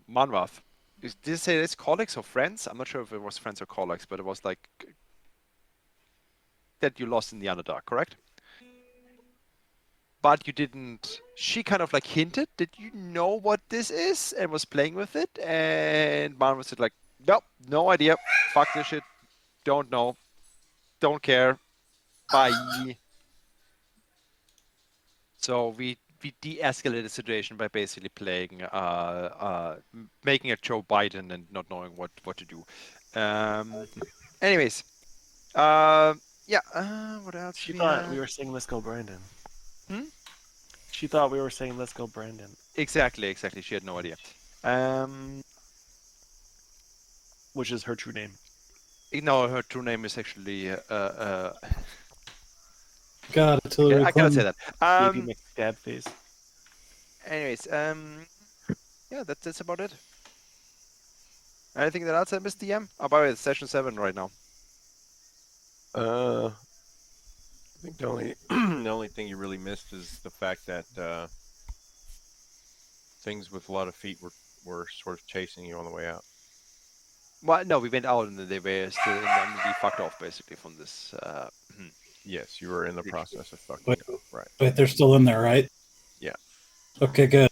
Monmouth. Did you say it's colleagues or friends? I'm not sure if it was friends or colleagues, but it was like that you lost in the Underdark, correct? But you didn't. She kind of like hinted. Did you know what this is and was playing with it? And Monmouth said like, nope, no idea. Fuck this shit. Don't know. Don't care. Bye. So we de-escalated the situation by basically playing making a Joe Biden and not knowing what to do. Anyways, yeah. What else She do we thought we have? were saying let's go Brandon. Hmm? She thought we were saying let's go Brandon. Exactly. She had no idea. Which is her true name. No, her true name is actually God, it's Hillary I cannot say Clinton. that. Baby McStab face. Anyways, yeah, that's about it. Anything that else I missed, DM? Oh, by the way, it's session 7 right now. I think the only the only thing you really missed is the fact that things with a lot of feet were sort of chasing you on the way out. Well, no, we went out and they were still, and then we fucked off basically from this. Yes, you were in the process of fucking Wait. off, right? Wait, they're still in there, right? Yeah. Okay, good.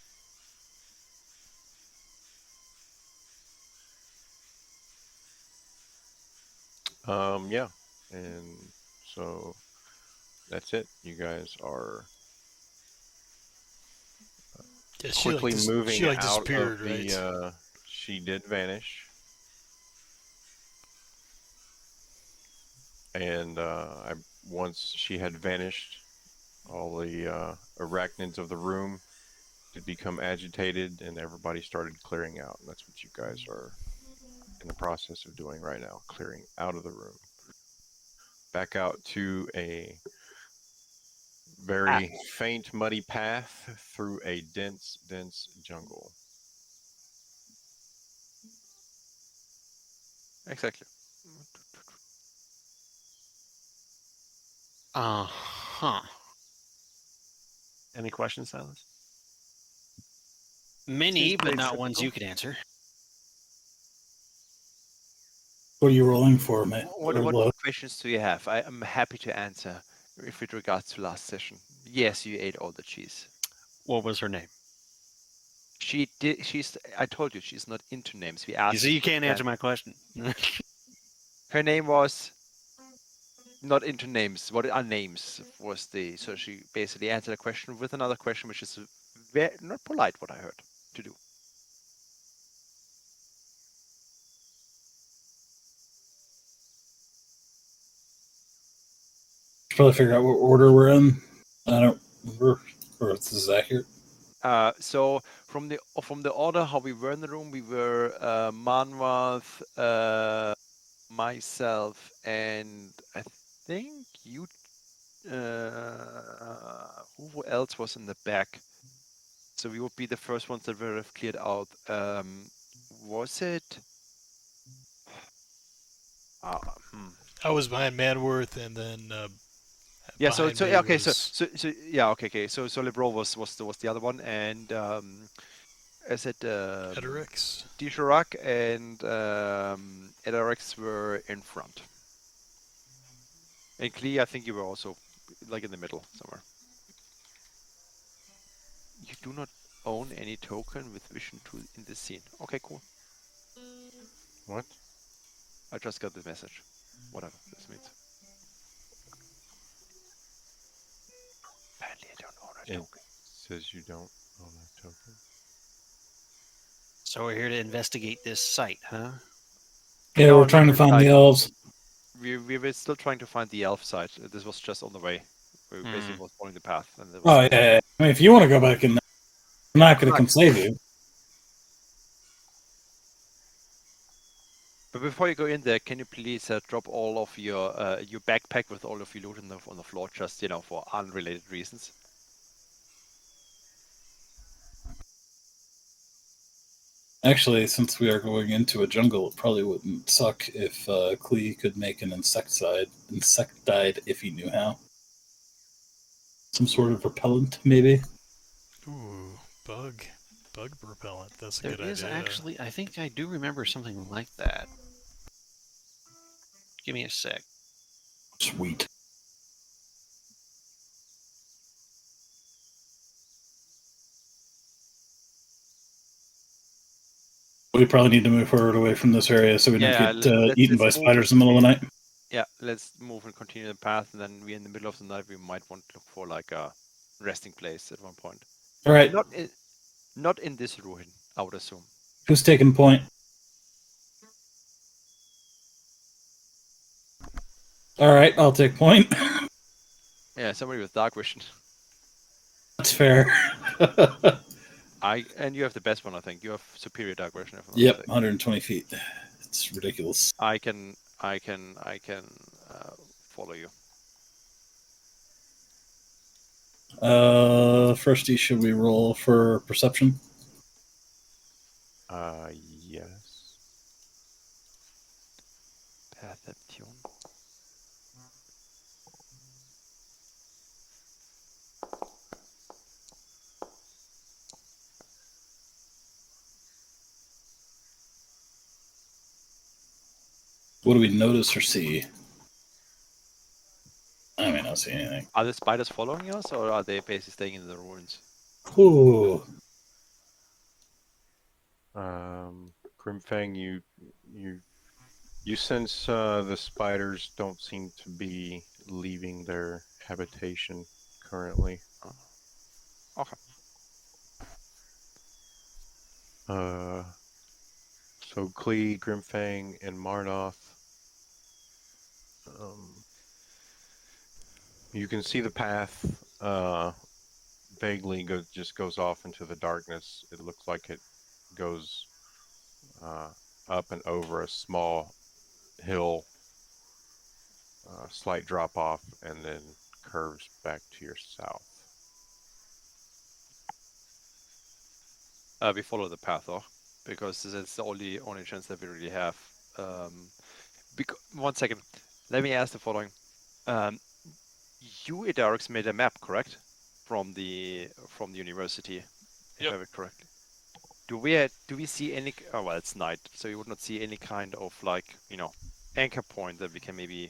Yeah, and so that's it. You guys are Yeah, quickly moving she like out disappeared, of the. right? She did vanish, and once she had vanished, all the arachnids of the room did become agitated, and everybody started clearing out. And that's what you guys are in the process of doing right now, clearing out of the room. Back out to a very faint, muddy path through a dense jungle. Exactly. Uh-huh. Any questions, Silas? Many, Seems but pretty not ones typical. you could answer. What are you rolling for, mate? What questions do you have? I am happy to answer with regards to last session. Yes, you ate all the cheese. What was her name? She did. I told you she's not into names. We asked. You see, you can't answer my question. Her name was not into names. What are names? Was the so she basically answered a question with another question, which is very not polite. What I heard to do. Probably figure out what order we're in. I don't remember, or if this is accurate. So from the order how we were in the room, we were Manwath, myself, and I think you. Who else was in the back? So we would be the first ones that would have cleared out. Was it? I was behind Manworth, and then Yeah. So behind me okay. was... So yeah. Okay. So Lebro was the other one, and is it Edorex. Disharak and Edorex were in front. And Klee, I think you were also like in the middle somewhere. You do not own any token with vision tool in this scene. Okay, cool. What? I just got the message. Whatever this means. Apparently I don't own a It token. says you don't own a token. So we're here to investigate this site, huh? Yeah, No, we're trying to not find site. the elves. We were still trying to find the elf site. This was just on the way. We basically was following the path. And it was Oh, yeah. I mean, if you want to go back in there, I'm not going to Fuck. come save you. But before you go in there, can you please drop all of your backpack with all of your loot on the floor, just for unrelated reasons? Actually, since we are going into a jungle, it probably wouldn't suck if Klee could make an insecticide if he knew how. Some sort of repellent, maybe. Ooh, bug. Bug repellent. That's a There good is idea. actually, I think I do remember something like that. Give me a sec. Sweet. We probably need to move forward away from this area so we don't Yeah, get let's eaten by move spiders in the middle of the night. Yeah, let's move and continue the path, and then we in the middle of the night we might want to look for like a resting place at one point. All right. Not in this ruin, I would assume. Who's taking point? All right, I'll take point. Yeah, somebody with dark vision. That's fair. And you have the best one, I think. You have superior dark vision. If I'm not Yep, mistaken. 120 feet. It's ridiculous. I can follow you. Firsty, should we roll for perception? Yes. Perception. What do we notice or see? I may not see anything. Are the spiders following us, or are they basically staying in the ruins? Ooh. Grimfang, you sense the spiders don't seem to be leaving their habitation currently. Okay. So Klee, Grimfang, and Marnoth, you can see the path vaguely just goes off into the darkness. It looks like it goes up and over a small hill, slight drop off, and then curves back to your south. We follow the path, though, because that's the only chance that we really have. One second, let me ask the following: you, Idarix, made a map, correct, from the university, if I Yep. have it correctly. Do we see any? Oh well, it's night, so you would not see any kind of like anchor point that we can maybe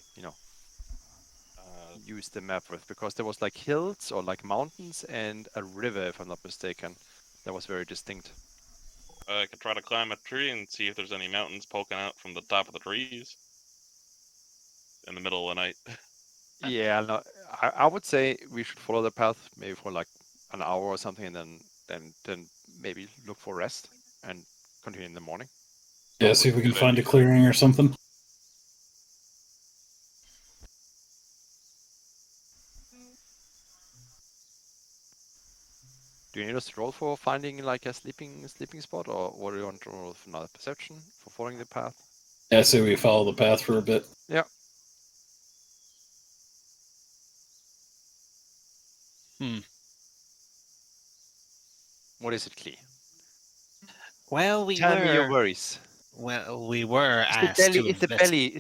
use the map with, because there was like hills or like mountains and a river, if I'm not mistaken, that was very distinct. I could try to climb a tree and see if there's any mountains poking out from the top of the trees in the middle of the night. Yeah, no, I would say we should follow the path maybe for like an hour or something, and then maybe look for rest and continue in the morning. Yeah, see if we can Good find a idea. clearing or something. Do you need us to roll for finding like a sleeping spot, or what do you want to roll for another perception for following the path? Yeah, I say we follow the path for a bit. Yeah. What is it, Klee? Well, Tell me your worries. we were asked to Is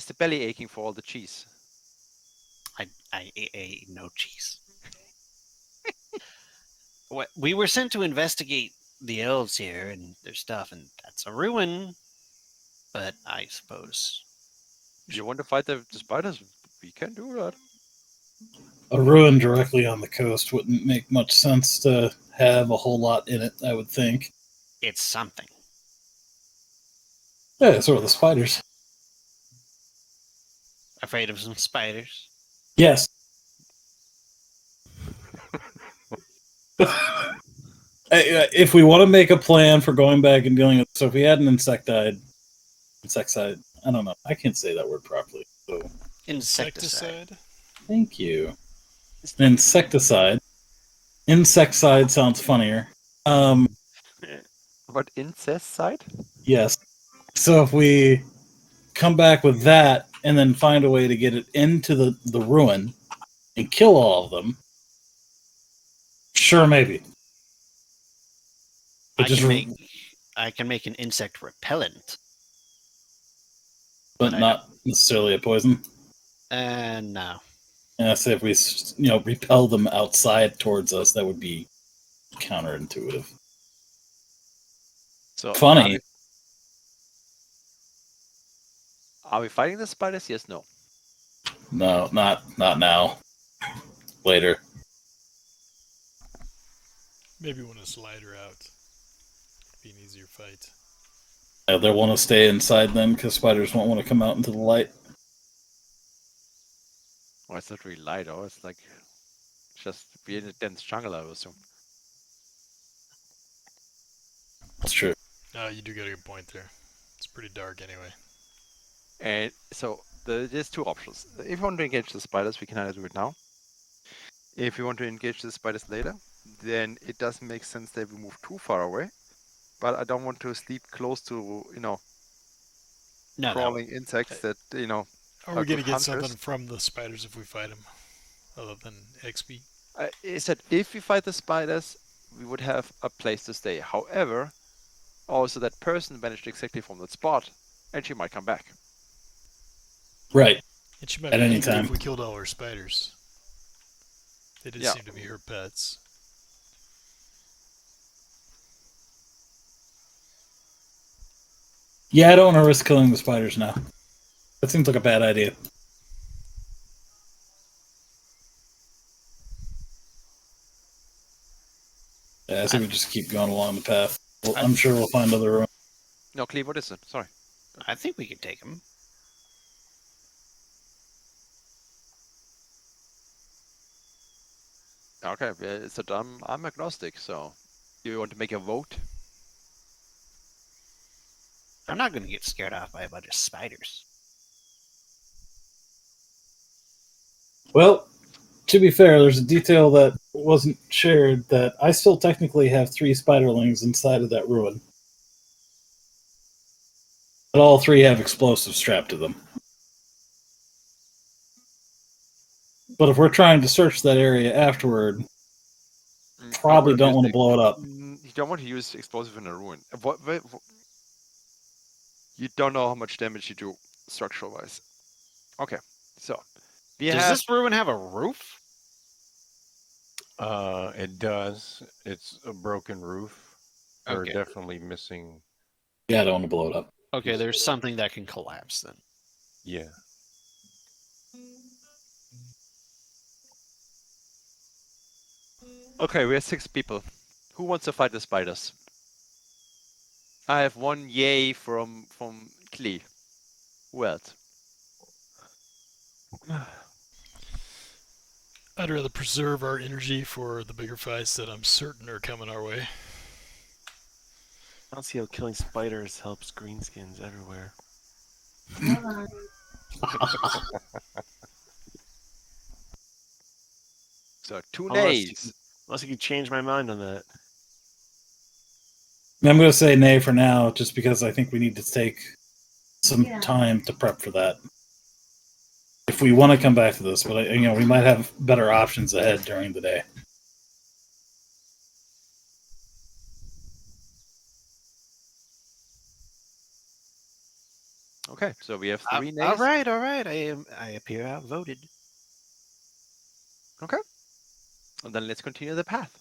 the belly aching for all the cheese? I ate no cheese. We were sent to investigate the elves here and their stuff, and that's a ruin. But I suppose You want to fight the spiders? We can do that. A ruin directly on the coast wouldn't make much sense to have a whole lot in it, I would think. it's something. Yeah, so are the spiders. Afraid of some spiders? Yes. If we want to make a plan for going back and dealing with, so if we had an insecticide, I don't know, I can't say that word properly. So Insecticide. thank you. An insecticide. Insecticide sounds funnier. But incest side? Yes. So if we come back with that and then find a way to get it into the ruin and kill all of them, sure, maybe. But I can make an insect repellent. but but I not necessarily a poison. No. And I say if we, repel them outside towards us, that would be counterintuitive. So Funny. Are we fighting the spiders? Yes, no. No, not now. Later. Maybe when it's lighter out, be an easier fight. They'll want to stay inside then because spiders won't want to come out into the light. Well, it's not really light, or it's like just be in a dense jungle, I would assume. That's true. You do get a good point there. It's pretty dark anyway. And so there's two options. If you want to engage the spiders, we can either do it now. If you want to engage the spiders later, then it doesn't make sense that we move too far away. But I don't want to sleep close to, No, crawling insects that, Are are we going good to get hunters. something from the spiders if we fight them, other than XP? I said if we fight the spiders, we would have a place to stay. However, also that person vanished exactly from that spot, and she might come back. Right. And she might At be any angry time. if we killed all her spiders. They did Yeah. seem to be her pets. Yeah, I don't want to risk killing the spiders now. That seems like a bad idea. Yeah, I think we just keep going along the path. Well, I'm sure we'll find other ruins. No, Cleve, what is it? Sorry. I think we can take them. Okay, so I'm agnostic, so you want to make a vote? I'm not going to get scared off by a bunch of spiders. Well, to be fair, there's a detail that wasn't shared that I still technically have 3 spiderlings inside of that ruin. But all 3 have explosives strapped to them. But if we're trying to search that area afterward, probably don't want to blow it up. You don't want to use explosive in a ruin. You don't know how much damage you do structural-wise. Okay, so Does this ruin have a roof? It does. It's a broken roof. They're Okay. definitely missing. Yeah, I don't want to blow it up. Okay, there's something that can collapse then. Yeah. Okay, we have 6 people. Who wants to fight the spiders? I have 1 yay from Klee. Who else? I'd rather preserve our energy for the bigger fights that I'm certain are coming our way. I don't see how killing spiders helps greenskins everywhere. So 2 Unless nays. Unless you can change my mind on that. I'm going to say nay for now, just because I think we need to take some time to prep for that. If we want to come back to this, but we might have better options ahead during the day. Okay, so we have 3 nays. All right. I appear outvoted. Okay. And then let's continue the path.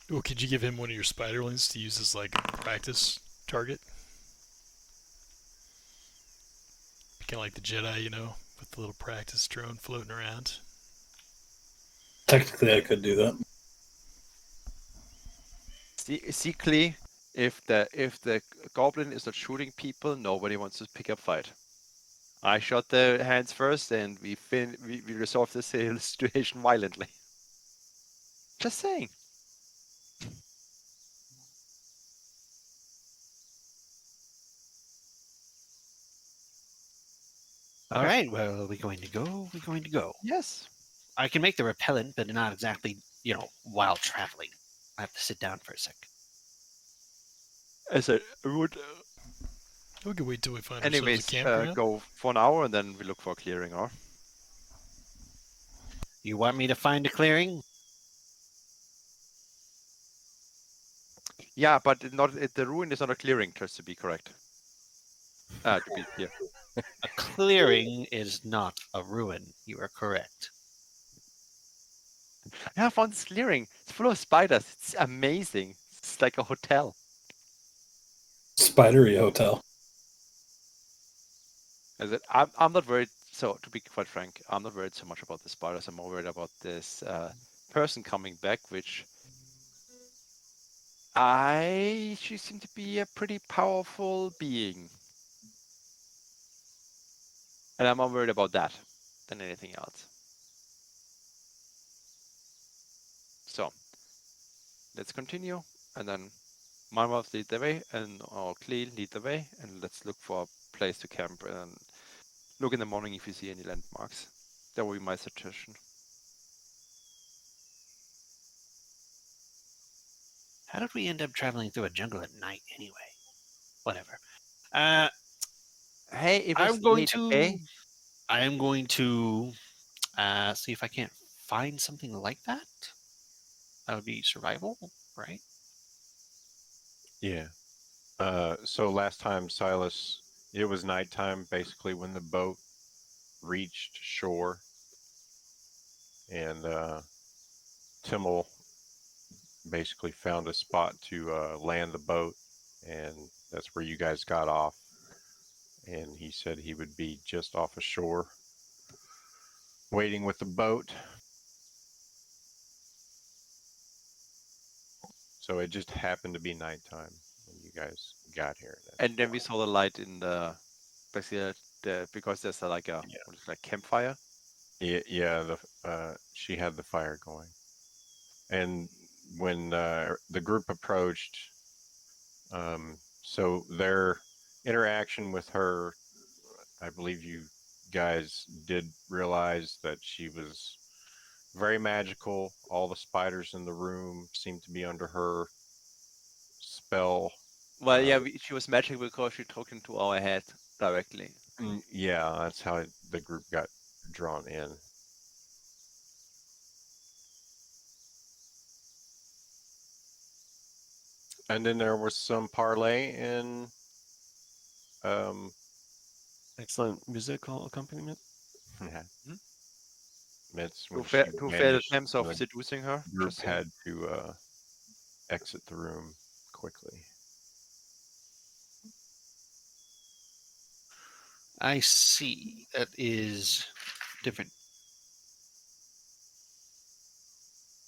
Well, could you give him one of your spiderlings to use as like a practice target? Kind of like the Jedi, with the little practice drone floating around. Technically, I could do that. See Klee, if the goblin is not shooting people, nobody wants to pick up fight. I shot the hands first, and we resolved this situation violently. Just saying. All right. Well, are we going to go? We're going to go. Yes. I can make the repellent, but not exactly, while traveling. I have to sit down for a sec. As I would. We can wait till we find Anyways, ourselves a campground. go for an hour, and then we look for a clearing. Or You want me to find a clearing? yeah, but the ruin is not a clearing, just to be correct. To be clear. A clearing is not a ruin. You are correct. I found this clearing. It's full of spiders. It's amazing. It's like a hotel. Spidery hotel. I'm not worried. So to be quite frank, I'm not worried so much about the spiders. I'm more worried about this person coming back, which she seemed to be a pretty powerful being, and I'm more worried about that than anything else. So let's continue, and then Marmouth lead the way, and Klee lead the way, and let's look for a place to camp and look in the morning if you see any landmarks. That would be my suggestion. How did we end up traveling through a jungle at night anyway? Whatever. Hey, it was late, okay? I am going to see if I can't find something like that. That would be survival, right? Yeah. So last time, Silas, it was nighttime basically when the boat reached shore, and Timmel basically found a spot to land the boat, and that's where you guys got off. And he said he would be just off ashore, waiting with the boat. So it just happened to be nighttime when you guys got here. And then we saw the light in the basically because there's like a what is it, like campfire. Yeah, she had the fire going, and when the group approached, so their interaction with her, I believe you guys did realize that she was very magical. All the spiders in the room seemed to be under her spell. Well, yeah, she was magic because she took into our head directly. Yeah, that's how the group got drawn in. And then there was some parlay and Excellent musical accompaniment. yeah. Hmm? That's Two, when fa- she two failed vanished. attempts of The seducing her. group Just saying. had to exit the room quickly. I see. That is different.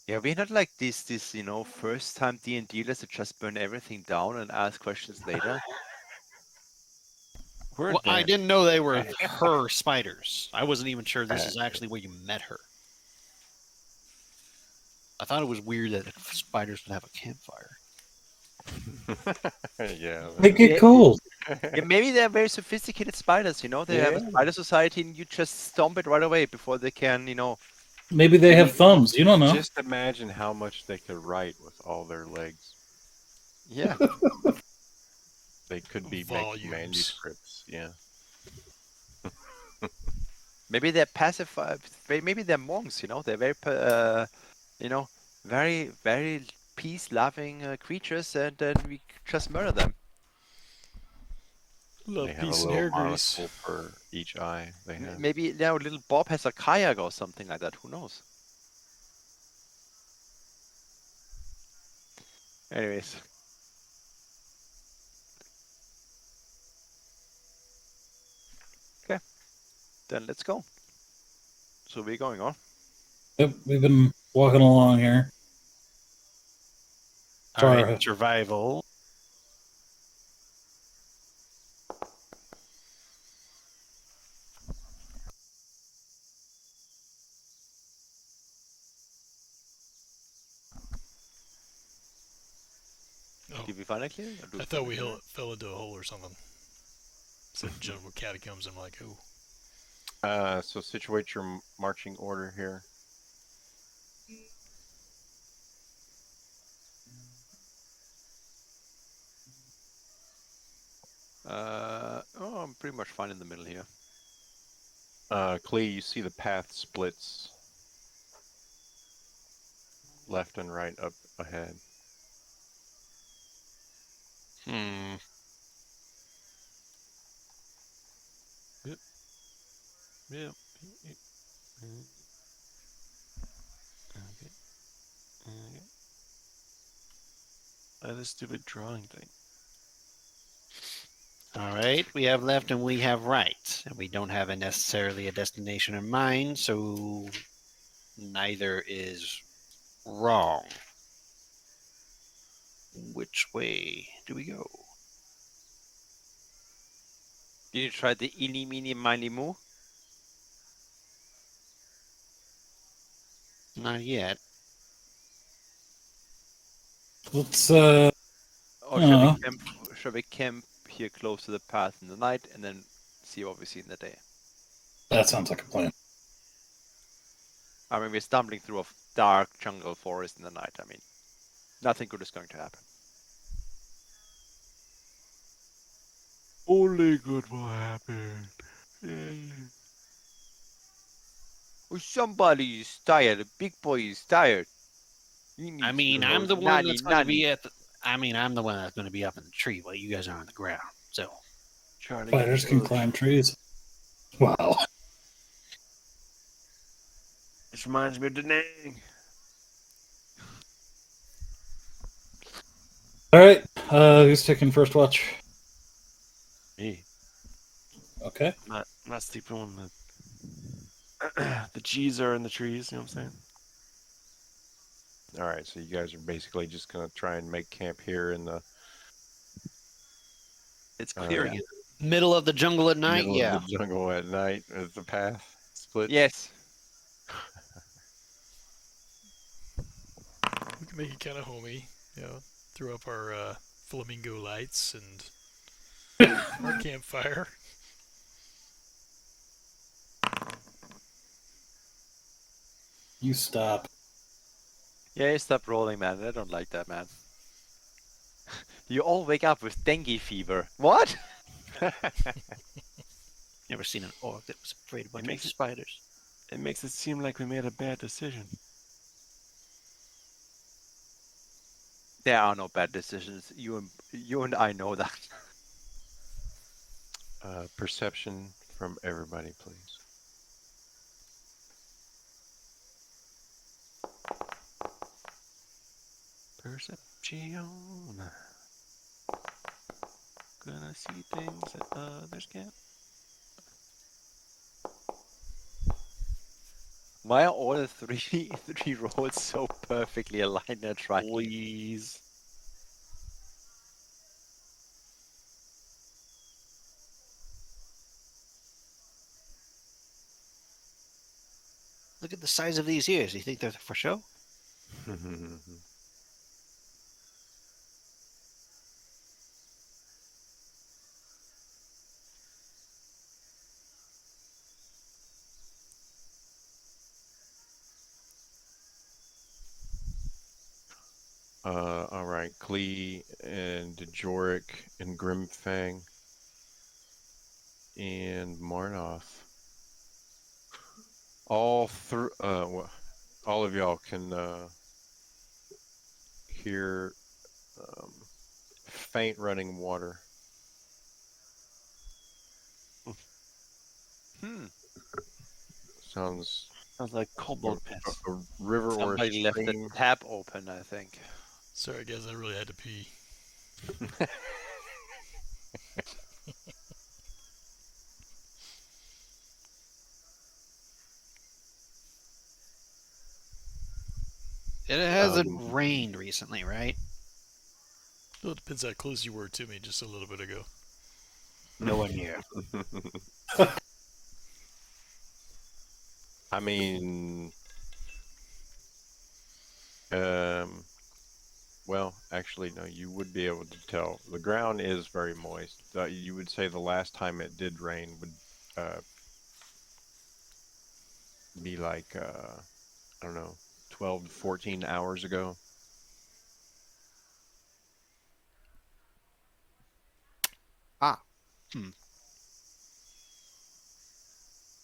Yeah, we're not like this first time D&Ders that just burn everything down and ask questions later. We're Well, I advanced. didn't know they were her spiders. I wasn't even sure this is actually where you met her. I thought it was weird that spiders would have a campfire. Yeah. They get Yeah, cold. yeah, maybe they're very sophisticated spiders, They have a Yeah. spider society and you just stomp it right away before they can, Maybe they have thumbs. You don't know. Just imagine how much they could write with all their legs. yeah. They could be Volumes. making manuscripts. Yeah. Maybe they're pacified. Maybe they're monks, They're very, very, very peace-loving creatures, and then we just murder them. Love, They have a peace, and little hair grease. monocle for each eye they have. Maybe little Bob has a kayak or something like that. Who knows? Anyways. Okay. Then let's go. So we're going on. Yep, we've been walking along here. All right, Sorry. survival. Oh, Did we find a clearing? I thought we fell into a hole or something. Said jungle catacombs. I'm like, ooh. So situate your marching order here. I'm pretty much fine in the middle here. Klee, you see the path splits left and right up ahead. Yeah. this stupid drawing thing. All right, we have left and we have right, and we don't have necessarily a destination in mind, so neither is wrong. Which way do we go? Did you try the eeny, meeny, miny, moo? Not yet. Let's Or Uh. shall we camp here close to the path in the night and then see what we see in the day? that sounds like a plan. I mean, we're stumbling through a dark jungle forest in the night. I mean, nothing good is going to happen. Only good will happen. Oh, somebody is tired. A big boy is tired. I mean, I'm the one that's going to be at the. I mean, I'm the one that's going to be up in the tree while you guys are on the ground. So Charlie Spiders can Bush. climb trees. Wow. This reminds me of Da Nang. All right. Who's taking first watch? Me. Okay. Not sleeping on the cheese are in the trees. You know what I'm saying? All right, so you guys are basically just gonna try and make camp here in the It's clearing it. middle of the jungle at night. middle Yeah. of the jungle at night as the path splits. Yes. We can make it kind of homey. You know, throw up our flamingo lights and our campfire. You stop. Yeah, stop rolling, man. I don't like that, man. You all wake up with dengue fever. What? Never seen an orc that was afraid of a bunch makes of it- spiders. It makes it seem like we made a bad decision. There are no bad decisions. You and I know that. Perception from everybody, please. Perception. Gonna see things that others can't. Why are all the three rolls so perfectly aligned and right? Please. Look at the size of these ears. You think they're for show? All right, Klee and Djoric and Grimfang and Marnoth. All of y'all can hear faint running water. Sounds like cobalt pits. a river or a Somebody left the stream. tap open, I think. Sorry, guys, I really had to pee. It hasn't rained recently, right? Well, it depends how close you were to me just a little bit ago. Nowhere near. I mean, well, actually, no, you would be able to tell. The ground is very moist. You would say the last time it did rain would be like, I don't know, 12 to 14 hours ago.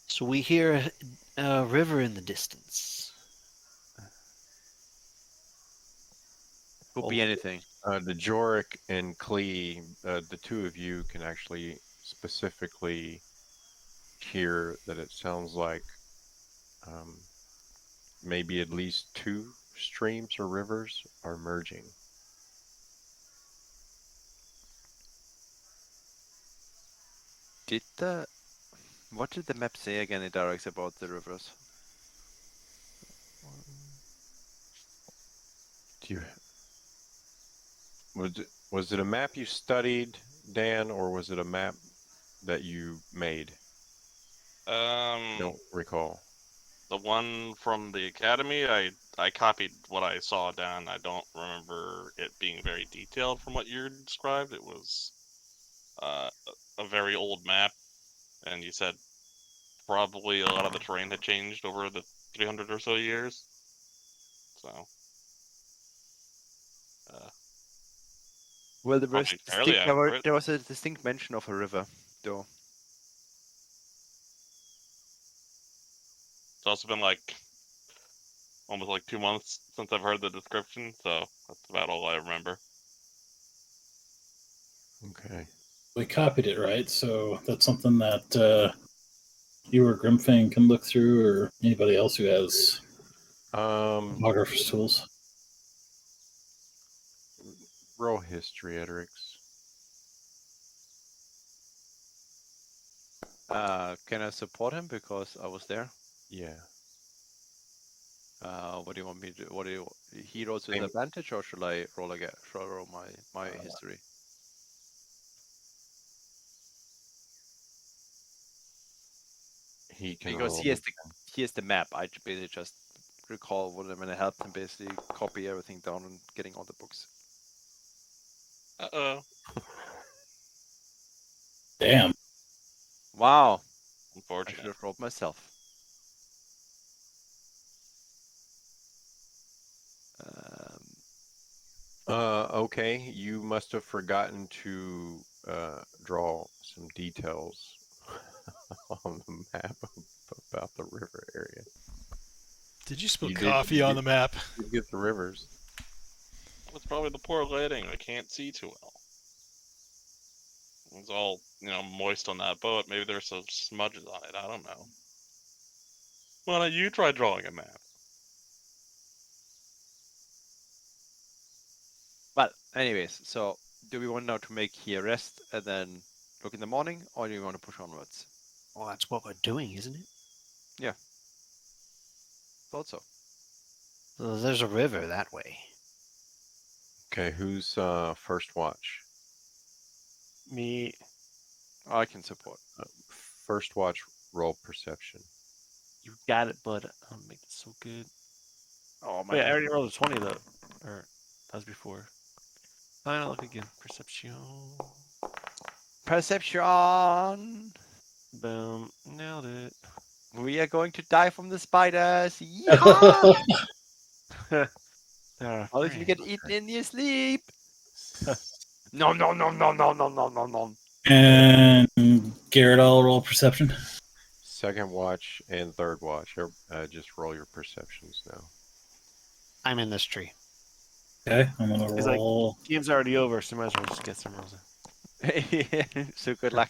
So we hear a river in the distance. Could be anything. The Djoric and Klee, the two of you can actually specifically hear that it sounds like maybe at least two streams or rivers are merging. What did the map say again? It directs about the rivers. Do you was it a map you studied, Dan, or was it a map that you made? I don't recall. The one from the academy, I copied what I saw down. I don't remember it being very detailed from what you described. It was a very old map, and you said probably a lot of the terrain had changed over the 300 or so years. So, Well, probably fairly accurate. there was a distinct mention of a river, though. It's also been like almost like 2 months since I've heard the description, so that's about all I remember. Okay. We copied it, right? So that's something that you or Grimfang can look through, or anybody else who has photographer's tools. Roll history, Edrix. Can I support him because I was there? Yeah. What do you want me to? What do you? He rolls with Same. advantage, or should I roll again? Should I roll my history? He can Because roll. he has the map. I basically just recall when I helped him basically copy everything down and getting all the books. Uh-oh. Damn. Wow. I should Unfortunate. have rolled myself. Okay, you must have forgotten to draw some details on the map about the river area. Did you spill You did- coffee you on did- the map? You get the rivers. It's probably the poor lighting. I can't see too well. It's all, moist on that boat. Maybe there's some smudges on it. I don't know. Why don't you try drawing a map? Well, anyways, so do we want now to make here rest and then look in the morning, or do you want to push onwards? Well, that's what we're doing, isn't it? Thought so. Well, there's a river that way. Okay, who's first watch? Me. I can support. First watch, roll perception. You got it, bud. I'll make it so good. Oh Wait, I already rolled a 20 though. Or that was before. Fine, I'll look again. Perception. Perception. Boom. Nailed it. We are going to die from the spiders. Yeah. All if you get eaten in your sleep. No, no, no, no, no, no, no, no, no. And Garrett, I'll roll perception. Second watch and third watch. Just roll your perceptions now. I'm in this tree. Okay, I'm gonna He's like- roll. Game's already over, so might as well just get some rolls in. So good luck.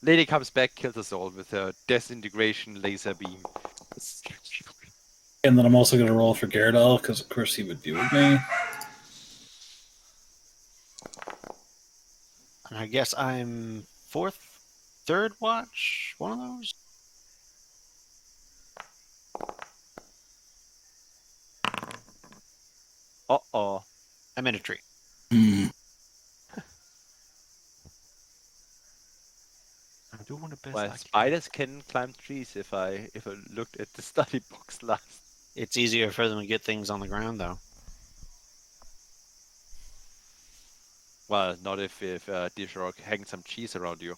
Lady comes back, kills us all with her disintegration laser beam. And then I'm also gonna roll for Garrett, because of course he would be with me. And I guess I'm third watch, one of those. Uh-oh. I'm in a tree. Hmm. I'm doing the best I Well, can. spiders can climb trees if I looked at the study books last. It's easier for them to get things on the ground, though. Well, not if Dishrock hangs some cheese around you.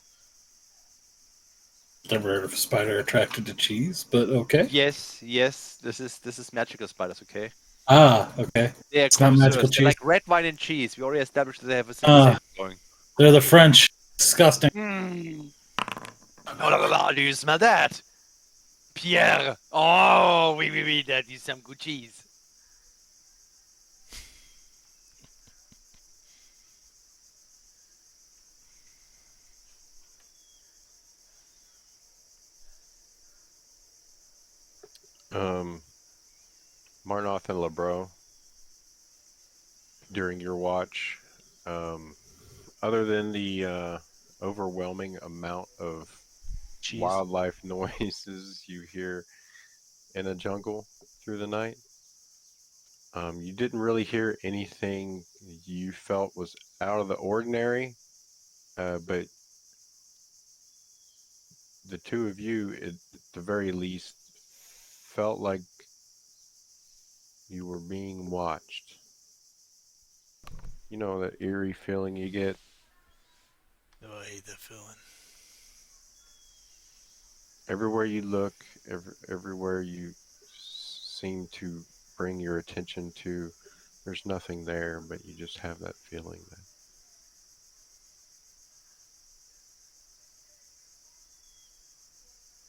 Never heard of a spider attracted to cheese, but okay. Yes, this is magical spiders, okay? Ah, okay. They're It's not magical They're cheese. like red wine and cheese. We already established that they have a civilization going. They're the French. Disgusting. Oh la la la, do you smell that? Pierre! Oh, oui, that is some good cheese. Marnoth and Lebro, during your watch, other than the overwhelming amount of Cheese. wildlife noises you hear in a jungle through the night. You didn't really hear anything you felt was out of the ordinary, but the two of you, at the very least, felt like you were being watched. You know that eerie feeling you get? Oh, I hate that feeling. Everywhere you look, everywhere you seem to bring your attention to, there's nothing there, but you just have that feeling that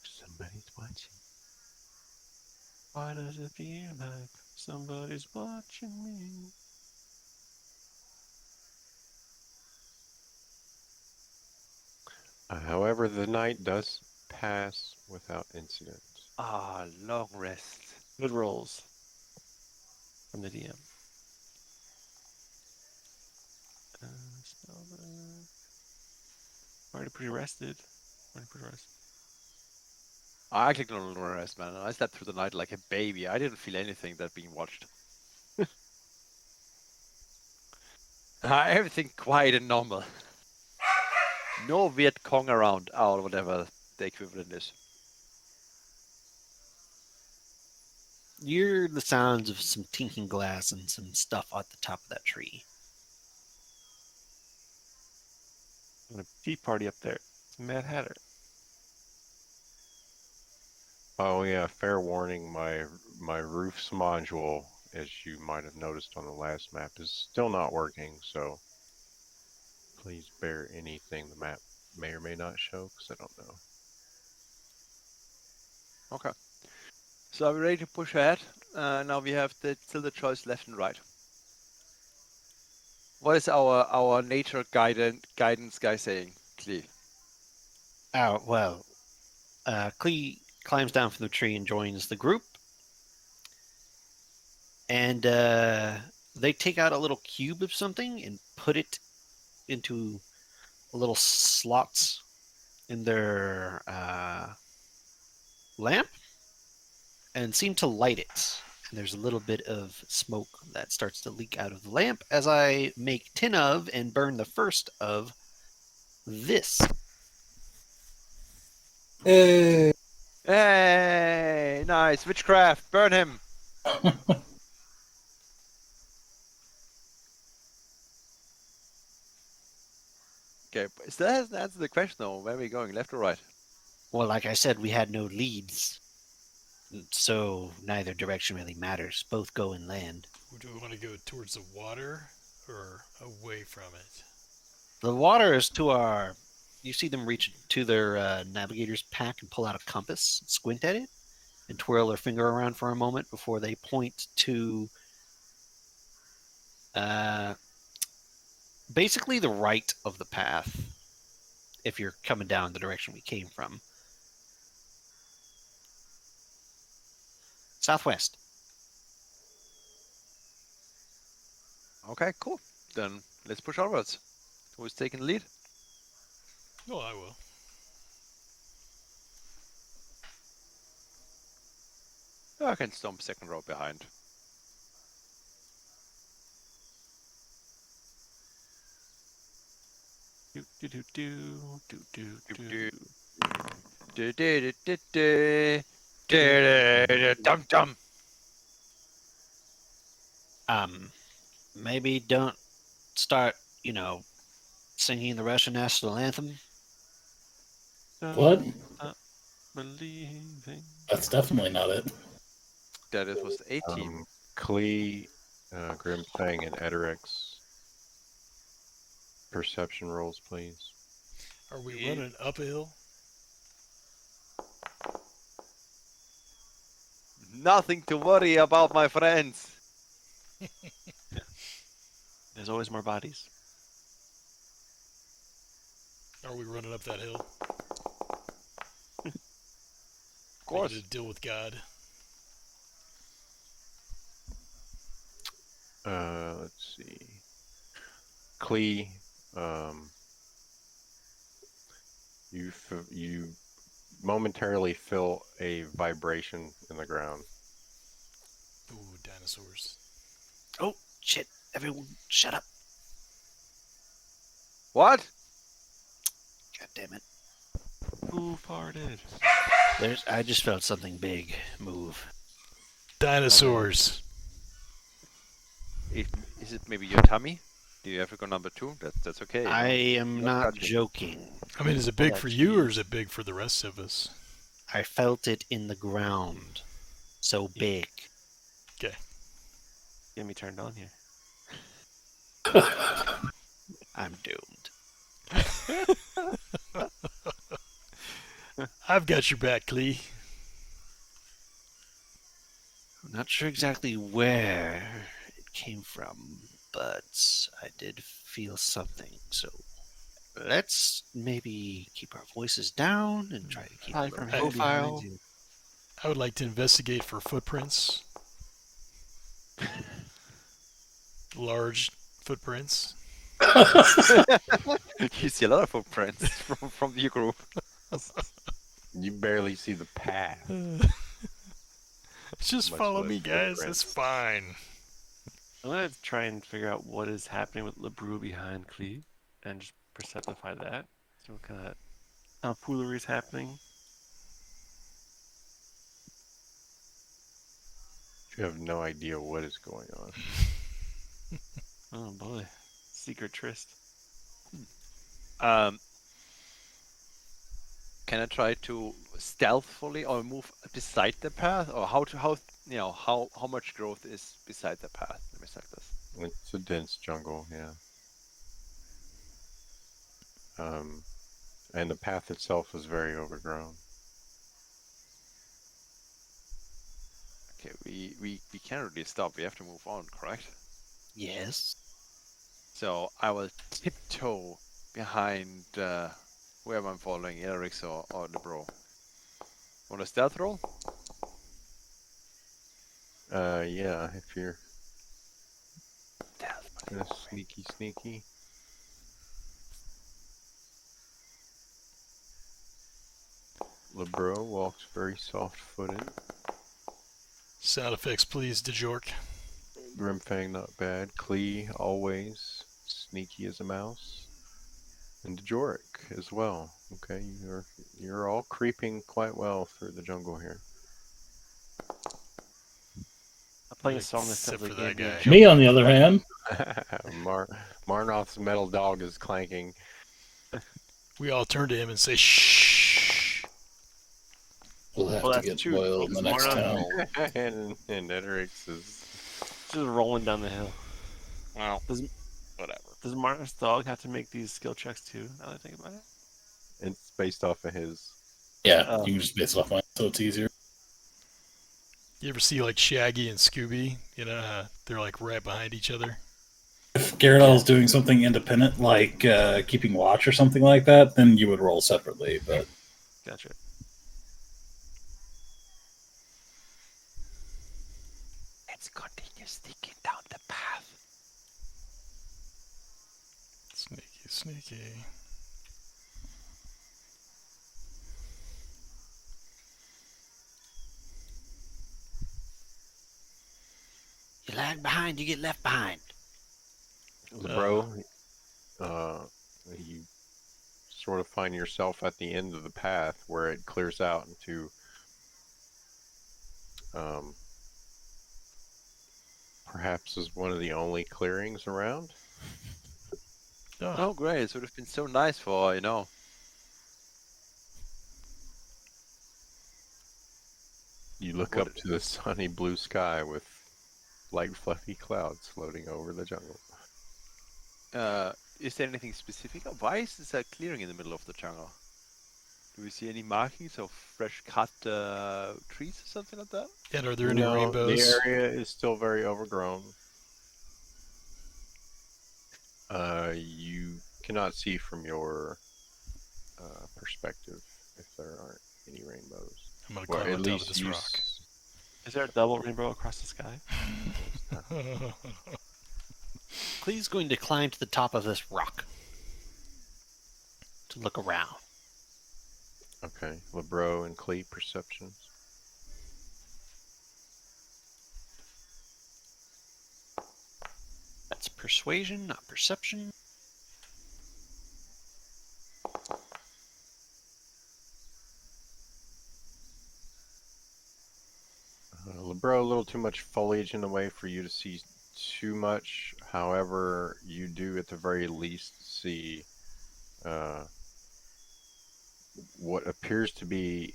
somebody's watching. Why does it feel like somebody's watching me? However, the night does pass without incident. Ah, long rest. Good rolls from the DM. Spellbook. Already pretty rested. Already pretty rested. I clicked on long rest, man. I slept through the night like a baby. I didn't feel anything that being watched. Everything quiet and normal. No Viet Cong around, or whatever the equivalent is. You hear the sounds of some tinking glass and some stuff at the top of that tree. I'm a tea party up there. It's Mad Hatter. Oh yeah, fair warning, my roof's module, as you might have noticed on the last map, is still not working, so please bear anything the map may or may not show, because I don't know. Okay. So are we ready to push ahead? Now we have still the choice left and right. What is our nature guidance guy saying, Klee? Oh, well, Klee climbs down from the tree and joins the group. And they take out a little cube of something and put it into little slots in their lamp and seem to light it. And there's a little bit of smoke that starts to leak out of the lamp as I make 10 of and burn the first of this. Hey. Hey, nice witchcraft, burn him. Okay, but still hasn't answered the question though. Where are we going, left or right? Well, like I said, we had no leads. So neither direction really matters. Both go inland. Do we want to go towards the water or away from it? The water is to our. You see them reach to their navigator's pack and pull out a compass, squint at it, and twirl their finger around for a moment before they point to basically the right of the path if you're coming down the direction we came from. Southwest. Okay, cool. Then let's push onwards. Who's taking the lead? Oh, I will. I can stomp second row behind. Do do do do do do Do, do. Dum dum. Maybe don't start, singing the Russian national anthem. What? Believing. That's definitely not it. That it was 18. Klee, Grimfang, and Ederix, perception rolls, please. Are we running up a hill? Nothing to worry about, my friends. There's always more bodies. Are we running up that hill? Of course. To deal with God. Let's see. Klee, You momentarily feel a vibration in the ground. Ooh, dinosaurs. Oh, shit. Everyone, shut up. What? God damn it. Who farted? I just felt something big move. Dinosaurs. Is it maybe your tummy? Do you have to go number 2? That's okay. I am Not not judging. joking. I mean, is it Well, big that for you or cheese. is it big for the rest of us? I felt it in the ground. So big. Get me turned on here. I'm doomed. I've got your back, Clee. I'm not sure exactly where it came from, but I did feel something. So let's maybe keep our voices down and try to keep a Probably low from hidden behind profile. you. I would like to investigate for footprints. Large footprints. You see a lot of footprints from your group. You barely see the path. Just Much follow less me, guys. That's footprints. fine. I'm gonna try and figure out what is happening with LeBrew behind Clee and just perceptify that. See what kind of tomfoolery is happening. You have no idea what is going on. Oh boy. Secret tryst. Can I try to stealthily or move beside the path, or how much growth is beside the path? Let me say this. It's a dense jungle, yeah. And the path itself is very overgrown. Okay, we can't really stop. We have to move on, correct? Yes. So I will tiptoe behind whoever I'm following, Eric's or the bro. Want a stealth roll? Yeah, if you're Stealth. gonna sneaky. LeBro walks very soft-footed. Sound effects, please, DeJork. Grimfang not bad. Klee always sneaky as a mouse. And Djoric as well. Okay, you're all creeping quite well through the jungle here. I'm playing a song that Except sounds for like that Indian guy. Me, on the other hand, Marnoth's metal dog is clanking. We all turn to him and say, "Shh." we'll have Well, to that's get true. boiled in the next Marnoth town. and Edrix is just rolling down the hill. Well, Does whatever. does Martin's dog have to make these skill checks too? Now that I think about it. it's based off of his. Yeah, Oh. you can just base it off mine, so it's easier. You ever see like Shaggy and Scooby? You know, they're like right behind each other. If Gyarados doing something independent, like keeping watch or something like that, then you would roll separately. But Gotcha. Let's continue sneaking down the path. Sneaky. You lag behind, you get left behind. LeBro, you sort of find yourself at the end of the path where it clears out into perhaps is one of the only clearings around. Oh, great. It would have been so nice for, You look up to the sunny blue sky with light fluffy clouds floating over the jungle. Is there anything specific? Why is this a clearing in the middle of the jungle? Do we see any markings of fresh cut trees or something like that? And are there any No, rainbows? the area is still very overgrown. You cannot see from your perspective if there aren't any rainbows. I'm gonna Well, climb at on top of least this you rock. Is there a double rainbow across the sky? Clee's going to climb to the top of this rock to look around. Okay. Lebro and Clee, perceptions. That's persuasion, not perception. Lebro, a little too much foliage in the way for you to see too much. However, you do at the very least see what appears to be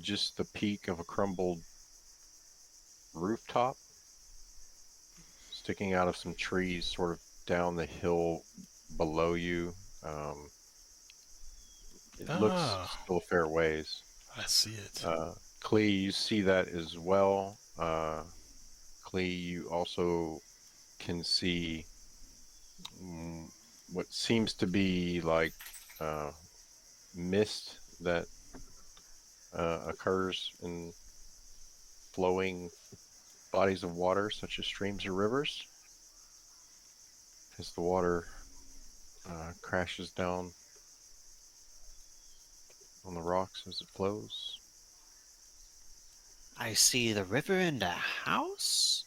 just the peak of a crumbled rooftop sticking out of some trees sort of down the hill below you. Um, it looks Ah, still a fair ways. I see it. Clee, you see that as well. Clee, you also can see what seems to be like uh, mist that occurs in flowing bodies of water, such as streams or rivers, as the water crashes down on the rocks as it flows. I see the river and a house.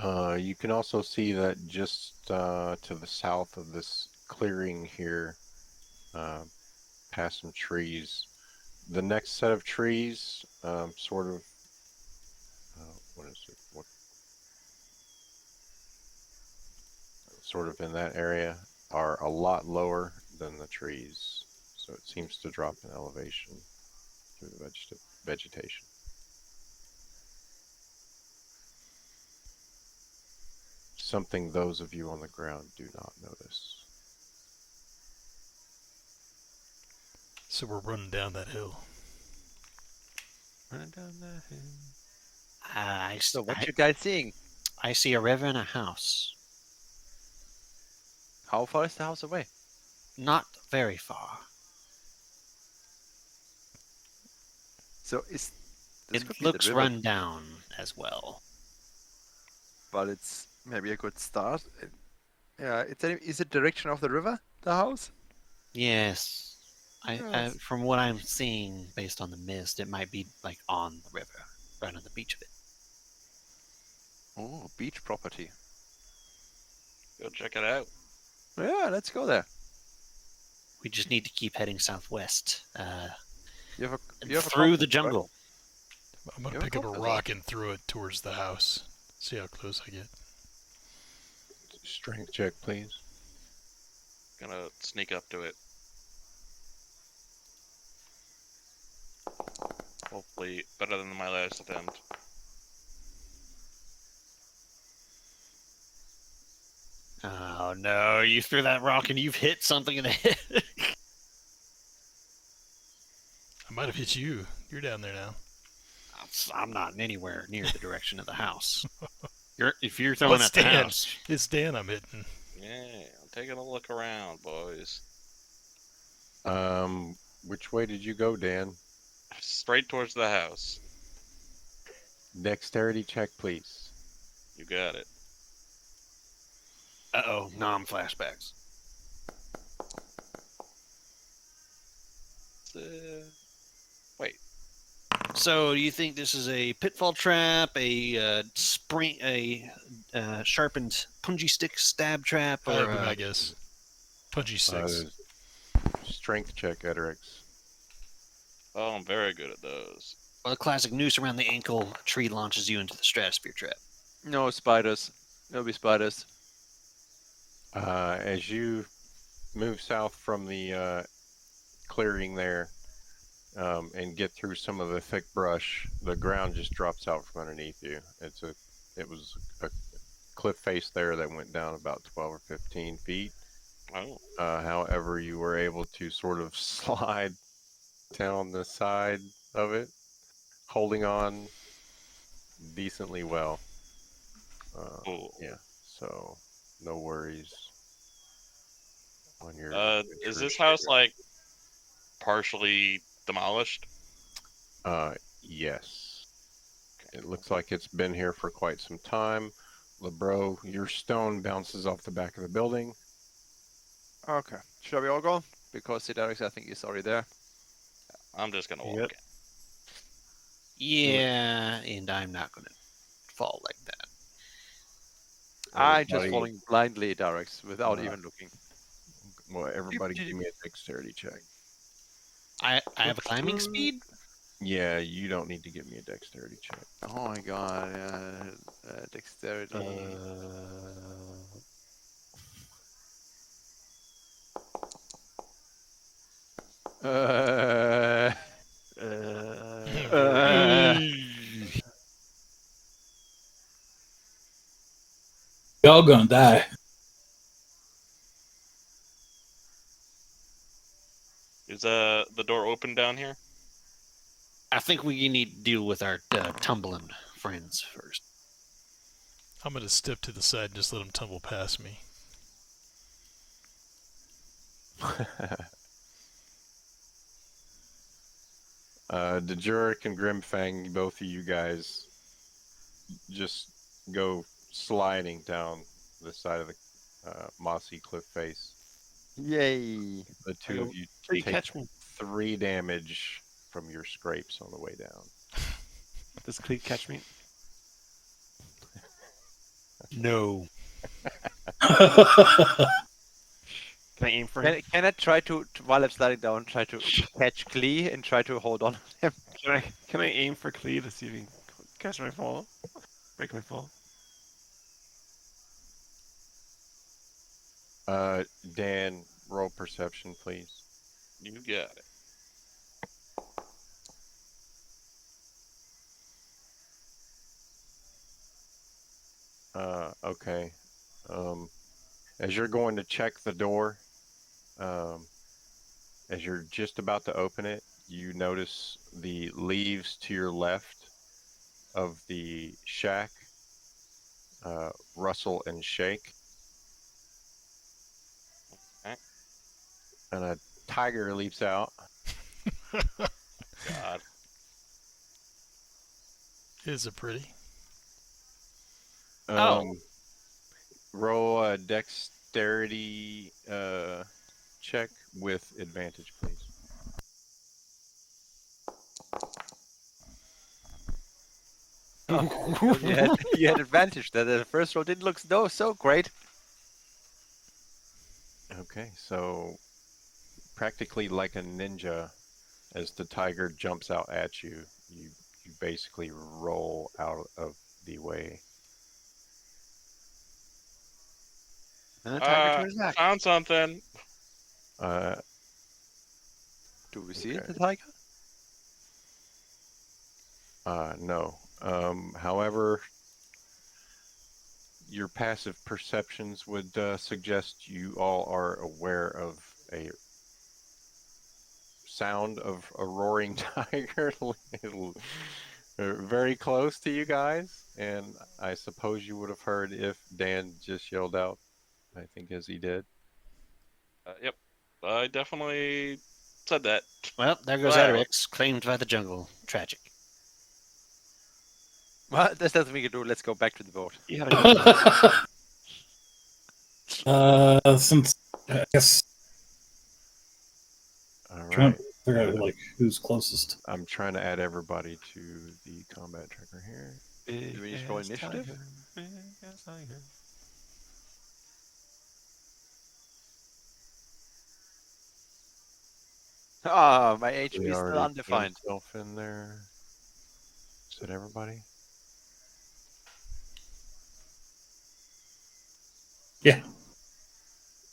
You can also see that just to the south of this clearing here, uh, past some trees, the next set of trees, sort of, what is it? What sort of in that area are a lot lower than the trees, so it seems to drop in elevation through the vegetation. Something those of you on the ground do not notice. So we're running down that hill. Running down that hill. So what you guys seeing? I see a river and a house. How far is the house away? Not very far. So is this could It be the looks river, run down as well. but it's maybe a good start. Yeah, is it direction of the river, the house? Yes. Yes. From what I'm seeing based on the mist, it might be like on the river, right on the beach of it. Oh, beach property. Go check it out. Yeah, let's go there. We just need to keep heading southwest, You have a through the compass, right? jungle. I'm gonna You're pick up a comfortable. rock and throw it towards the house. See how close I get. Strength check, please. Gonna sneak up to it. Hopefully better than my last attempt. Oh no, you threw that rock and you've hit something in the head. I might have hit you. You're down there now. I'm not anywhere near the direction of the house. If you're Oh, throwing it's at the Dan. house, It's Dan I'm hitting. Yeah, I'm taking a look around, boys. Which way did you go, Dan? Straight towards the house. Dexterity check, please. You got it. uh-oh, flashbacks. Wait. So, do you think this is a pitfall trap, a sharpened punji stick stab trap, or That'd be my guess. Punchy six. Strength check, Edrix. Oh, I'm very good at those. a classic noose around the ankle? A tree launches you into the stratosphere trap. No spiders. No be spiders. As you move south from the clearing there and get through some of the thick brush, the ground just drops out from underneath you. It was a cliff face there that went down about 12 or 15 feet. Oh. However, you were able to sort of slide down the side of it, holding on decently well. Cool. Yeah, so no worries on your. Is this house like partially demolished? Yes. It looks like it's been here for quite some time. Lebro, your stone bounces off the back of the building. Okay. Shall we all go? because the director I think is already there. I'm just gonna Yep. walk in. Yeah, and I'm not going to fall like that. I'm just Everybody- following blindly directs without Uh, even looking. Well, everybody give me a dexterity check. I have a climbing speed? Yeah, you don't need to give me a dexterity check. Oh my god, dexterity. Uh, Y'all gonna die. Is the door open down here? I think we need to deal with our tumbling friends first. I'm gonna step to the side and just let them tumble past me. Dejuric and Grimfang, both of you guys just go sliding down the side of the mossy cliff face. Yay! The two of you Please take catch me. 3 damage from your scrapes on the way down. Does Cleet catch me? No. Can I aim for him? Can I try to, while I'm sliding down, try to catch Klee and try to hold on to him? Can I aim for Cleet to see if he can catch my fall? Break my fall? Dan, roll perception, please. You got it. Okay. As you're going to check the door, as you're just about to open it, you notice the leaves to your left of the shack rustle and shake. Okay. And a tiger leaps out. God. Is it pretty? Roll a dexterity check with advantage, please. You had advantage. That the first roll didn't look so great. Okay, so practically like a ninja, as the tiger jumps out at you, you basically roll out of the way. And the tiger turns I back. found something. Do we see Okay. the tiger? No. However, your passive perceptions would suggest you all are aware of a sound of a roaring tiger very close to you guys, and I suppose you would have heard if Dan just yelled out, I think, as he did. Yep. I definitely said that. Well, there goes Wow. Adderix, claimed by the jungle. Tragic. Well, there's nothing we can do. Let's go back to the boat. You had a good Since I guess All trying right. to figure out like who's closest. I'm trying to add everybody to the combat tracker here. Do we just roll initiative? Ah, my HP We is already still put undefined. himself in there. Is that everybody? Yeah.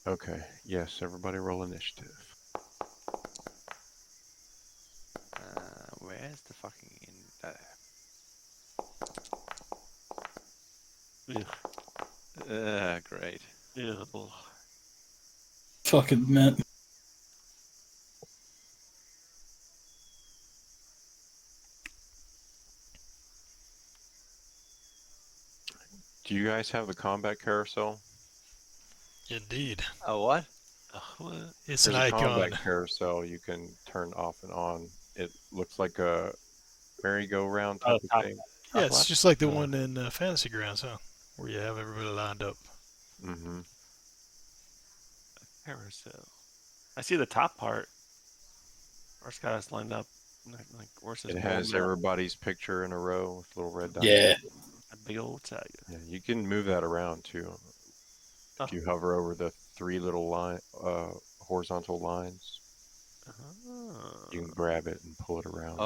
Okay. Yes, everybody roll initiative. Where's the fucking great. Fucking meant. Do you guys have the combat carousel? Indeed. Oh, what? It's There's an a icon. combat carousel you can turn off and on. It looks like a merry-go-round type of thing. Yeah, it's just like the one in Fantasy Grounds, huh? Where you have everybody lined up. Mm-hmm. carousel. I see the top part. Ours got us lined up. Like horses. It has everybody's picture in a row with little red dots. Yeah. A big old tiger. Yeah, you can move that around too. If you hover over the 3 little horizontal lines, you can grab it and pull it around.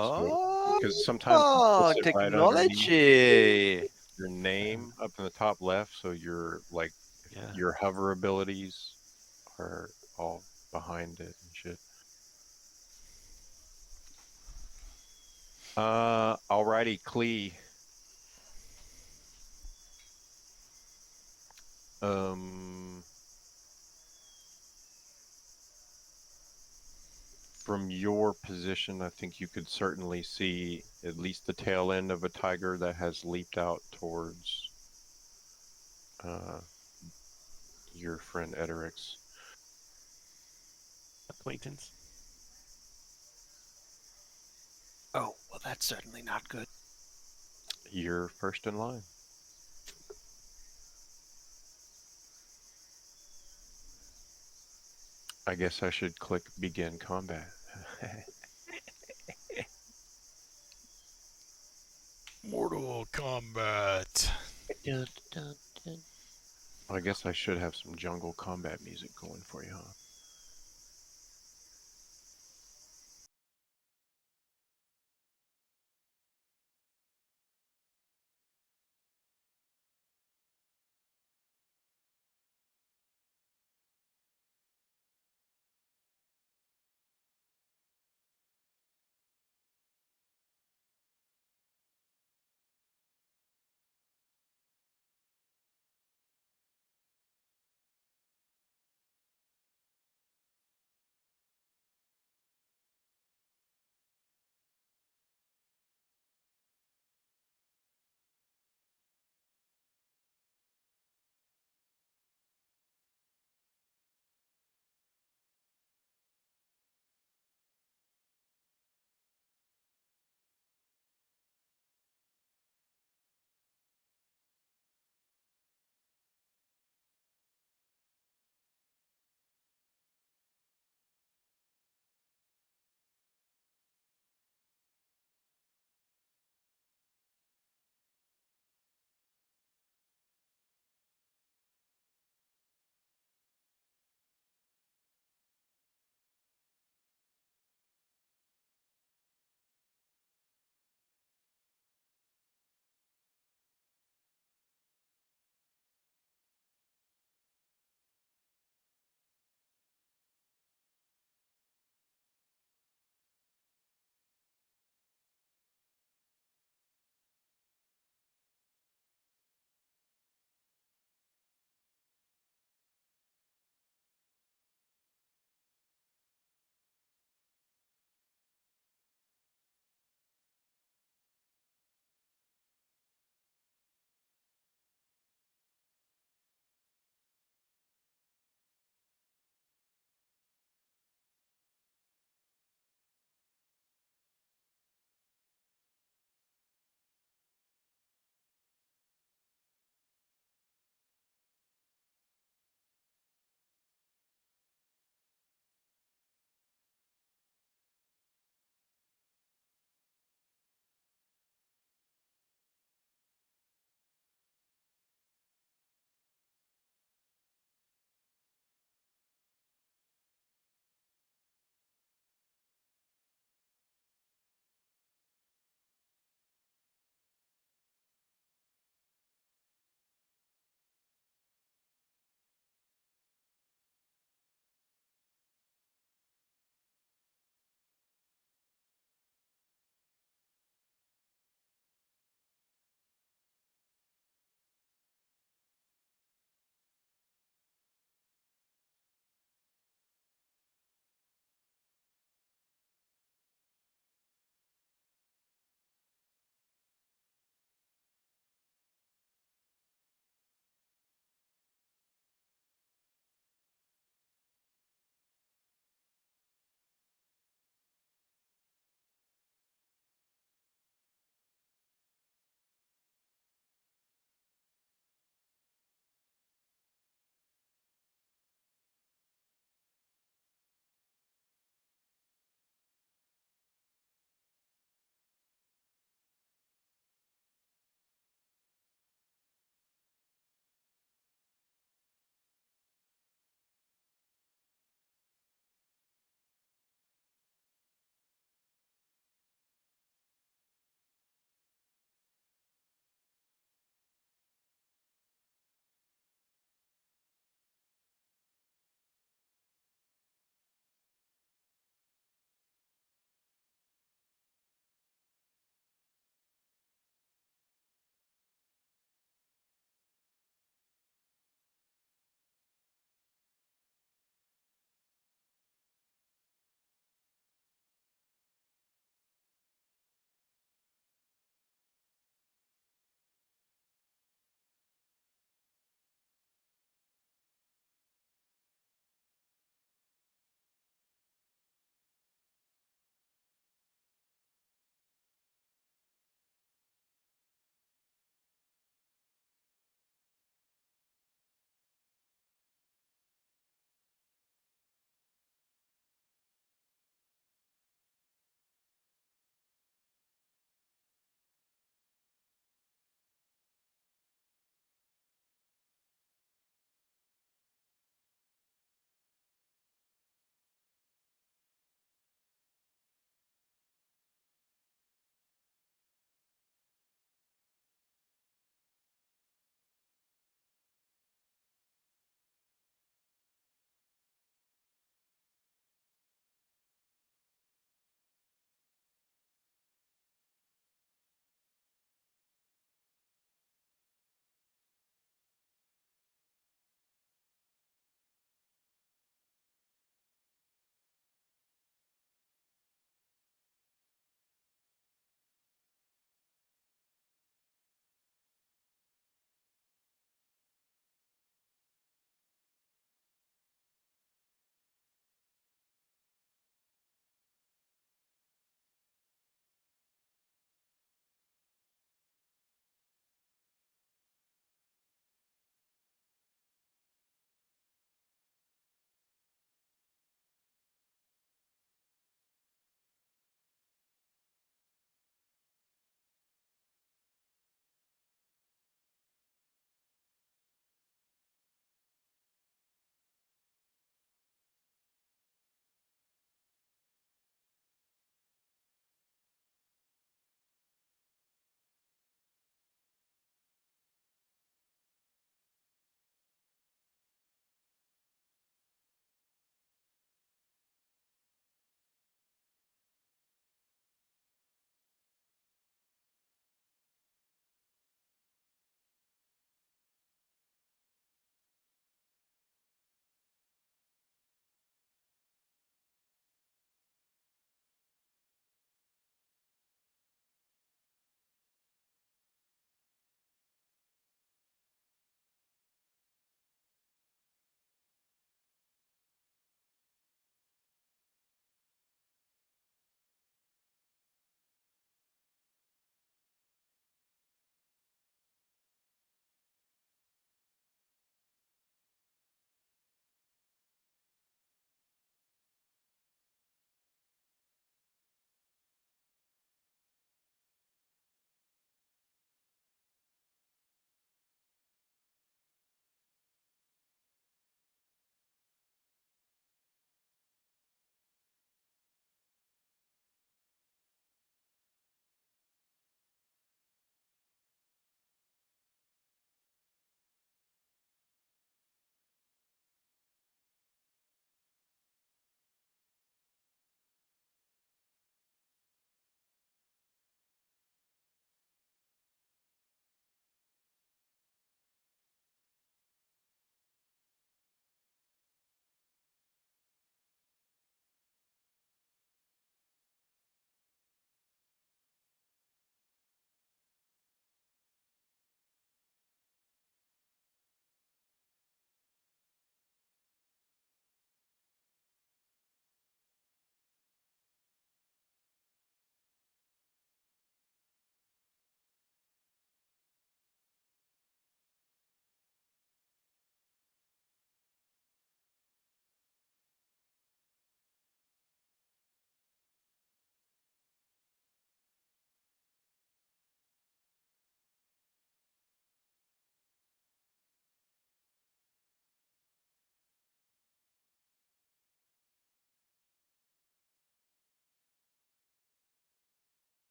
Because sometimes it puts it right underneath technology. your name up in the top left, so your hover abilities are all behind it and shit. Alrighty, Klee. From your position, I think you could certainly see at least the tail end of a tiger that has leaped out towards your friend Ederix. Acquaintance. Oh, well, that's certainly not good. You're first in line. I guess I should click begin combat. Mortal Kombat. Dun, dun, dun. I guess I should have some jungle combat music going for you, huh?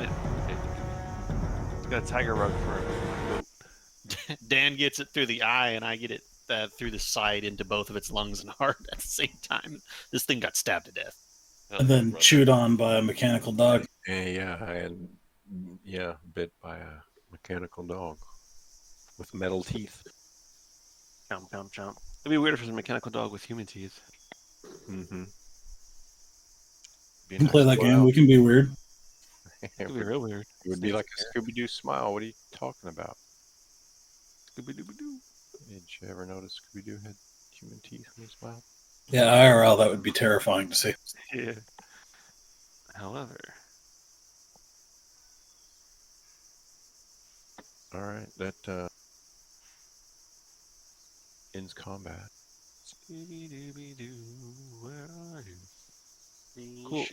it. It's got a tiger rug for a goat. Dan gets it through the eye, and I get it through the side into both of its lungs and heart at the same time. This thing got stabbed to death. And then chewed on by a mechanical dog. And bit by a mechanical dog with metal teeth. Chomp, chomp, chomp. It'd be weird if it was a mechanical dog with human teeth. Mm-hmm. We can play that game. We can be weird. It'd be real weird. It would be like a Scooby-Doo smile. What are you talking about? Scooby-Doo. Did you ever notice Scooby-Doo had human teeth in his mouth? Yeah, IRL, that would be terrifying to see. Yeah. However. All right, that ends combat. Scooby-Dooby-Doo, where are you? Cool.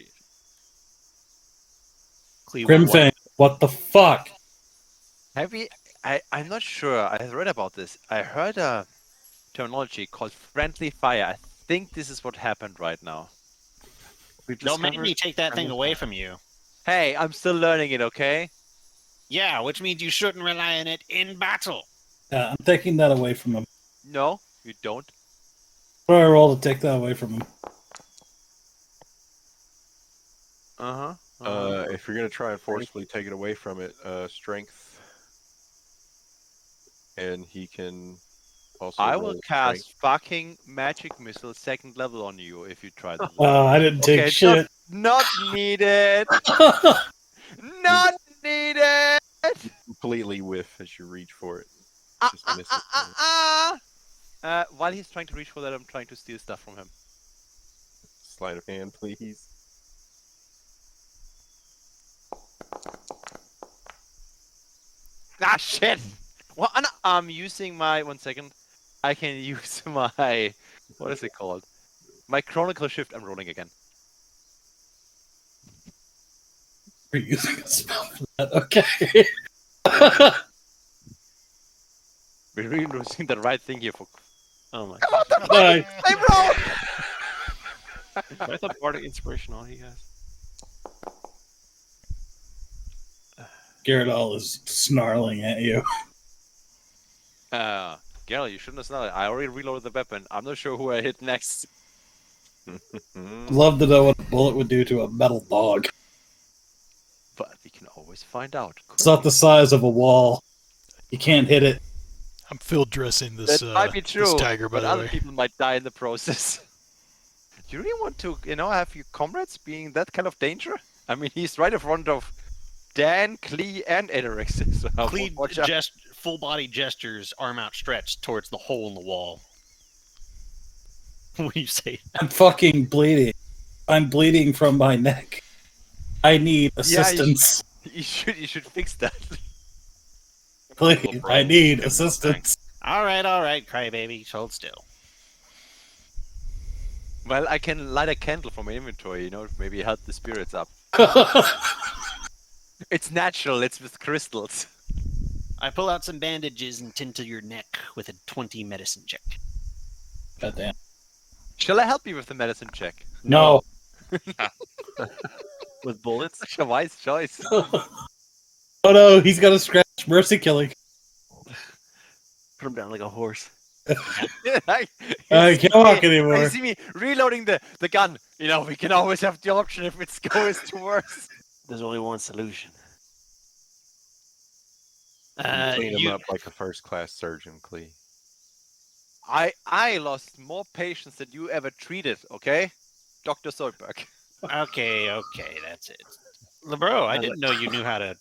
Grimfang, what the fuck? Have we? I'm not sure. I read about this. I heard a terminology called friendly fire. I think this is what happened right now. Don't make me take that thing away from you. Hey, I'm still learning it, okay? Yeah, which means you shouldn't rely on it in battle. Yeah, I'm taking that away from him. No, you don't. What do I roll to take that away from him? If you're gonna try and forcefully take it away from it, strength, and he can also. I will cast fucking magic missile 2nd level on you if you try that. I didn't take shit. Not needed. Not needed. You completely whiff as you reach for it. Just miss it. While he's trying to reach for that, I'm trying to steal stuff from him. Sleight of hand, please. Ah, shit! Well, I'm using my... 1 second. I can use my... What is it called? My Chronicle Shift. I'm rolling again. We're using a spell for that. Okay. We're really using the right thing here for... Oh my What the fuck? Bye. I rolled! I thought Bardic Inspiration all he has. Gyarados is snarling at you. Gary, you shouldn't have snarled. I already reloaded the weapon. I'm not sure who I hit next. Love to know what a bullet would do to a metal dog. But we can always find out. It's not the size of a wall. You can't hit it. I'm field dressing this, That might be true, this tiger, by but the other way. people might die in the process. You really want to, have your comrades being that kind of danger? I mean, he's right in front of Dan, Klee, and Edrix. So Klee watch out. full body gestures, arm outstretched towards the hole in the wall. When you say that. I'm fucking bleeding. I'm bleeding from my neck. I need assistance. You should fix that. Please, I need assistance. All right, crybaby, hold still. Well, I can light a candle from my inventory, maybe help the spirits up. It's natural, it's with crystals. I pull out some bandages and tinsel your neck with a 20 medicine check. Goddamn. Shall I help you with the medicine check? No. With bullets? Such a wise choice. Oh no, he's got a scratch. Mercy killing. Put him down like a horse. I can't walk anymore. You see me reloading the gun. We can always have the option if it goes to worse. There's only one solution. Clean him up like a first-class surgeon, Klee. I lost more patients than you ever treated, okay? Dr. Soldberg. Okay, that's it. LeBro, I didn't know you knew how to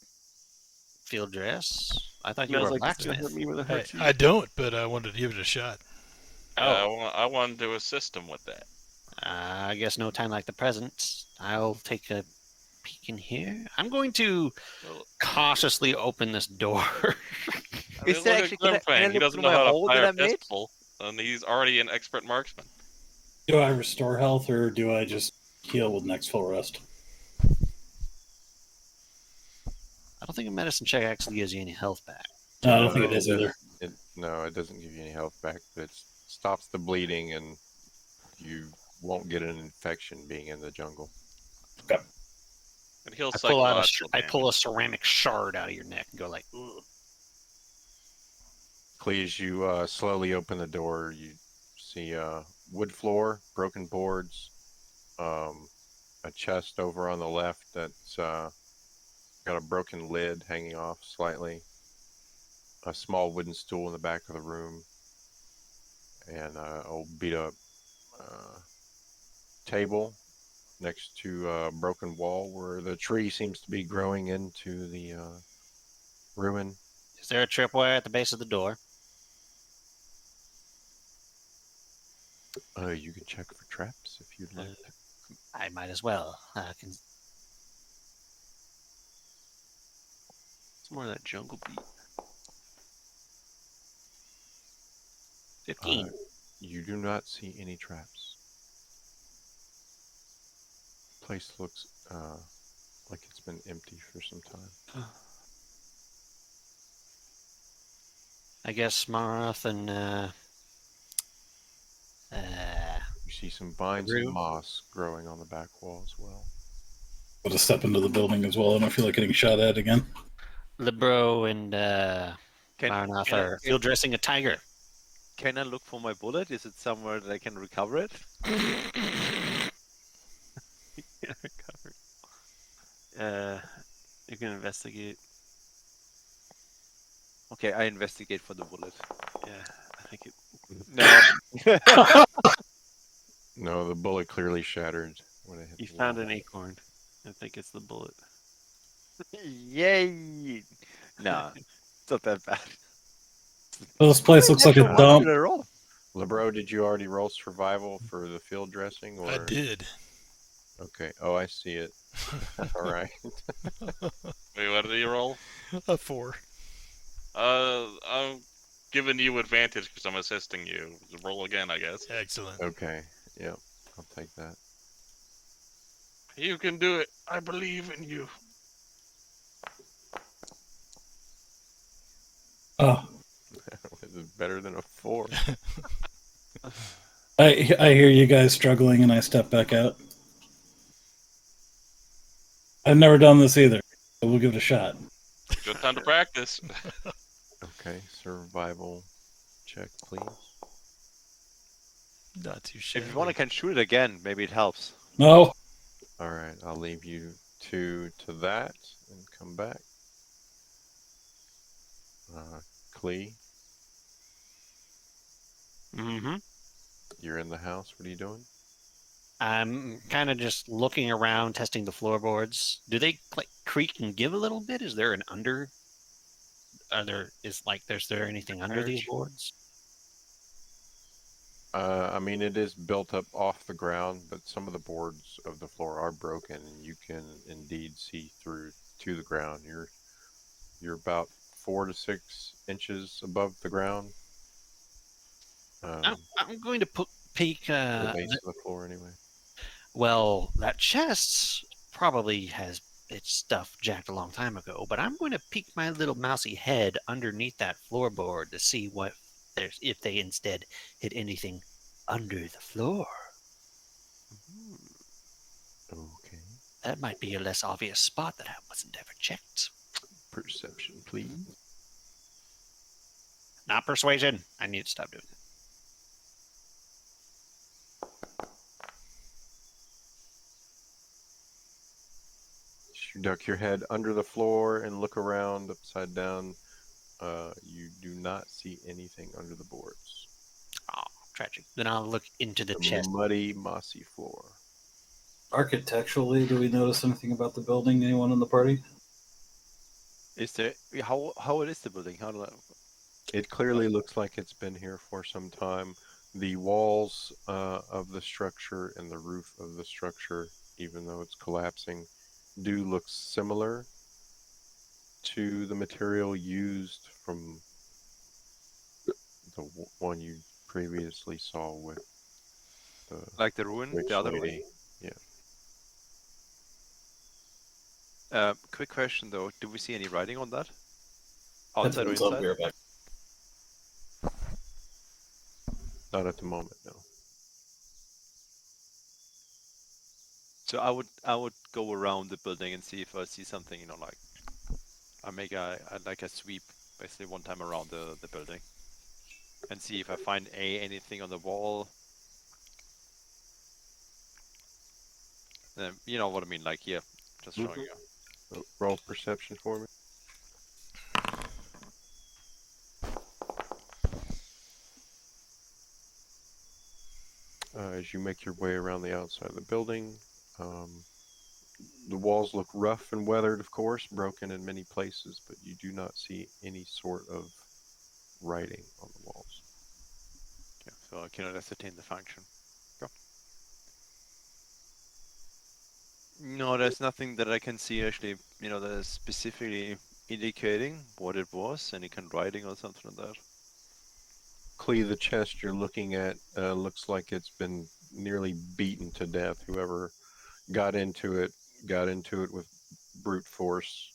field dress. I thought you were a blacksmith. I don't, but I wanted to give it a shot. I wanted to assist him with that. I guess no time like the present. I'll take a peek in here. I'm going to cautiously open this door. Is there actually Grimfang. can I He look doesn't through know my how to hole that fire I a made? pistol, and he's already an expert marksman. Do I restore health or do I just heal with next full rest? I don't think a medicine check actually gives you any health back. No, I don't think it is either. No, it doesn't give you any health back, but it stops the bleeding and you won't get an infection being in the jungle. Okay. And he'll I pull out psychological I damage. pull a ceramic shard out of your neck and go like, ugh. Please, you slowly open the door. You see wood floor, broken boards, a chest over on the left that's got a broken lid hanging off slightly, a small wooden stool in the back of the room, and an old beat up table next to a broken wall where the tree seems to be growing into the ruin. Is there a tripwire at the base of the door? You can check for traps if you'd like. I might as well. It's more of that jungle beat. 15. You do not see any traps. Place looks like it's been empty for some time. I guess Marath and You see some vines Rue? and moss growing on the back wall as well. I'll just step into the building as well. I don't feel like getting shot at again. Libro and Can, Marath can, are I, field dressing a tiger. can I look for my bullet? Is it somewhere that I can recover it? Yeah, recovered. You can investigate. Okay, I investigate for the bullet. Yeah, I think it. No. No, the bullet clearly shattered when it hit You the found wall. an acorn. I think it's the bullet. Yay! No, it's not that bad. This place looks like a What dump. did I roll? Lebro, did you already roll survival for the field dressing? Or... I did. Okay. Oh, I see it. All right. Wait, what did you roll? A 4. I'm giving you advantage because I'm assisting you. Roll again, I guess. Excellent. Okay. Yep. I'll take that. You can do it. I believe in you. Oh, Is it better than a 4? I hear you guys struggling, and I step back out. I've never done this either. But we'll give it a shot. Good time to practice. Okay. Survival check, please. Not too shabby. If you want, I can shoot it again. Maybe it helps. No. All right. I'll leave you two to that and come back. Clee, Mm-hmm. you're in the house. What are you doing? I'm kind of just looking around, testing the floorboards. Do they like creak and give a little bit? Is there an under? Is there anything under these boards? I mean, it is built up off the ground, but some of the boards of the floor are broken, and you can indeed see through to the ground. You're about 4 to 6 inches above the ground. I'm going to peek. The base of the floor, anyway. Well, that chest probably has its stuff jacked a long time ago, but I'm going to peek my little mousy head underneath that floorboard to see if they instead hit anything under the floor. Okay. That might be a less obvious spot that I wasn't ever checked. Perception, please. Not persuasion. I need to stop doing it. You duck your head under the floor and look around upside down. You do not see anything under the boards. Oh, tragic. Then I'll look into the chest. Muddy, mossy floor. Architecturally, do we notice anything about the building? Anyone in the party? Is there how old is the building? How do I... It clearly looks like it's been here for some time. The walls of the structure and the roof of the structure, even though it's collapsing, do look similar to the material used from the one you previously saw with the Like the ruin, witch the other lady. way? Quick question though. Do we see any writing on that? Outside or Headphones up, inside? we're back. Not at the moment, no. So I would go around the building and see if I see something, you know, like I make like a sweep basically one time around the building and see if I find anything on the wall. You know what I mean, like here, just showing Mhm. you. Roll perception for me. As you make your way around the outside of the building, the walls look rough and weathered, of course, broken in many places, but you do not see any sort of writing on the walls. Yeah, so I cannot ascertain the function. Go. No, there's nothing that I can see actually, you know, that is specifically indicating what it was, any kind of writing or something like that. Clee, the chest you're looking at looks like it's been nearly beaten to death. Whoever got into it with brute force.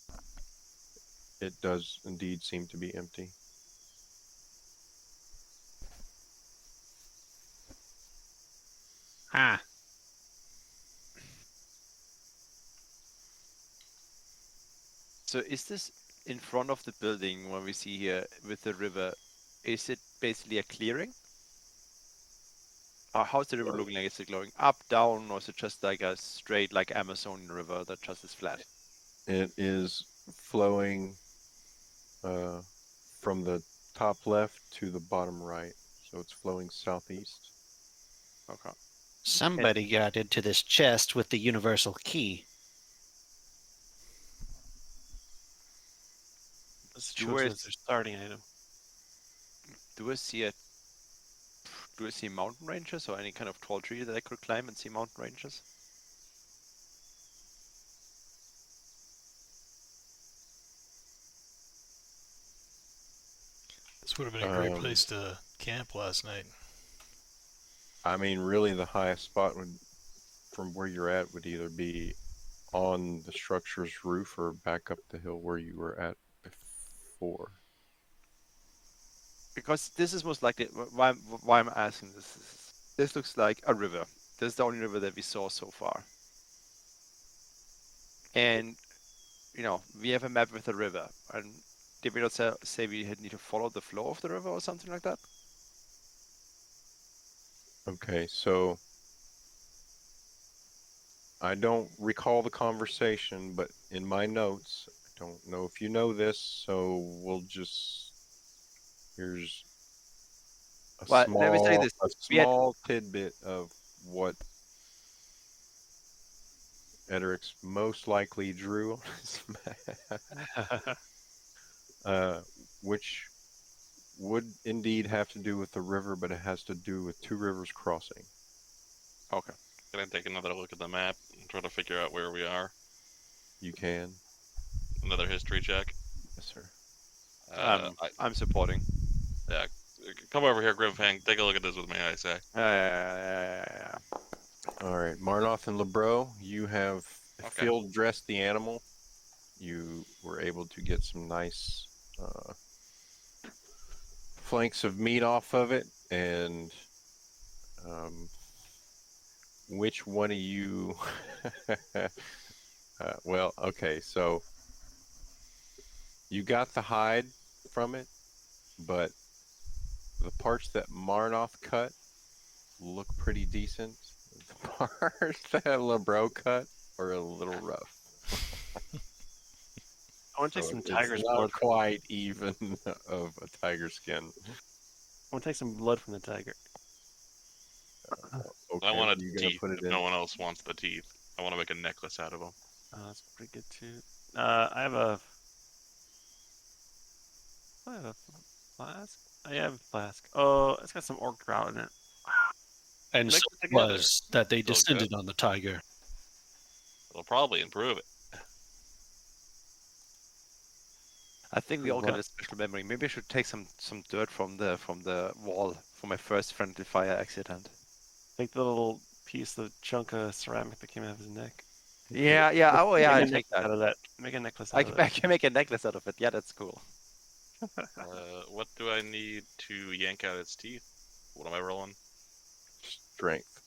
It does indeed seem to be empty. Ah, So is this in front of the building when we see here with the river? Is it basically a clearing? Or how's the river looking like? Is it going up, down, or is it just like a straight like Amazon river that just is flat? It is flowing from the top left to the bottom right. So it's flowing southeast. Okay. somebody got into this chest with the universal key. This Do chosen I, as their starting item. do I see a do I see mountain ranges or any kind of tall tree that I could climb and see mountain ranges? This would have been a great place to camp last night. I mean, really, the highest spot would, from where you're at, would either be on the structure's roof or back up the hill where you were at before. Because this is most likely why I'm asking this. This looks like a river. This is the only river that we saw so far. And you know, we have a map with a river. And did we not say we need to follow the flow of the river or something like that? Okay, so I don't recall the conversation, but in my notes, I don't know if you know this, so we'll just here's Well, let me say this. a We had small tidbit of what Edric's most likely drew on his map, which would indeed have to do with the river, but it has to do with two rivers crossing. okay. Can I take another look at the map and try to figure out where we are? You can, Another history check. yes, sir. I'm supporting. Yeah, come over here, Grimfang. Take a look at this with me, I say. Yeah. All right, Marnoth and Lebro, you have Okay. field dressed the animal. You were able to get some nice flanks of meat off of it, and which one of you? Well, okay, so you got the hide from it, but the parts that Marnoth cut look pretty decent. The parts that Lebro cut are a little rough. I want to take some It's tiger's not blood. quite even of a tiger skin. I want to take some blood from the tiger. Okay, I want you its gonna teeth put it if in? no one else wants the teeth. I want to make a necklace out of them. That's pretty good too. I have a flask. I have a flask. Oh, it's got some orc trout in it. And Mix so it it together. was that they Still descended on the tiger. It'll probably improve it. I think we For all got what? a special memory. Maybe I should take some dirt from the wall for my first friendly fire accident. Take the little piece, the chunk of ceramic that came out of his neck. Yeah. Oh yeah, Make I'll a take necklace that. out of that. Make a necklace out I of can, that. I can make a necklace out of it. Yeah, that's cool. What do I need to yank out its teeth? What am I rolling? Strength.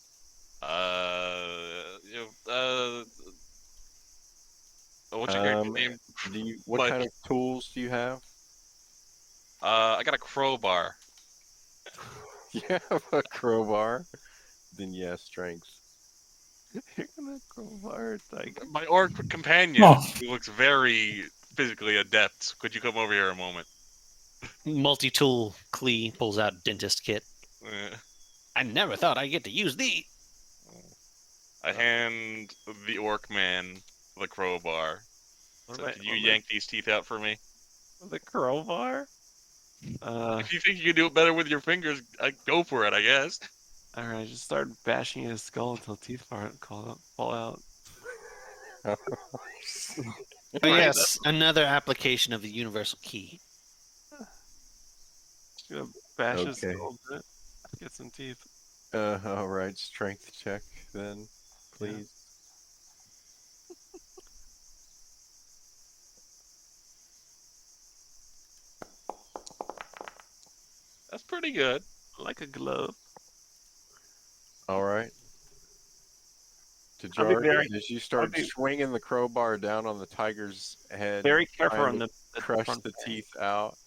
What's your character name? What Mike. kind of tools do you have? I got a crowbar. You have a crowbar? Then yes, strength. You're gonna crowbar a tiger. My orc companion, Oh. who looks very physically adept. Could you come over here a moment? Multi-tool Klee pulls out dentist kit. I never thought I'd get to use these. I hand the orc man the crowbar. So can you yank these teeth out for me? The crowbar? If you think you can do it better with your fingers, go for it, I guess. Alright, just start bashing his skull until teeth fall out. But yes, another application of the universal key. Just gonna bash his Okay. skull a bit. Get some teeth. All right, strength check then, please. That's pretty good. Like a glove. All right. I'll be Tajar, very- as you start be- swinging the crowbar down on the tiger's head, Very careful trying on to the crush front the fang. teeth out.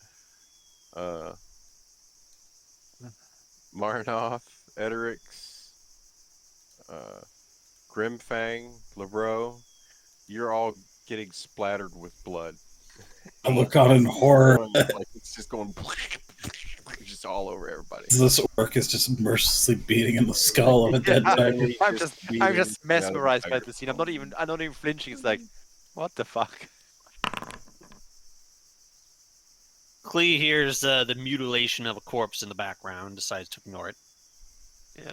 Marnoth, Ederix, Grimfang, Lebro, you're all getting splattered with blood. I look on in horror. Like it's just going just all over everybody. This orc is just mercilessly beating in the skull of a dead tiger. I'm just mesmerized by the scene. I'm not even flinching. It's like, what the fuck? Klee hears the mutilation of a corpse in the background and decides to ignore it. Yeah.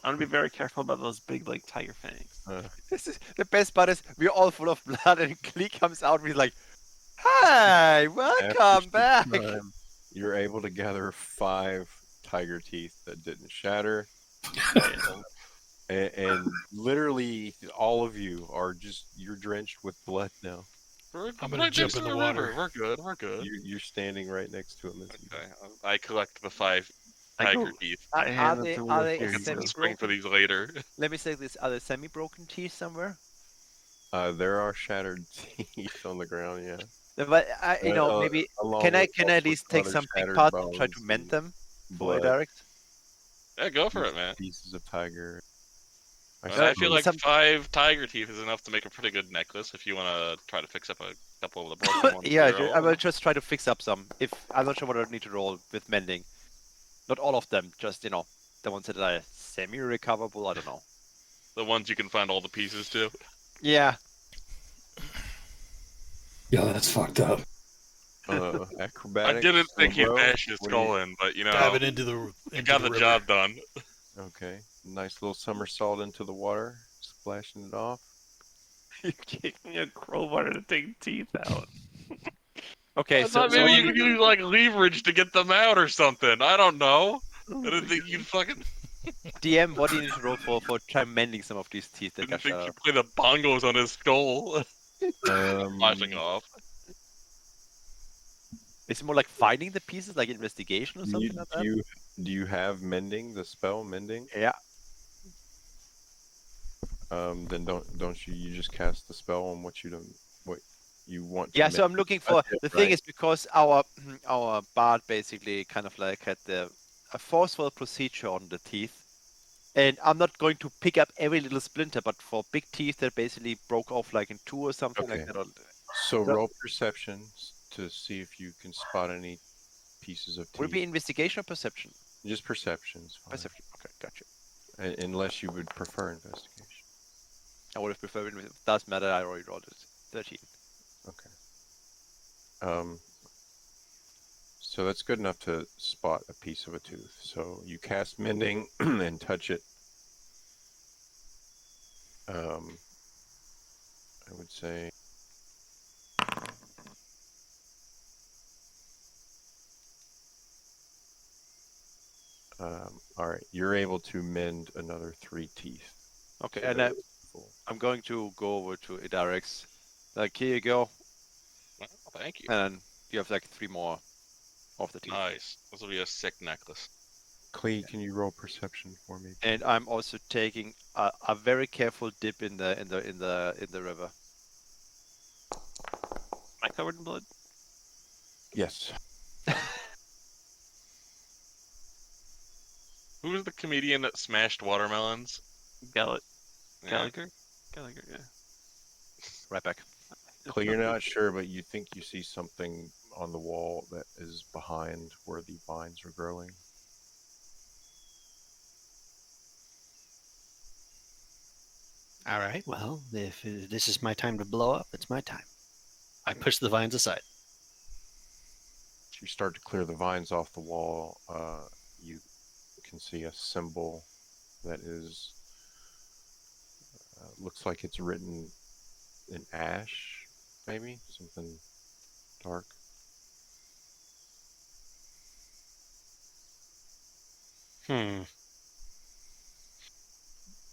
I'm gonna be very careful about those big, like, tiger fangs. This is the best part is we're all full of blood and Klee comes out and he's like, "Hi, welcome After back." some time, you're able to gather 5 tiger teeth that didn't shatter. and literally all of you are you're drenched with blood now. I'm gonna jump in the water. We're good. We're good. You're standing right next to him. Okay. I collect the 5 I tiger go- teeth. I hand Are it they- to are Wolf they here, he extended says. Spring for these later. Let me say this: are there semi-broken teeth somewhere? There are shattered teeth on the ground, yeah. But maybe along can I with all at least take other some big shattered parts and try to bones mend and them for blood, direct? Yeah, go for it, man. pieces of tiger. I feel like Some- 5 tiger teeth is enough to make a pretty good necklace if you want to try to fix up a couple of the broken ones. Yeah, here. I will just try to fix up some. If I'm not sure what I need to roll with mending. Not all of them, just the ones that are semi-recoverable. I don't know. The ones you can find all the pieces to. Yeah. Yo, that's fucked up. Acrobatics. I didn't think he'd Lebro, bash his what do you- skull in, but Dab it into the. you got the river. job done. Okay, nice little somersault into the water, splashing it off. You gave me a crowbar to take teeth out. Okay, I so thought maybe you could use like leverage to get them out or something. I don't know. I didn't think you'd fucking. DM, what do you need to roll for try mending some of these teeth I that got didn't think shut you out? play the bongos on his skull, flashing Um, off. Is it more like finding the pieces, like investigation or do something you, like do that? you do you have mending? The spell mending? Yeah. Then don't you just cast the spell on what you want? To Yeah, so I'm mend? looking for That's it, the thing right? is because our bard basically kind of like had a forceful procedure on the teeth, and I'm not going to pick up every little splinter, but for big teeth that basically broke off like in 2 or something like Okay. that. So So- roll perception to see if you can spot any pieces of teeth. Would it be investigation or perception? Just perceptions, Perception. Okay, gotcha. unless you would prefer investigation. I would have preferred it does matter. I already rolled it. 13. Okay. So that's good enough to spot a piece of a tooth. So you cast mending and touch it. I would say. All right, you're able to mend another 3 teeth. Okay, So and they're full. I'm going to go over to Idarex. Like, here you go. Well, thank you. And you have like 3 more of the teeth. Nice. This will be a sick necklace. Clee, can you roll perception for me? And I'm also taking a very careful dip in the river. Am I covered in blood? Yes. Who was the comedian that smashed watermelons? Gallagher? Yeah. Gallagher, yeah. Right back. Clee, you're not sure, but you think you see something on the wall that is behind where the vines are growing. All right. Well, if this is my time to blow up, it's my time. I push the vines aside. As you start to clear the vines off the wall, you can see a symbol that is looks like it's written in ash, maybe something dark.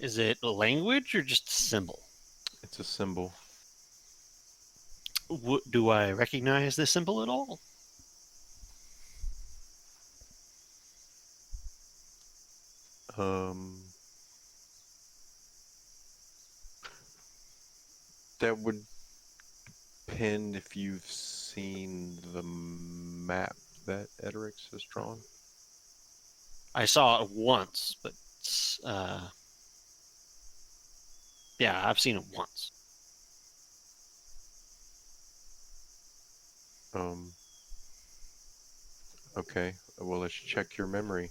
Is it a language or just a symbol? It's a symbol. Do I recognize this symbol at all? That would depend if you've seen the map that Edrix has drawn. I saw it once, but yeah, I've seen it once. Okay. Well, let's check your memory.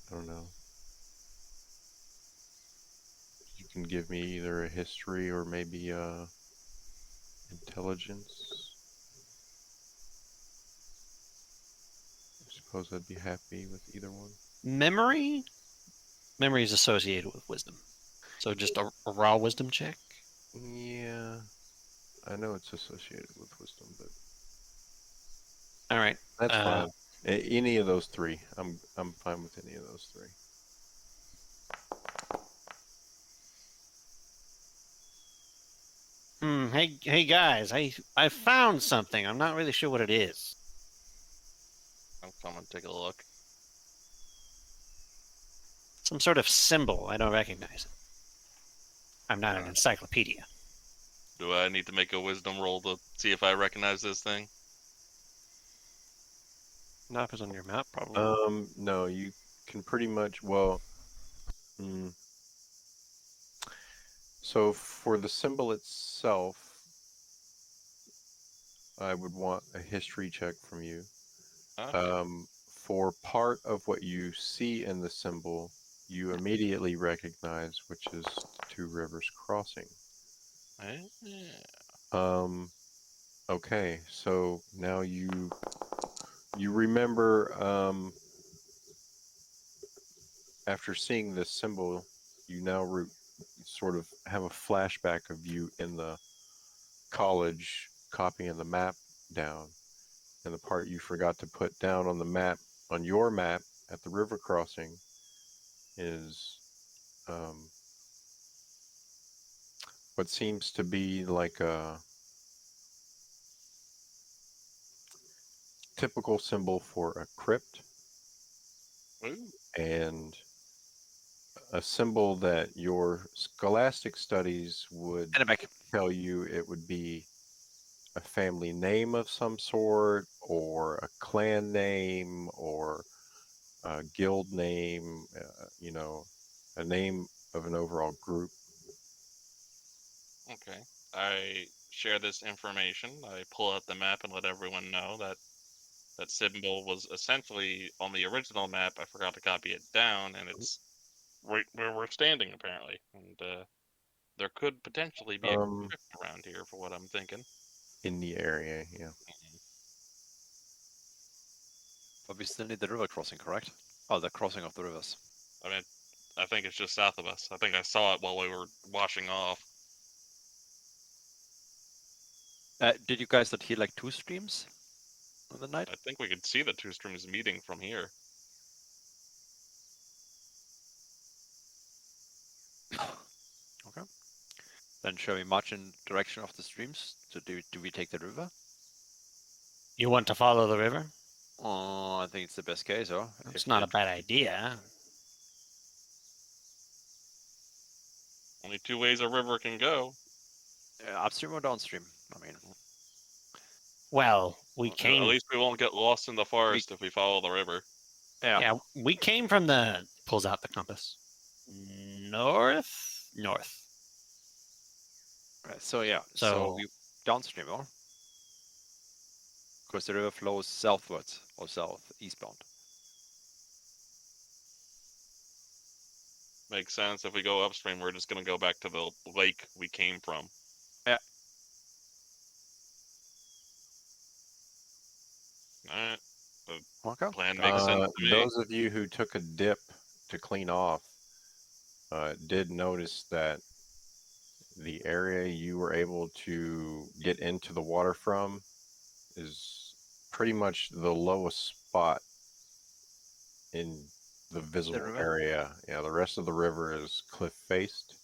I don't know. You can give me either a history or maybe intelligence. I suppose I'd be happy with either one. Memory? Memory is associated with wisdom. So just a raw wisdom check? Yeah. I know it's associated with wisdom, but All right. that's fine. Any of those three. I'm fine with any of those three. Hey guys, I found something. I'm not really sure what it is. I'm coming to take a look. Some sort of symbol. I don't recognize it. I'm not an encyclopedia. Do I need to make a wisdom roll to see if I recognize this thing? Not if it's on your map, probably. No, you can pretty much, well, so for the symbol itself, I would want a history check from you. Okay. For part of what you see in the symbol, you immediately recognize, which is Two Rivers Crossing. Yeah. Okay, so now you remember, after seeing this symbol, you now sort of have a flashback of you in the college copying the map down, and the part you forgot to put down on the map, on your map at the river crossing, is what seems to be like a typical symbol for a crypt. Ooh. And a symbol that your scholastic studies would tell you it would be a family name of some sort, or a clan name, or a guild name, a name of an overall group. Okay. I share this information. I pull out the map and let everyone know that that symbol was essentially on the original map. I forgot to copy it down, and it's right where we're standing, apparently. And there could potentially be a crypt around here, for what I'm thinking. In the area, yeah. But we still need the river crossing, correct? Oh, the crossing of the rivers. I mean, I think it's just south of us. I think I saw it while we were washing off. Did you guys not hear like two streams on the night? I think we could see the two streams meeting from here. Okay. Then shall we march in direction of the streams? So do we take the river? You want to follow the river? Oh, I think it's the best case, or It's not a bad idea. Only two ways a river can go. Upstream or downstream. I mean, Well, we At came. least we won't get lost in the forest if we follow the river. yeah. Yeah, we came from the. Pulls out the compass. North. Right, so yeah, so So- we downstream, or because the river flows southwards or eastbound. Makes sense. If we go upstream, we're just gonna go back to the lake we came from. Yeah. Alright. Okay. Plan makes sense to me. Those of you who took a dip to clean off did notice that the area you were able to get into the water from is pretty much the lowest spot in the visible river? area. Yeah, the rest of the river is cliff faced.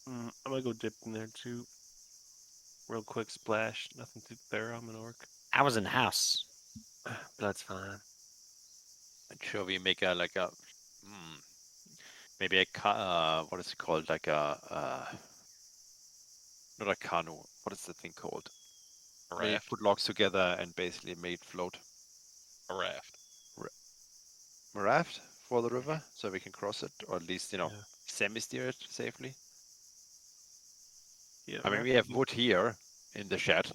I'm gonna go dip in there too. Real quick splash. Nothing too thorough. I'm an orc. I was in the house. But that's fine. And shall we make a maybe what is it called? Like not a canoe. What is the thing called? A Where you raft. put logs together and basically make float. A raft. A raft for the river, so we can cross it, or at least Yeah. semi-steer it safely. Yeah. I mean, we have wood here in the shed.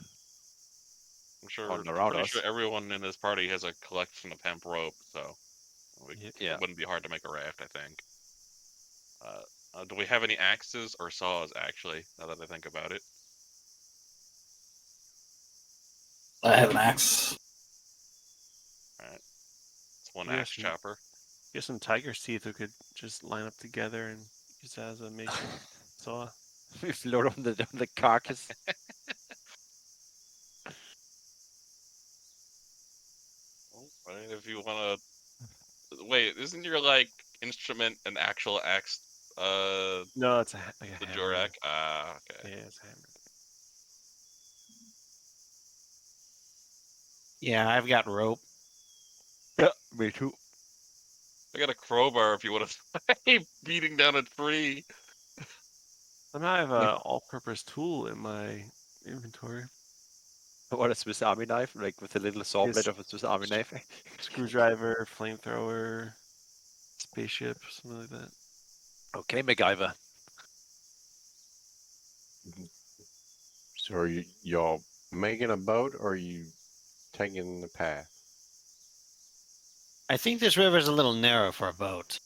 I'm sure. On I'm around pretty us. sure everyone in this party has a collection of hemp rope, so Yeah. it wouldn't be hard to make a raft. I think. Do we have any axes or saws? Actually, now that I think about it. I have an axe. It's one Yeah, axe some- chopper. Get some tiger's teeth we could just line up together and use that as a makeshift saw. We float on the carcass. I mean, if you want to wait, isn't your instrument an actual axe? No, it's like a The hammer. Jorak. Ah, okay. Yeah, it's a hammer. Yeah, I've got rope. Yeah, me too. I got a crowbar if you want to beating down a tree. Somehow I have an all-purpose tool in my inventory. What a Swiss Army knife, like with a little saw Yes. blade of a Swiss Army knife. Screwdriver, flamethrower, spaceship, something like that. Okay, MacGyver. So are y'all making a boat, or are you taking the path? I think this river's a little narrow for a boat.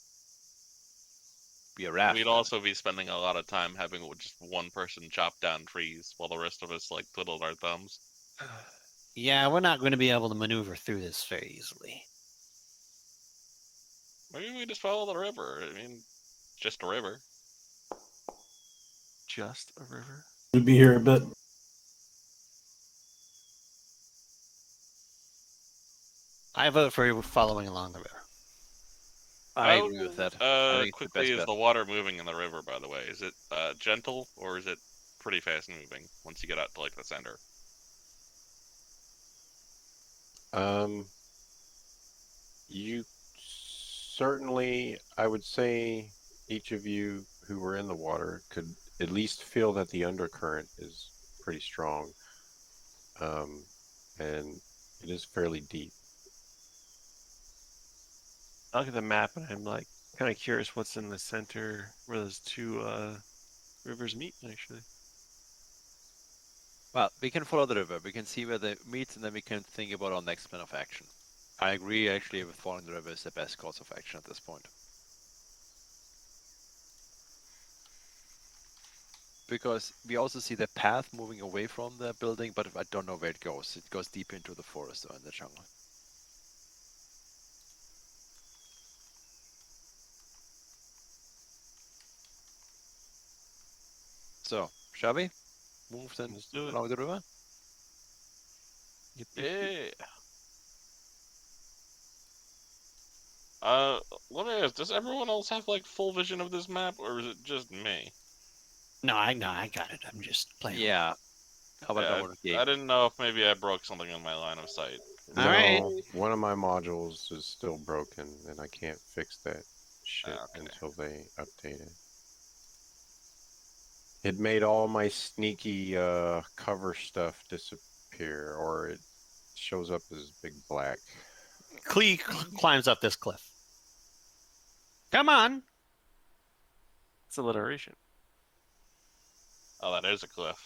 Be a raft. We'd also be spending a lot of time having just one person chop down trees while the rest of us twiddled our thumbs. Yeah, we're not going to be able to maneuver through this very easily. Maybe we just follow the river. I mean, just a river. Just a river. We'll be here a bit. I vote for following along the river. I agree with that. I think it's the Quickly, best is bet. the water moving in the river, by the way? Is it gentle, or is it pretty fast moving once you get out to the center? You certainly, I would say, each of you who were in the water could at least feel that the undercurrent is pretty strong, and it is fairly deep. I look at the map and I'm kind of curious what's in the center where those two rivers meet, actually. Well, we can follow the river. We can see where they meet, and then we can think about our next plan of action. I agree, actually, with following the river is the best course of action at this point. Because we also see the path moving away from the building, but I don't know where it goes. It goes deep into the forest or in the jungle. So, shall we move then Let's do it. along the river? Yep. Yeah. Let me ask, does everyone else have full vision of this map, or is it just me? No, I got it. I'm just playing. Yeah. How about that Yeah, one I game? didn't know if maybe I broke something in my line of sight. All No, right. one of my modules is still broken, and I can't fix that shit Okay. until they update it. It made all my sneaky cover stuff disappear, or it shows up as big black. Clee climbs up this cliff. Come on. It's alliteration. Oh, that is a cliff.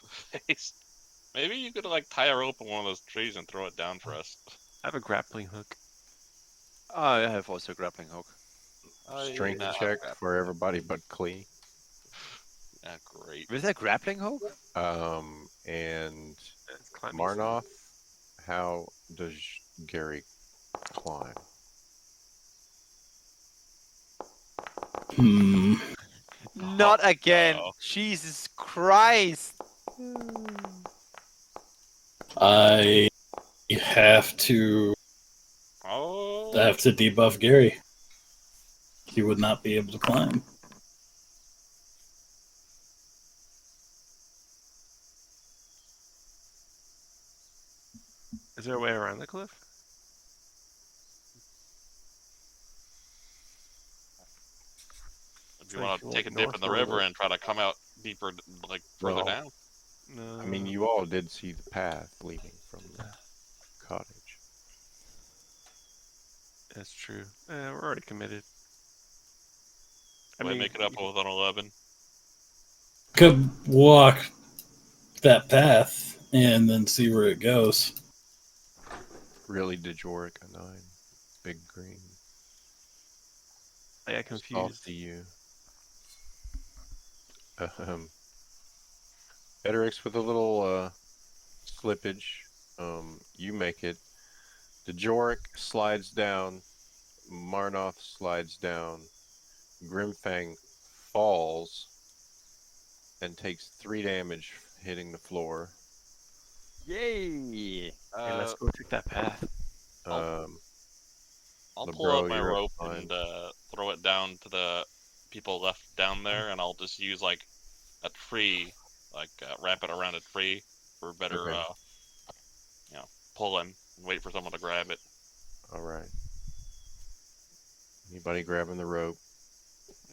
Maybe you could like tie a rope in one of those trees and throw it down for us. I have a grappling hook. I have also a grappling hook. Strength Nah, check for everybody but Klee. Yeah, great. With a grappling hook? And It's climbing Marnoth, how does Gary climb? Hmm. Not again. Oh. Jesus Christ. I have to Oh. debuff Gary. He would not be able to climb. Is there a way around the cliff? If you want to take a dip in the north or river and try to come out deeper, like further Well, down. No. I mean, you all did see the path leading from the cottage. That's true. We're already committed. Might make it up with an 11. Could walk that path and then see where it goes. Really, Dejoric a 9. Big green. I got Off confused. to you. Edrix with a little slippage. You make it. Dejoric slides down. Marnoth slides down. Grimfang falls and takes 3 damage hitting the floor. Yay. Hey, let's go take that path. I'll LeBro, pull out my you're up rope fine. and throw it down to the people left down there, and I'll just use like a tree, like wrap it around a tree for better, Okay. pulling. And wait for someone to grab it. All right. Anybody grabbing the rope?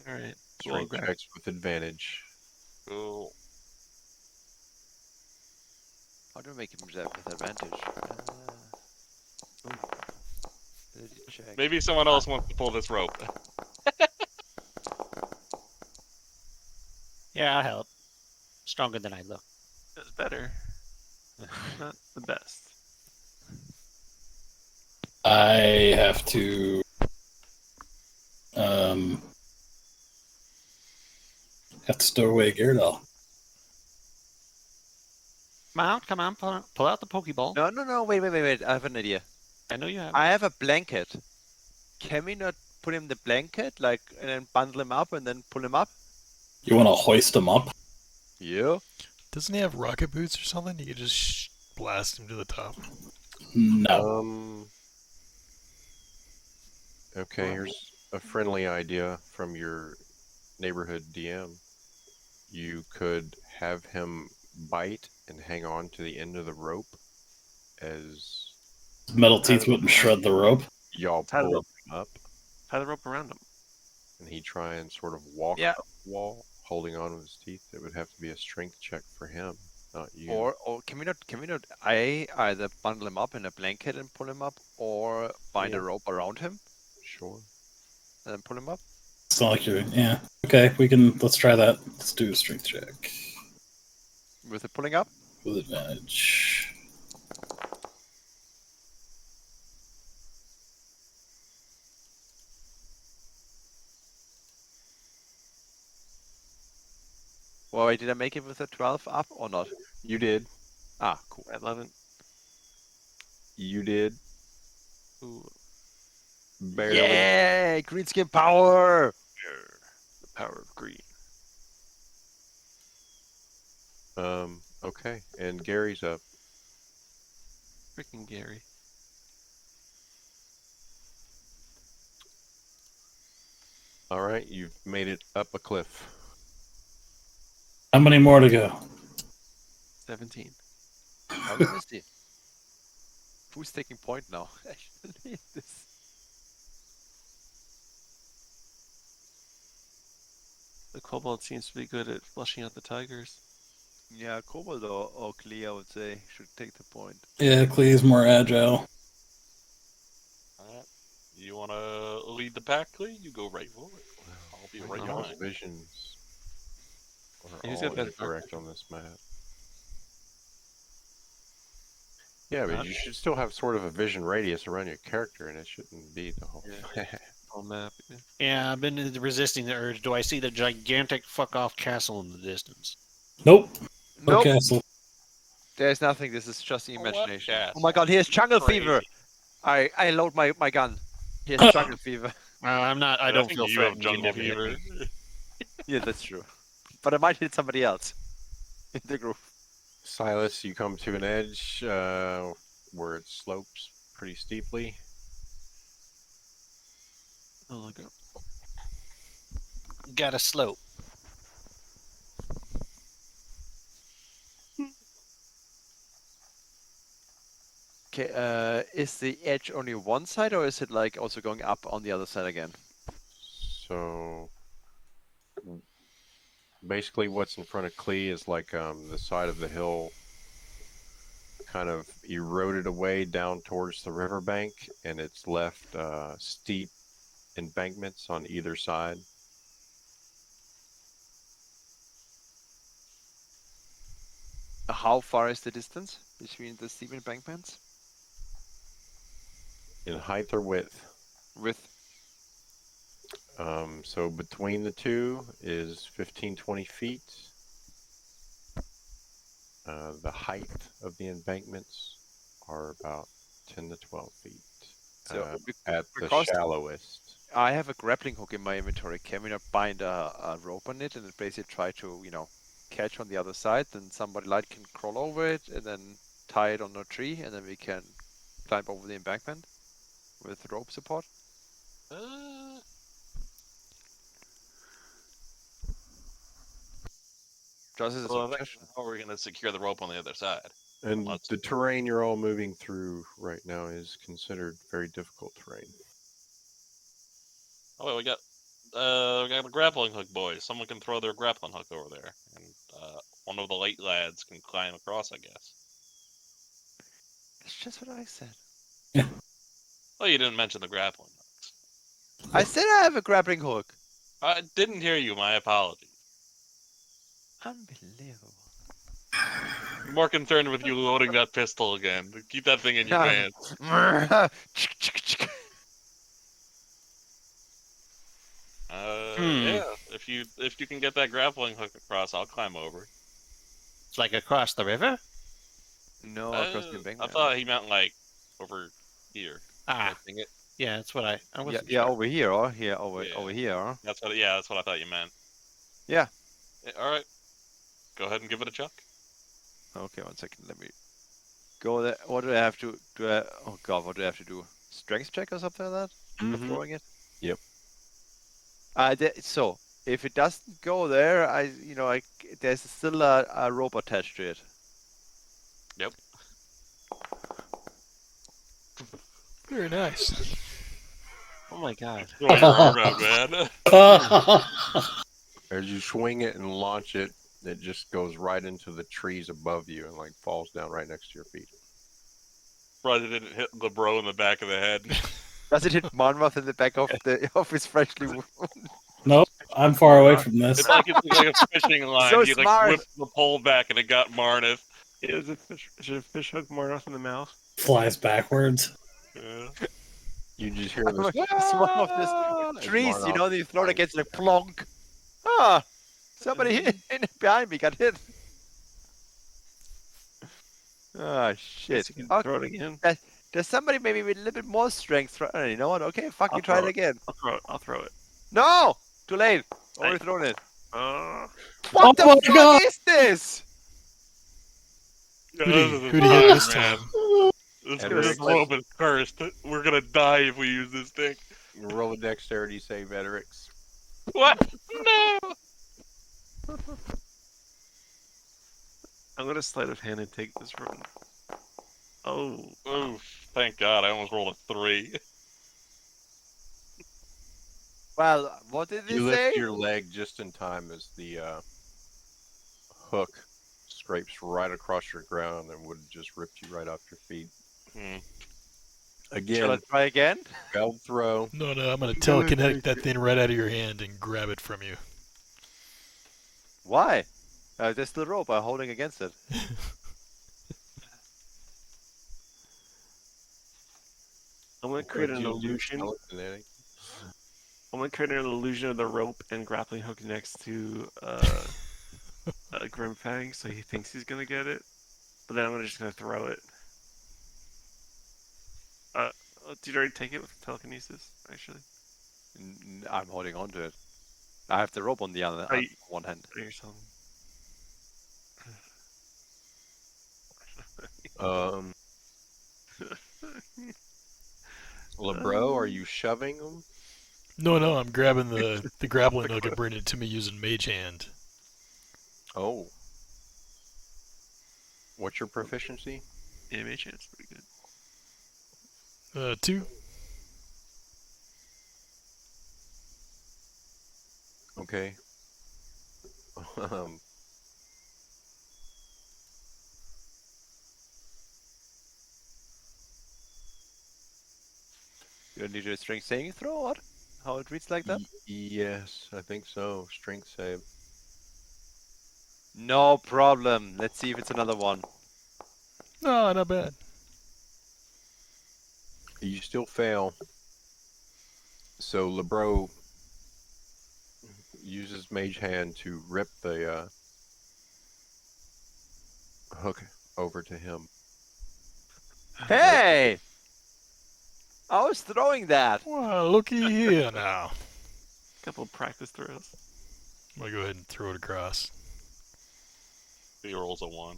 All right. Strength checks with advantage. Cool. How do I make him that with advantage? Check. Maybe someone else wants to pull this rope. Yeah, I'll help. Stronger than I look. It's better. Not the best. I have to stow away Gyarados. Come on, pull out the Pokeball. No, wait. I have an idea. I know you have. I have a blanket. Can we not put him in the blanket, like, and then bundle him up and then pull him up? You want to hoist him up? Yeah. Doesn't he have rocket boots or something? You could just blast him to the top. No. Okay, here's a friendly idea from your neighborhood DM. You could have him bite and hang on to the end of the rope as Metal teeth wouldn't shred the rope. y'all Tie the pull rope. him up, Tie the rope around him. and he try and sort of walk Yeah. up the wall, holding on with his teeth. It would have to be a strength check for him, not you. Or can we not? I either bundle him up in a blanket and pull him up, or bind a rope around him Sure. and then pull him up. It's not like you're. Yeah. Okay, let's try that. Let's do a strength check With the pulling up. with advantage. Well, wait, did I make it with a 12 up or not? You did. Ah, cool. 11. You did. Ooh, Barely. Yay! Green skin power! the power of green. Okay, and Gary's up. Freaking Gary. All right, you've made it up a cliff. How many more to go? 17. How let me see. Who's taking point now? Actually, this. The kobold seems to be good at flushing out the tigers. Yeah, Kobold or Klee, I would say, should take the point. Yeah, Clee's more agile. Alright. You want to lead the pack, Lee? You go right forward. I'll be right Those behind. visions are Who's all got that incorrect on this map. Yeah, but you should still have sort of a vision radius around your character, and it shouldn't be the whole. Whole map. Yeah. Yeah, I've been resisting the urge. Do I see the gigantic fuck off castle in the distance? Nope. No Nope. castle. There's nothing. This is just the imagination. Yes. Oh my god, here's jungle Crazy. fever. I load my gun. Here's jungle fever. I'm not. I I don't think feel you have threatened. jungle never hit fever. me. Yeah, that's true. But I might hit somebody else in the group. Silas, you come to an edge where it slopes pretty steeply. Oh, look up. Got a slope. Okay, is the edge only one side, or is it like also going up on the other side again? So basically, what's in front of Klee is like the side of the hill kind of eroded away down towards the riverbank, and it's left steep embankments on either side. How far is the distance between the steep embankments? In height or width. With So between the two is 15-20 feet. The height of the embankments are about 10 to 12 feet so at the because shallowest. I have a grappling hook in my inventory. Can we not bind a rope on it and basically try to, catch on the other side? Then somebody light can crawl over it and then tie it on a tree, and then we can climb over the embankment with rope support. Just as a Well, suggestion. how are we going to secure the rope on the other side? And Let's- the terrain you're all moving through right now is considered very difficult terrain. Oh, wait, we got a grappling hook, boys. Someone can throw their grappling hook over there, and one of the late lads can climb across, I guess. That's just what I said. Well, you didn't mention the grappling hooks. I said I have a grappling hook. I didn't hear you. My apologies. Unbelievable. I'm more concerned with you loading that pistol again. Keep that thing in your pants. Yeah. If you can get that grappling hook across, I'll climb over. It's like across the river. No, across the I embankment. thought he meant like over here. Ah, Connecting it. yeah, that's what I Yeah, wasn't yeah, sure. over here, or here, over Yeah. here. Or... That's what I thought you meant. Yeah. All right. Go ahead and give it a chuck. Okay, 1 second. Let me go there. What do I have to do? Oh god, what do I have to do? Strength check or something like that? For throwing it. Yep. So if it doesn't go there, there's still a rope attached to it. Yep. Very nice. Oh my god. Throw your arm out, man. As you swing it and launch it, it just goes right into the trees above you and like falls down right next to your feet. Probably didn't hit the bro in the back of the head. Does it hit Monmouth in the back of his freshly wounded? Nope. I'm far away from this. It's like a fishing line. So you like smart. whipped the pole back and it got Marnith. Should a fish hook Marnoff in the mouth? Flies backwards. Yeah. You just hear this. It's one of these trees, you throw it against like plonk. Ah, somebody hit behind me got hit. Ah, shit. You can Okay. throw it again. There's somebody maybe with a little bit more strength. You know what? Okay, fuck, you try it again. I'll throw it. No! Too late. Already thrown it. Uh, What the my fuck God. is this? Who'd he hit this time? This rope is cursed. We're gonna die if we use this thing. Roll a dexterity save, Edrix. What? No! I'm gonna sleight of hand and take this run. Oh, Oof! Thank God, I almost rolled a 3. Well, what did they You say? lift your leg just in time as the hook scrapes right across your ground and would have just ripped you right off your feet. Hmm. Shall I Again, try again? failed throw. No, I'm gonna Go ahead, telekinetic take that it. thing right out of your hand and grab it from you. Why? There's the rope I'm holding against it. I'm gonna create an What'd you do, illusion. telekinetic? I'm gonna create an illusion of the rope and grappling hook next to Grimfang, so he thinks he's gonna get it. But then I'm just gonna throw it. Did you already take it with telekinesis? Actually, I'm holding on to it. I have the rope on the other Oh, on you- one hand. you're telling Um, LeBro, are you shoving him? No, I'm grabbing the grappling hook and bringing it to me using Mage Hand. Oh. What's your proficiency? Yeah, mage hand's pretty good. 2. Okay. Um, You don't need a strength saving throw, what? How it reads like that? yes, I think so. Strength save. No problem. Let's see if it's another one. No, not bad. You still fail. So LeBro uses Mage Hand to rip the hook over to him. Hey! I was throwing that. Well, looky here now. Couple of practice throws. I'm gonna go ahead and throw it across. He rolls a 1.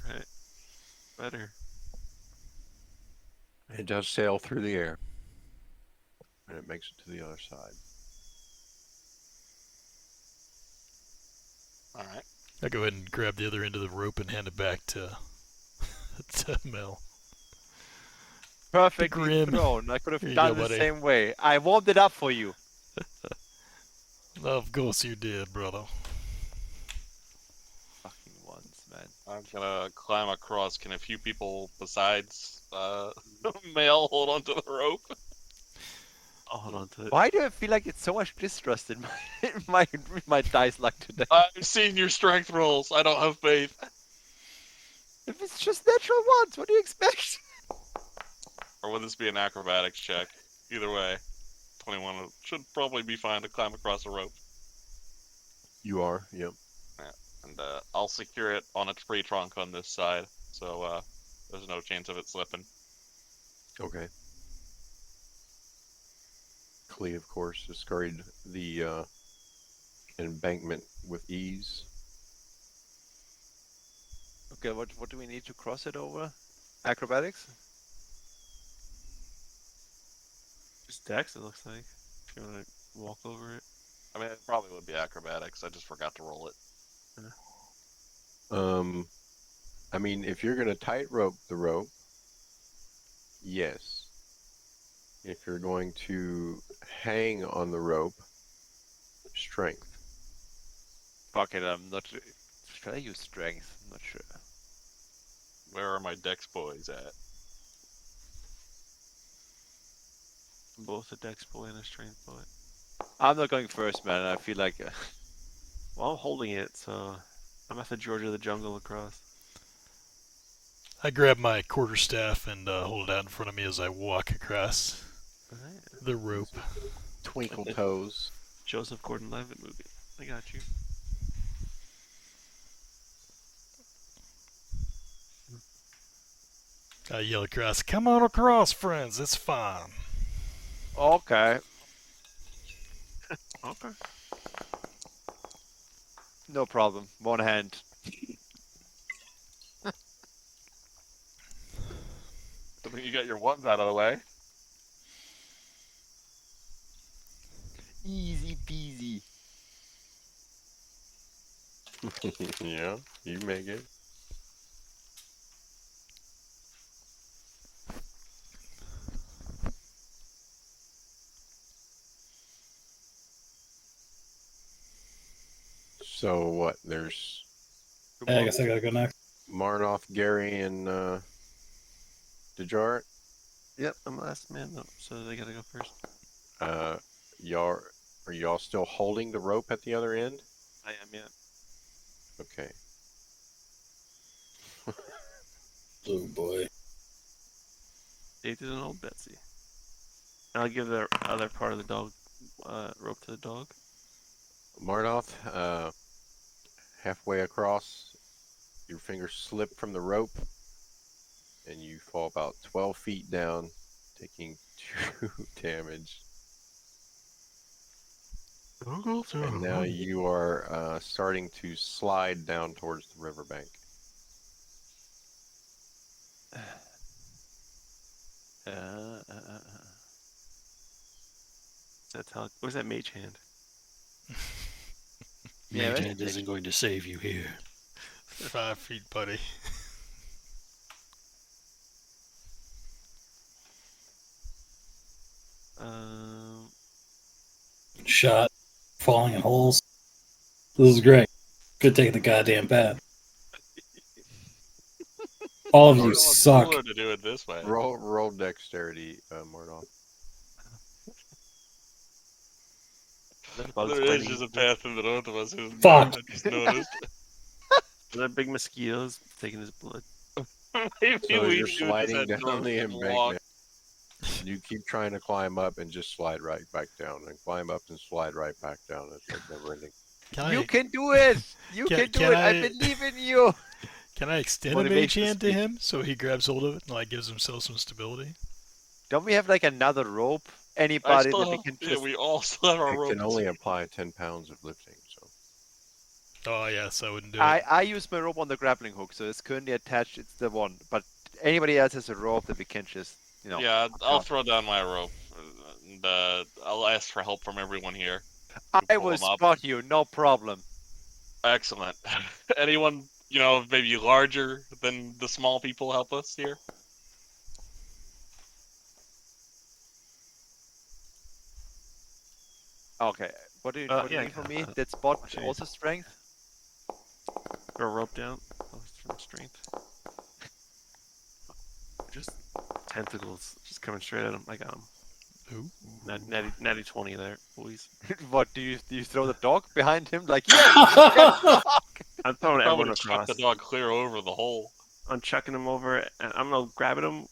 Right. Better. It does sail through the air. And it makes it to the other side. All right. I go ahead and grab the other end of the rope and hand it back to to Mel. Perfectly Grim. thrown. I could Here have you done go, the buddy. same way. I warmed it up for you. Of course you did, brother. Fucking ones, man. I'm gonna climb across. Can a few people besides Male hold onto the rope? I'll hold on to it. Why do I feel like it's so much distrust in my dice luck today? I've seen your strength rolls. I don't have faith. If it's just natural ones, what do you expect? Or would this be an acrobatics check? Either way, 21 should probably be fine to climb across a rope. You are, yep. And I'll secure it on a tree trunk on this side, so there's no chance of it slipping. Okay. Clee, of course, has scurried the embankment with ease. Okay, what do we need to cross it over? Acrobatics? Just Dex, it looks like. If you want to walk over it. I mean, it probably would be acrobatics. I just forgot to roll it. I mean, if you're gonna tightrope the rope, yes. If you're going to hang on the rope, strength. Fuck it, I'm not sure. Should I use strength? I'm not sure. Where are my dex boys at? Both a Dex boy and a Strength boy. I'm not going first, man. I feel like Well, I'm holding it, so I'm at the Georgia of the Jungle across. I grab my quarterstaff and hold it out in front of me as I walk across Alright. the rope. Twinkle toes. Joseph Gordon-Levitt movie. I got you. I yell across, "Come on across, friends. It's fine." okay. Okay. No problem. One hand. I mean, you got your ones out of the way. Easy peasy. Yeah, you make it. So what? There's I guess I gotta go next. Marnoff, Gary, and Dejar. Yep, I'm last man up, so they gotta go first. Y'all are y'all still holding the rope at the other end? I am, yeah. Okay. Oh boy. Dave is an old Betsy. And I'll give the other part of the dog rope to the dog. Marnoff, halfway across, your fingers slip from the rope, and you fall about 12 feet down, taking 2 damage. And now you are starting to slide down towards the riverbank. Where's that mage hand? Yeah, Yeah, Mage isn't going to save you here. 5 feet, buddy. Shot. Falling in holes. This is great. Good taking the goddamn path. All of you It's suck. cooler to do it this way. Roll dexterity, Marnoff. There is just a path in the north of us. Isn't Fuck. there? I just noticed. There are big mosquitoes taking his blood. Maybe So we you're do sliding just down the walk. embankment. You keep trying to climb up and just slide right back down, and climb up and slide right back down. It's like never ending. You can do it. You Can- can do can it. I I- believe in you. Can I extend a mage Motivation hand to speech. him so he grabs hold of it and like gives himself some stability? Don't we have like another rope? I Anybody still that we have, can yeah, just... we all still have our It rope. can only apply 10 pounds of lifting. So Oh yes, I wouldn't do it. I use my rope on the grappling hook, so it's currently attached. It's the one. But anybody else has a rope that we can just, you know. Yeah, knock I'll out. throw down my rope. And, I'll ask for help from everyone here. I pull will them up. spot you. No problem. Excellent. Anyone, maybe larger than the small people help us here? Okay. What do you Yeah, need from me? That spot what you also strength? Throw a rope down. Oh, it's from strength. Just tentacles just coming straight at him. I got him. Ooh. Natty 20 there, boys. What do you throw the dog behind him? Like, yeah. I'm throwing Probably everyone to chuck across. the dog clear over the hole. I'm chucking him over, and I'm gonna grabbing him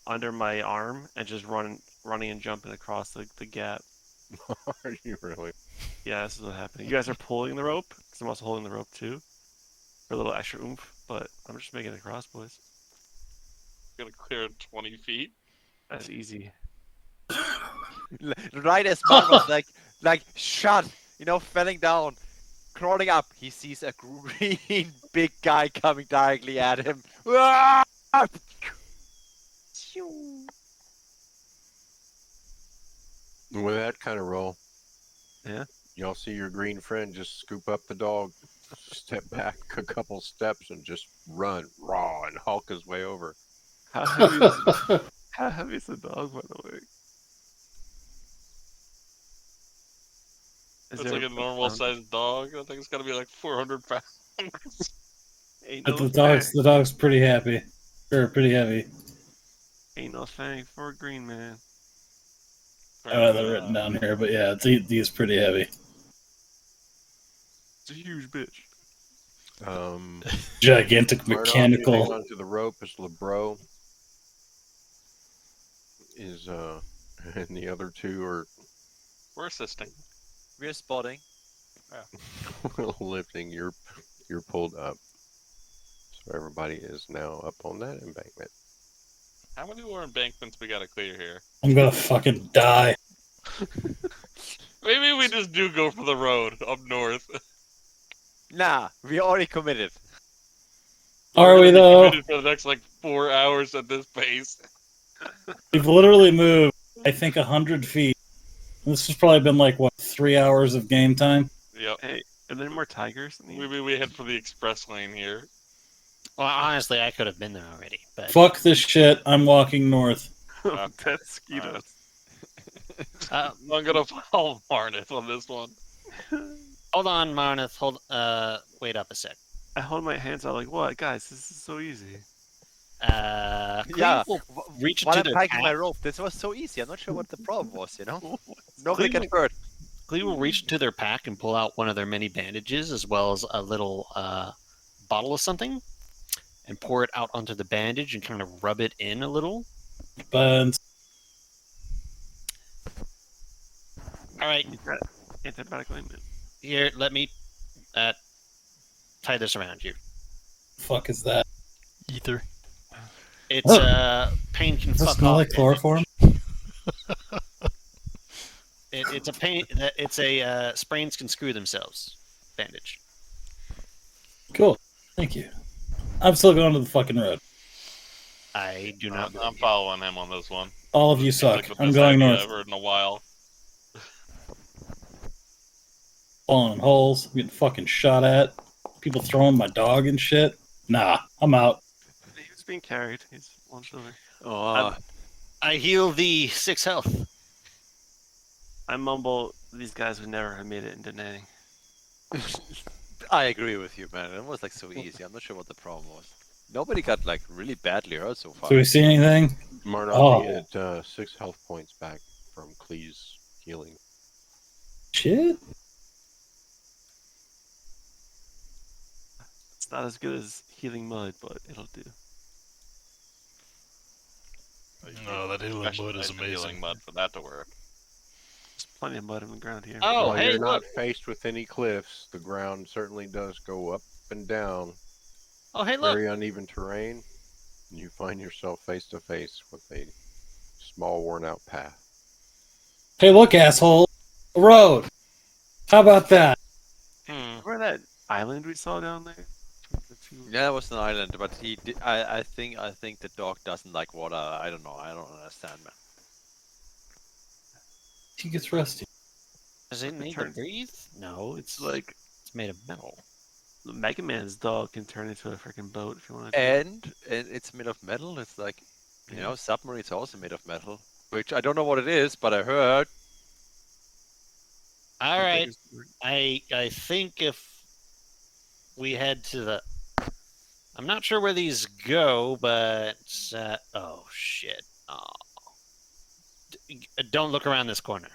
under my arm and just running and jumping across the gap. are you really? Yeah, this is what happened. You guys are pulling the rope, because I'm also holding the rope too, for a little extra oomph. But I'm just making it across, boys. Gonna clear 20 feet. That's easy. Right as Mark was like shot, falling down, crawling up, he sees a green big guy coming directly at him. With that kind of roll, Yeah. y'all see your green friend just scoop up the dog, step back a couple steps, and just run raw and hulk his way over. How heavy is the dog, by the way? Is It's there like a normal pound? sized dog. I think it's gotta be like 400 pounds. Ain't But no the dog's pretty happy. Or pretty heavy. Ain't no thing for a green man. I don't have that written down here, but yeah, he's pretty heavy. It's a huge bitch. Gigantic Marnoff, mechanical. you hang onto the rope as LeBro is and the other two are We're assisting. We're spotting. lifting. You're pulled up, so everybody is now up on that embankment. How many more embankments we gotta clear here? I'm gonna fucking die. Maybe we just do go for the road up north. Nah, we already committed. Are We're we gonna be though? committed for the next 4 hours at this pace. We've literally moved, I think, 100 feet. This has probably been like, what, 3 hours of game time? Yep. Hey, are there more tigers? We head for the express lane here. Well, honestly, I could have been there already, but Fuck this shit. I'm walking north. That's mosquitoes. uh, I'm gonna follow Marnith on this one. hold on, Marnith. Wait up a sec. I hold my hands out like, what, guys? This is so easy. Cleve Yeah. will reach While into I'm their packing my pack. rope, this was so easy. I'm not sure what the problem was, you know? Nobody got hurt. Cleve will reach into their pack and pull out one of their many bandages, as well as a little bottle of something, and pour it out onto the bandage and kind of rub it in a little. But All right, Antibiotic ointment. here, let me tie this around you. fuck is that? Ether. It's pain can Does it fuck smell off. like chloroform? It's a pain. It's a sprains can screw themselves bandage. Cool. Thank you. I'm still going to the fucking road. I do not. I'm following him on this one. All of you Seems like suck. the I'm best going idea north. I've heard in a while. Falling in holes. I'm getting fucking shot at. People throwing my dog and shit. Nah, I'm out. He's being carried. He's launched over. Oh, I heal thee 6 health. I mumble, these guys would never have made it into Nang. I agree with you, man. It was like so easy. I'm not sure what the problem was. Nobody got like really badly hurt so far. Do we see anything? Marnotti at 6 health points back from Clee's healing. Shit. It's not as good as healing mud, but it'll do. No, that healing Actually, mud is nice and healing amazing. mud for that to work. There's plenty of mud on the ground here. Oh, While hey, you're not look. faced with any cliffs, the ground certainly does go up and down. Oh, hey, look. Very uneven terrain. And you find yourself face to face with a small worn out path. Hey, look, asshole. A road. How about that? Remember that island we saw down there? Yeah, that was an island, but he did, I think the dog doesn't like water. I don't know. I don't understand, man. He gets rusty. Does it need to breathe? No, It's like it's made of metal. Mega Man's dog can turn into a freaking boat if you want to. And it's made of metal. It's like, you know, submarines are also made of metal, which I don't know what it is, but I heard. All right. I think if we head to the, I'm not sure where these go, but oh shit! Oh, don't look around this corner.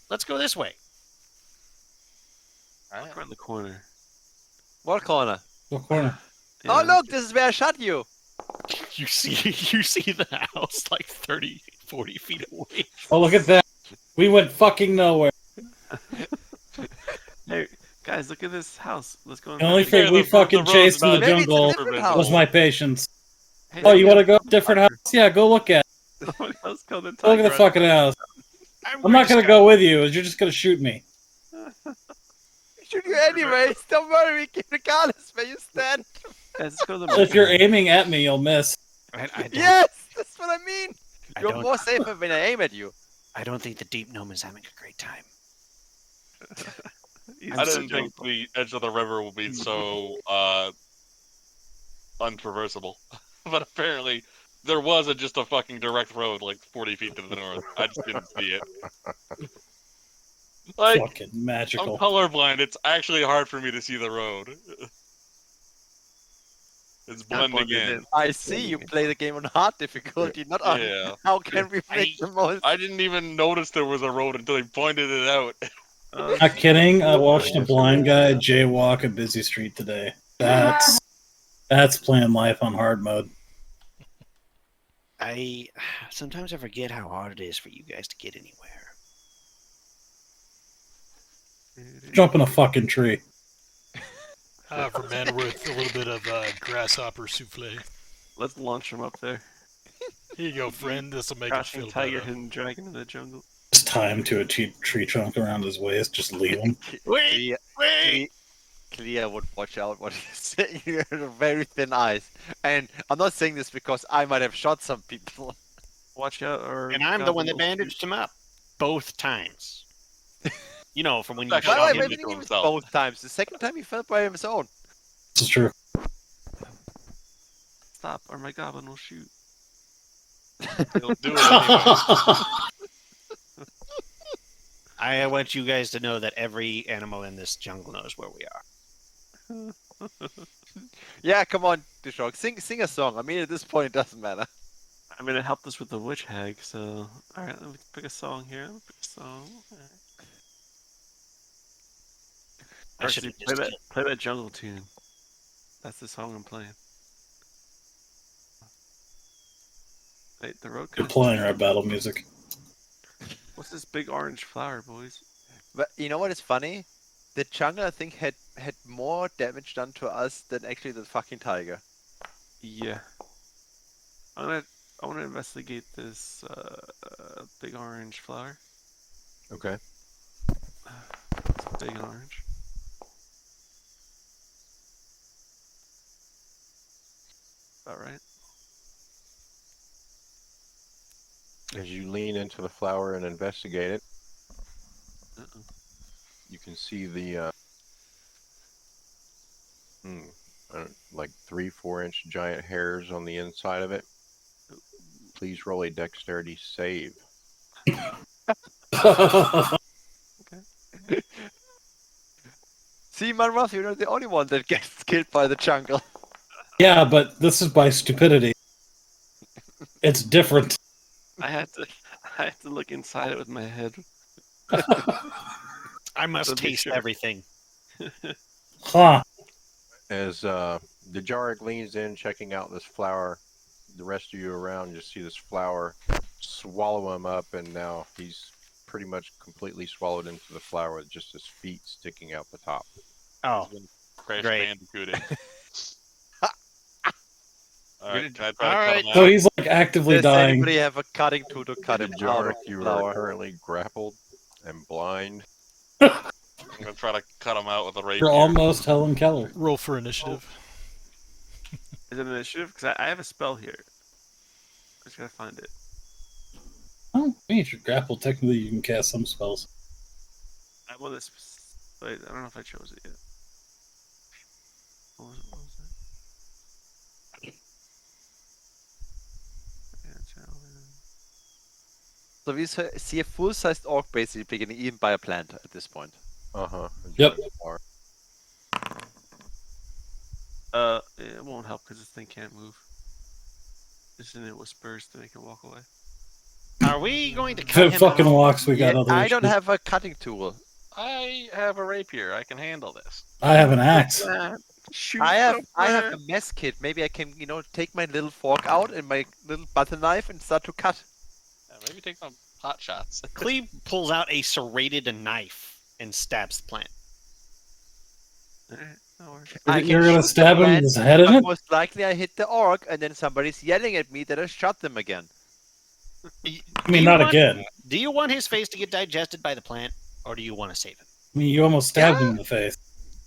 Let's go this way. Look around the corner. What corner? What corner? Oh, look, this is where I shot you. You see the house like 30, 40 feet away. Oh, look at that. We went fucking nowhere. Hey, guys, look at this house. Let's go. The only inside. thing we fucking chased in the Maybe it's a jungle different house. was my patience. Hey, Oh, you look want to go to a different house? Yeah, go look at it. Someone else killed the Go look at the tiger. fucking house. I'm not going to go with you. You're just going to shoot me. Shoot you anyways. Don't worry, regardless where you stand. Guys, let's go to the If you're aiming at me, you'll miss. I don't, Yes, that's what I mean. I You're don't- more safer when I aim at you. I don't think the deep gnome is having a great time. I didn't think the edge of the river would be so untraversable, but apparently there was just a fucking direct road like 40 feet to the north. I just didn't see it. Like, Fucking I'm magical. colorblind. It's actually hard for me to see the road. It's blending in. I see you play the game on hard difficulty, not on Yeah. how can we make the most. I didn't even notice there was a road until he pointed it out. Not kidding. I watched a blind guy jaywalk a busy street today. That's playing life on hard mode. I sometimes I forget how hard it is for you guys to get anywhere. Jump in a fucking tree. For Manworth, a little bit of grasshopper souffle. Let's launch him up there. Here you go, friend. This will make us Crouching feel tiger, better. hidden dragon in the jungle. Just tie him to a tree trunk around his waist. Just leave him. Clea would watch out what he's saying. You have very thin eyes. And I'm not saying this because I might have shot some people. Watch out, or And I'm the one that goblin will bandaged him up both times. You know, from when you Back By up the way, shot on him. maybe to he was himself. both times. The second time he fell by his own. This is true. stop, or my goblin will shoot. He'll do it anyway. I want you guys to know that every animal in this jungle knows where we are. Yeah, come on, Dishok. Sing a song. I mean, at this point, it doesn't matter. I'm gonna help this with the witch hag, so alright, let me pick a song here. Let me pick a song. I should Actually, have just play that jungle tune. That's the song I'm playing. Wait, the road You're cut. playing our battle music. What's this big orange flower, boys? But you know what is funny? The jungle, I think, had more damage done to us than actually the fucking tiger. Yeah. I wanna investigate this big orange flower. Okay. It's big and orange. About right. As you lean into the flower and investigate it, Uh-oh. you can see the like 3-4 inch giant hairs on the inside of it. Please roll a dexterity save. See, Manroth, you're not the only one that gets killed by the jungle. Yeah, but this is by stupidity. It's different. I had to look inside it with my head. I must To be taste sure. everything. Huh. As the Jarek leans in, checking out this flower, the rest of you around just see this flower swallow him up, and now he's pretty much completely swallowed into the flower with just his feet sticking out the top. Oh, Crash Great. Bandicooting. Alright, can I try to Alright. cut him So out? he's like actively Does dying. anybody have a cutting tool to cut him out Jarek, of the you are flower? currently grappled and blind. I'm gonna try to cut him out with a rapier. You're almost Helen Keller. Roll for initiative. Is it an initiative? Because I have a spell here. I just gotta find it. Oh, if you're grappled, technically you can cast some spells. I want this. Wait, I don't know if I chose it yet. What was it? Yeah, So we see a full-sized orc basically being eaten by a plant at this point. Yep. it won't help because this thing can't move. Just in it with spurs to make it walk away. are we going to If cut it him fucking out? walks, we got Yeah, other I don't issues. have a cutting tool. I have a rapier. I can handle this. I have an axe. Shoot I have the a plant. mess kit. Maybe I can, take my little fork out and my little butter knife and start to cut. Maybe take some pot shots. Cleve pulls out a serrated knife and stabs the plant. Alright, that works. I You're can gonna shoot the stab him with plant, his head in but it? most likely I hit the orc and then somebody's yelling at me that I shot them again. I mean, not again. Do you want his face to get digested by the plant, or do you want to save him? I mean, you almost stabbed him Yeah. in the face.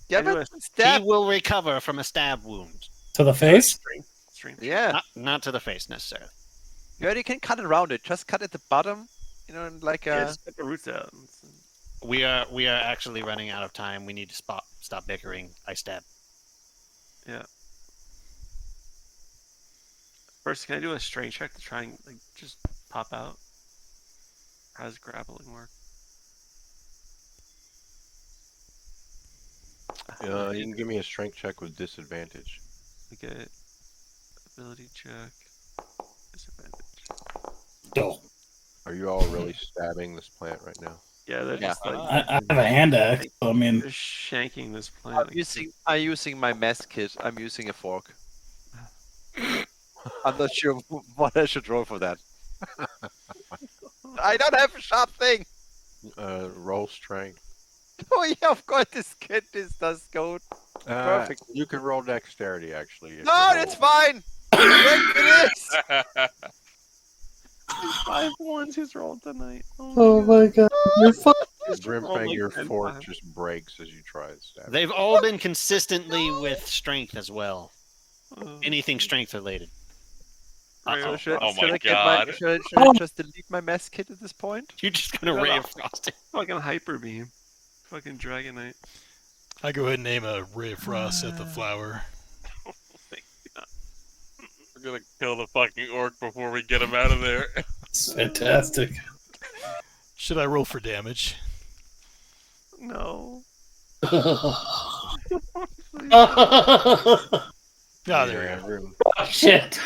Yeah, Anyway, but stab. He will recover from a stab wound. To the face? Strength. Yeah, Not to the face, necessarily. you already can cut around it. Just cut at the bottom, like Yeah, a... just cut the roots out. We are actually running out of time. We need to stop bickering. I stab. First, can I do a strength check to try and just pop out? How does grappling work? You can give me a strength check with disadvantage. Okay. Ability check. Disadvantage. Oh. Are you all really stabbing this plant right now? Yeah, they're Yeah. just I have a hand axe, so I mean, they're shanking this I'm plant. using my mess kit. I'm using a fork. I'm not sure what I should roll for that. I don't have a sharp thing. Roll strength. Oh yeah, of course this does go. Perfect. You can roll dexterity actually. if No, you're that's holding- fine. Strength it is. 5 ones he's rolled tonight. oh my god, you're fucking. Grimfang, your 10 fork times. just breaks as you try to stab. They've all been consistently with strength as well. Oh. Anything strength related. So should, Oh should my I get my god. should I just delete my mess kit at this point? You're just gonna ray of frost it. Fucking hyper beam. Fucking Dragonite. I go ahead and aim a ray of frost at the flower. We're gonna kill the fucking orc before we get him out of there. It's fantastic. Should I roll for damage? No. Ah, there we go. Shit.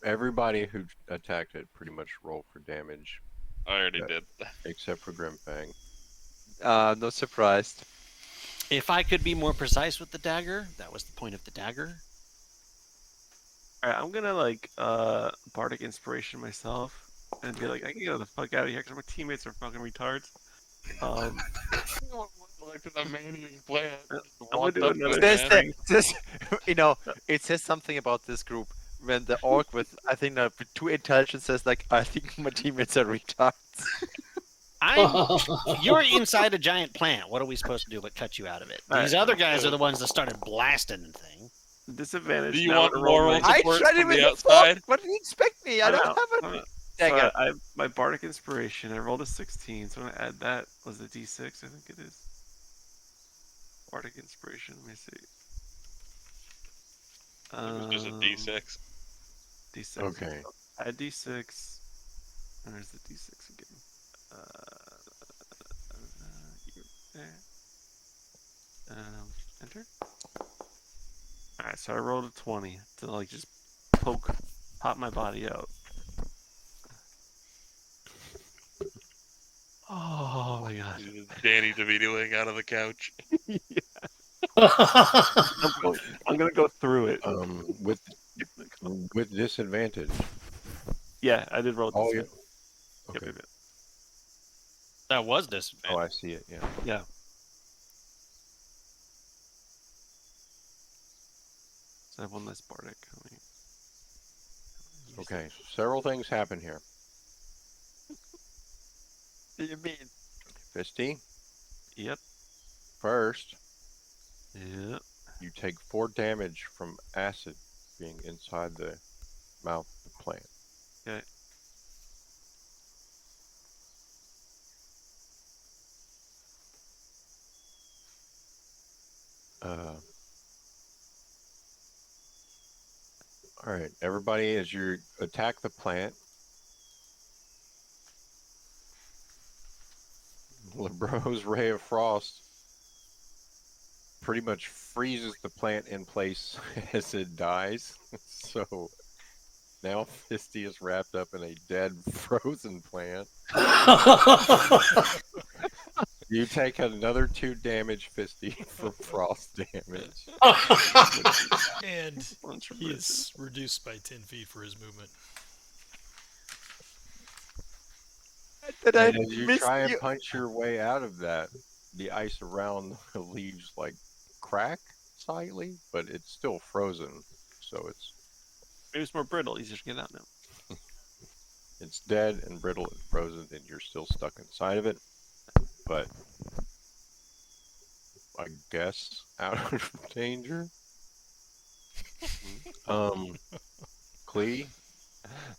Everybody who attacked it pretty much rolled for damage, I already did. except for Grimfang. No surprised. If I could be more precise with the dagger, that was the point of the dagger. Alright, I'm gonna like bardic inspiration myself and be like, I can get the fuck out of here because my teammates are fucking retards. Like the maniac plan. I'm gonna do another It says, it says something about this group. When the orc with, I think, with 2 intelligence says, like, I think my teammates are retards. You're inside a giant plant. What are we supposed to do but cut you out of it? These other guys are the ones that started blasting the thing. Disadvantage. Do you now want to roll moral my- I support tried it from with the the outside? fork. What do you expect me? I don't have a So dagger. I have my bardic inspiration. I rolled a 16, so I'm gonna add that. Was it D6? I think it is. Bardic inspiration. Let me see. It was just a D6. D6. Okay. Add D6. Where's the D6 again? There. Enter. Alright, so I rolled a 20 to like just pop my body out. Oh my god. Danny DeVitoing out of the couch. I'm gonna go through it. With disadvantage. Yeah, I did roll a Oh, D6. yeah. Okay. Yep. That was Oh, disadvantage. I see it. Yeah. Yeah. So I have one less bardic. Okay. Several things happen here. What do you mean? Fisty, Yep. first, Yep. you take 4 damage from acid being inside the mouth of the plant. Okay. All right, everybody, as you attack the plant, Lebro's Ray of Frost pretty much freezes the plant in place as it dies. So now Fisty is wrapped up in a dead frozen plant. You take another 2 damage, Fisty, from frost damage. And he is reduced by 10 feet for his movement. Did I And as you miss try and you? punch your way out of that, the ice around the leaves like crack slightly, but it's still frozen. So Maybe it's more brittle, easier to get out now. it's dead and brittle and frozen, and you're still stuck inside of it. But I guess out of danger. Klee,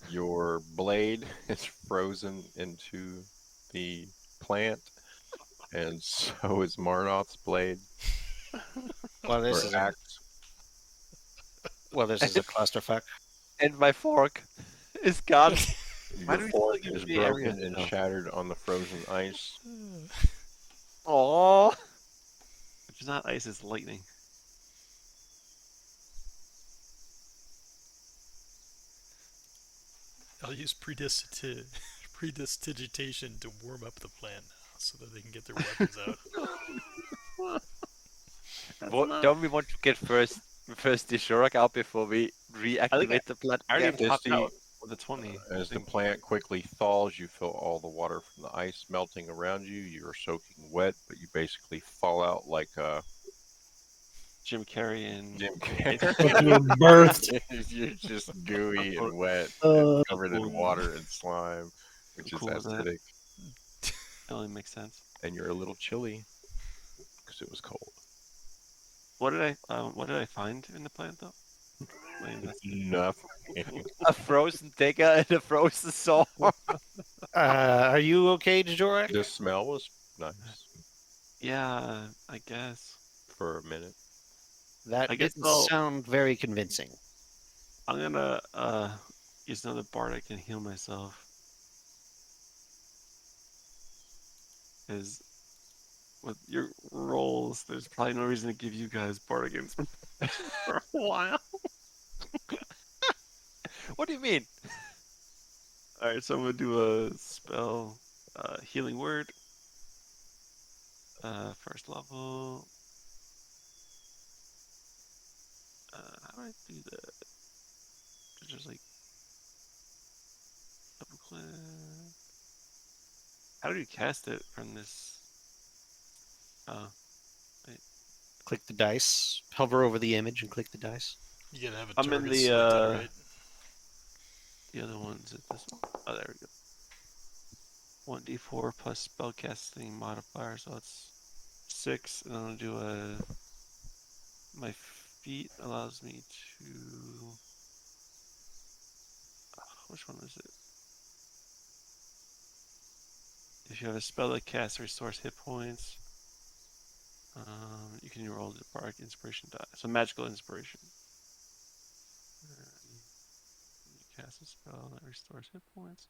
your blade is frozen into the plant, and so is Marnoth's blade. Well, this Or is axe. a clusterfuck. And my fork is gone. Why Your do we fork still is use the area broken and now? shattered on the frozen ice. Aww. If it's not ice, it's lightning. I'll use prestidigitation to warm up the plant now so that they can get their weapons out. Don't we want to get first the Shurak out before we reactivate the plant? I already again? popped Fisty, out with a 20. As the plant quickly thaws, you feel all the water from the ice melting around you. You're soaking wet, but you basically fall out like Jim Carrey and Jim Carrey. Birthed. You're just gooey and wet, Uh, and covered in water and slime, which Cool is as that. acidic. That only makes sense. And you're a little chilly because it was cold. What did I find in the plant though? Nothing. A frozen dagger and a frozen sword. Are you okay, Dvorak? The smell was nice Yeah, I guess. for a minute. That I guess didn't I'll- sound very convincing. I'm gonna use another bard I can heal myself. Because with your rolls, there's probably no reason to give you guys bardic inspiration for a while. What do you mean? Alright, so I'm gonna do a spell, healing word. First level. How do I do that? Just like double click. How do you cast it from this? Oh, Click the dice, hover over the image, and click the dice. You gotta have a I'm in target the, selected, right? the other one's at this one. Oh, there we go. 1d4 plus spellcasting modifier, so it's 6. And I'm gonna do a. My feat allows me to. Which one is it? If you have a spell that casts or restores hit points, you can roll the bardic inspiration die. So magical inspiration. You cast a spell that restores hit points.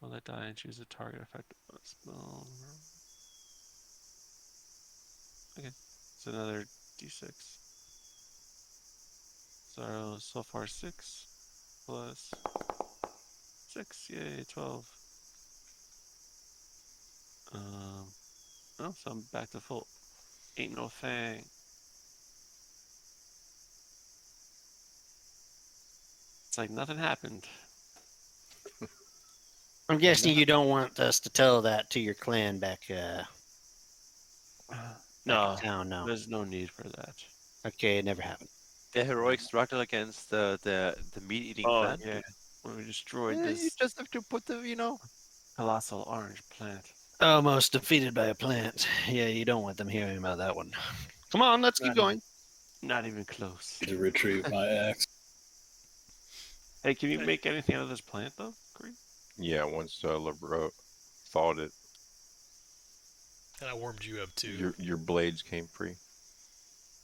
Roll that die and choose a target effective on a spell. Okay, it's another d6. So far 6 plus 6, yay, 12. Oh, so I'm back to full. Ain't no thing. It's like nothing happened. I'm guessing you don't want us to tell that to your clan back No, in town, no. there's no need for that. Okay, it never happened. The heroic struggle against the meat-eating Oh, plant. yeah. When we destroyed You this just have to put the. colossal orange plant. Almost defeated by a plant. Yeah, you don't want them hearing about that one. Come on, let's keep going. Not even close. To retrieve my axe. Hey, can you make anything out of this plant, though, Green? Yeah, once LeBro thawed it, And I warmed you up too. your blades came free.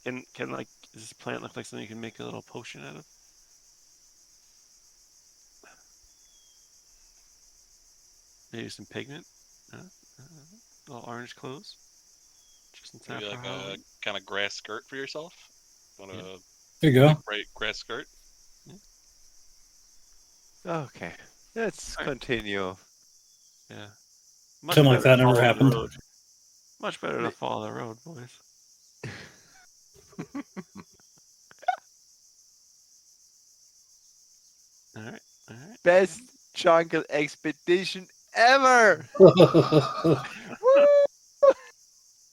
Can like, does this plant look like something you can make a little potion out of? Maybe some pigment? Little orange clothes? Just in time Maybe for like a Halloween? kind of grass skirt for yourself. Want a There you go. bright grass skirt? Okay, let's Alright. continue. Yeah. Pretend like that to never follow the happened. road. Much better to follow the road, boys. Alright, alright. Best jungle expedition ever.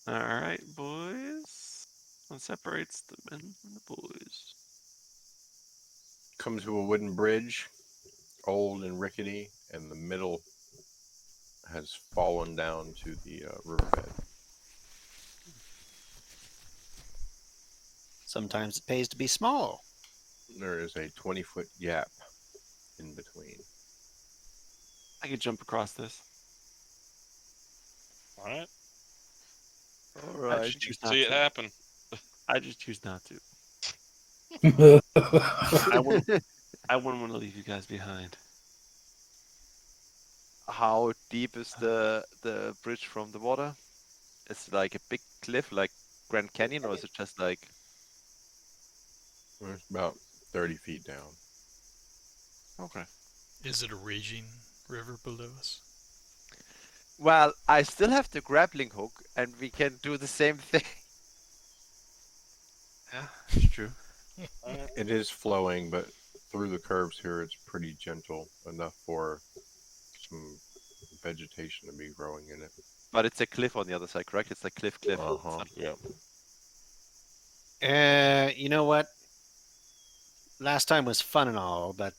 Alright, boys. What separates the men from the boys? Come to a wooden bridge, old and rickety, and the middle has fallen down to the riverbed. Sometimes it pays to be small. There is a 20-foot gap in between. I could jump across this. All right. All I right. just choose not See it to. happen. I just choose not to. I wouldn't want to leave you guys behind. How deep is the bridge from the water? Is it like a big cliff, like Grand Canyon, or is it just like? It's about 30 feet down. Okay. Is it a raging river below us? Well, I still have the grappling hook, and we can do the same thing. Yeah, it's true. It is flowing, but through the curves here, it's pretty gentle, enough for some vegetation to be growing in it. But it's a cliff on the other side, correct? It's like cliff. Uh-huh, yep. You know what? Last time was fun and all, but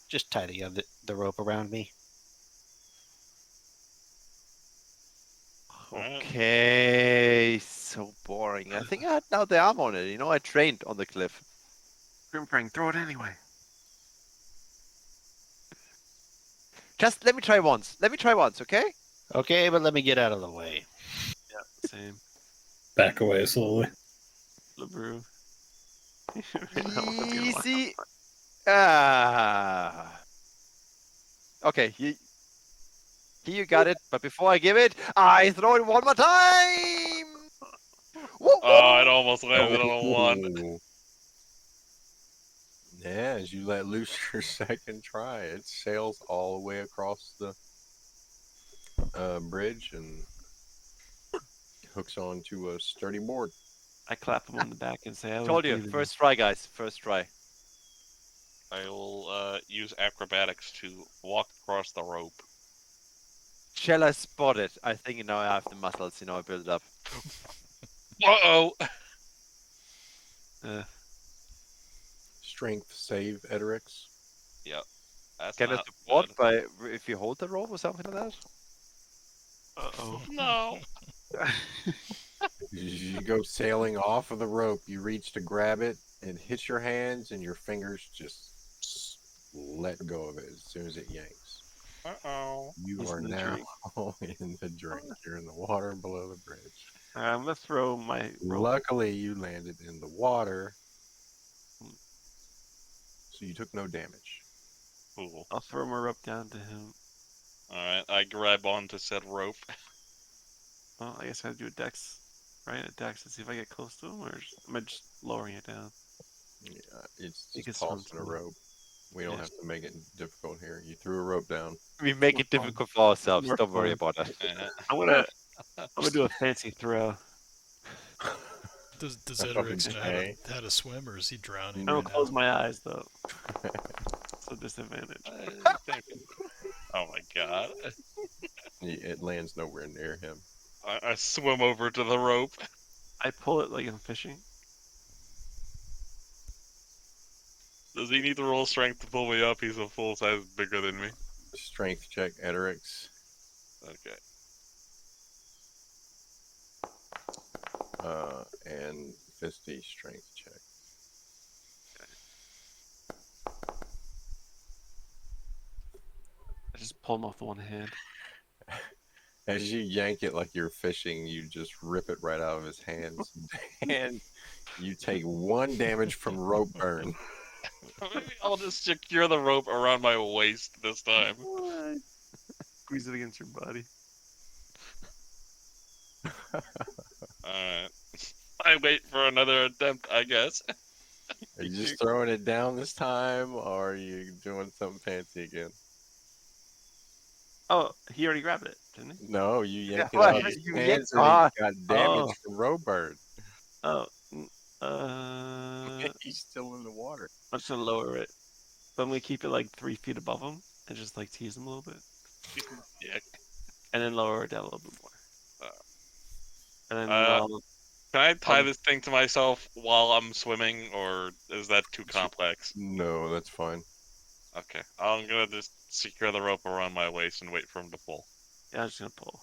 just tie the rope around me. Okay, so boring. I think I had now the arm on it. I trained on the cliff. Grimfang, throw it anyway. Just let me try once. Let me try once, okay? Okay, but let me get out of the way. Yeah, same. Back away slowly. LeBrew. That one's gonna lie. Easy. Ah. Okay, here you got it. But before I give it, I throw it one more time. Woo, Oh, it woo. almost landed on a one. Oh. Yeah, as you let loose your second try, it sails all the way across the bridge and hooks onto a sturdy board. I clap him on the back and say, "I always Told you. believe in you." First try, guys. First try. I will use acrobatics to walk across the rope. Shall I spot it? I think now I have the muscles, I build up. Uh-oh! Strength save, Edrix. Yep, that's Can I not support good. by if you hold the rope or something like that? Uh-oh. No! You go sailing off of the rope. You reach to grab it, and hits your hands, and your fingers just let go of it as soon as it yanks. Uh-oh. You He's are in the now drink. in the drink. You're in the water below the bridge. I'm gonna throw my rope. Luckily, you landed in the water, so you took no damage. Cool. I'll throw my rope down to him. Alright, I grab onto said rope. Well, I guess I have to do a dex, right? A dex to see if I get close to him, or am I just lowering it down? Yeah, it's He can just swim tossing a to me. rope. We don't Yeah. have to make it difficult here. You threw a rope down. We make More it fun. difficult for ourselves. More Don't worry fun. about that. Eh. I'm gonna do a fancy throw. Does Edrix know Okay. how to swim, or is he drowning I don't right close now? my eyes though. It's a disadvantage. Oh my god. It lands nowhere near him. I swim over to the rope. I pull it like I'm fishing. Does he need to roll strength to pull me up? He's a full size bigger than me. Strength check, Edrix. Okay. And Fisty strength check. I just pull him off the one hand. As you yank it like you're fishing, you just rip it right out of his hands. And you take 1 damage from rope burn. Maybe I'll just secure the rope around my waist this time. What? Squeeze it against your body. Alright. I wait for another attempt, I guess. Are you just throwing it down this time, or are you doing something fancy again? Oh, he already grabbed it, didn't he? No, you yanked it Well, out of his you hands yanked and hard. he got damage Oh. from rope burn. Oh. I'm He's still in the water. just gonna lower it. But I'm gonna keep it like 3 feet above him and just like tease him a little bit. Yeah. And then lower it down a little bit more. And then Can I tie this thing to myself while I'm swimming, or is that too complex? No, that's fine. Okay, I'm gonna just secure the rope around my waist and wait for him to pull. yeah, I'm just gonna pull.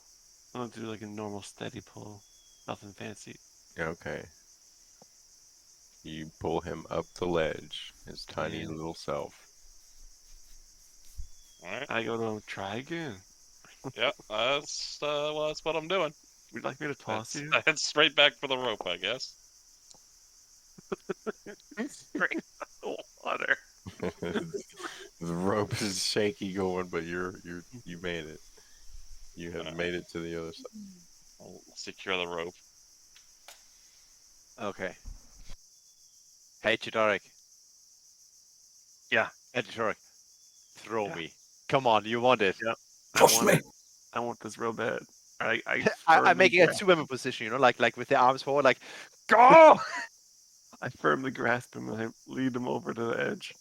I'm gonna do like a normal steady pull. Nothing fancy. Okay. You pull him up the ledge, his tiny Yeah. little self. Alright, I go to him, try again. yeah, that's what I'm doing. Would you like me to toss That's, you? that's straight back for the rope, I guess. Straight in the water. The rope is shaky going, but you made it. You have made it to the other side. I'll secure the rope. Okay. Hey, Chidoric. Yeah. Hey, Chidoric. Throw Yeah. me. Come on, you want it. Yeah. Push me. I want this real bad. I I'm firmly making a grasp- Superman position, like with the arms forward, like, go! I firmly grasp him and I lead him over to the edge.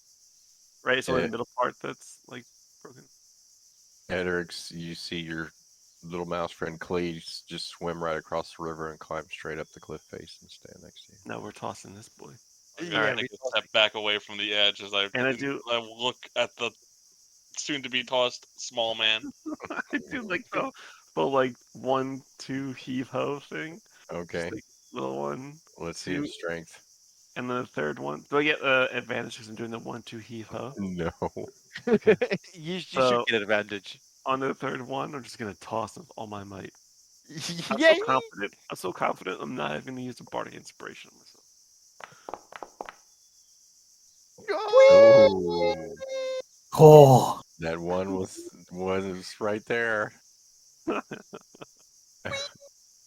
Right, it's only the middle part that's like broken. Edrix, you see your little mouse friend Cleese just swim right across the river and climb straight up the cliff face and stand next to you. Now we're tossing this boy. I'm Yeah, gonna we take a step back away from the edge as I look at the soon-to-be tossed small man. I do like the like 1-2 heave ho thing. Okay, Just like little one, let's see two, his strength. And then the third one. Do I get advantage because I'm doing the 1-2 heave ho? No. You should So- get advantage. On the third one, I'm just gonna toss with all my might. I'm Yeah. so confident. I'm so confident. I'm not even gonna use a bardic inspiration on myself. Oh, Oh, that one was right there.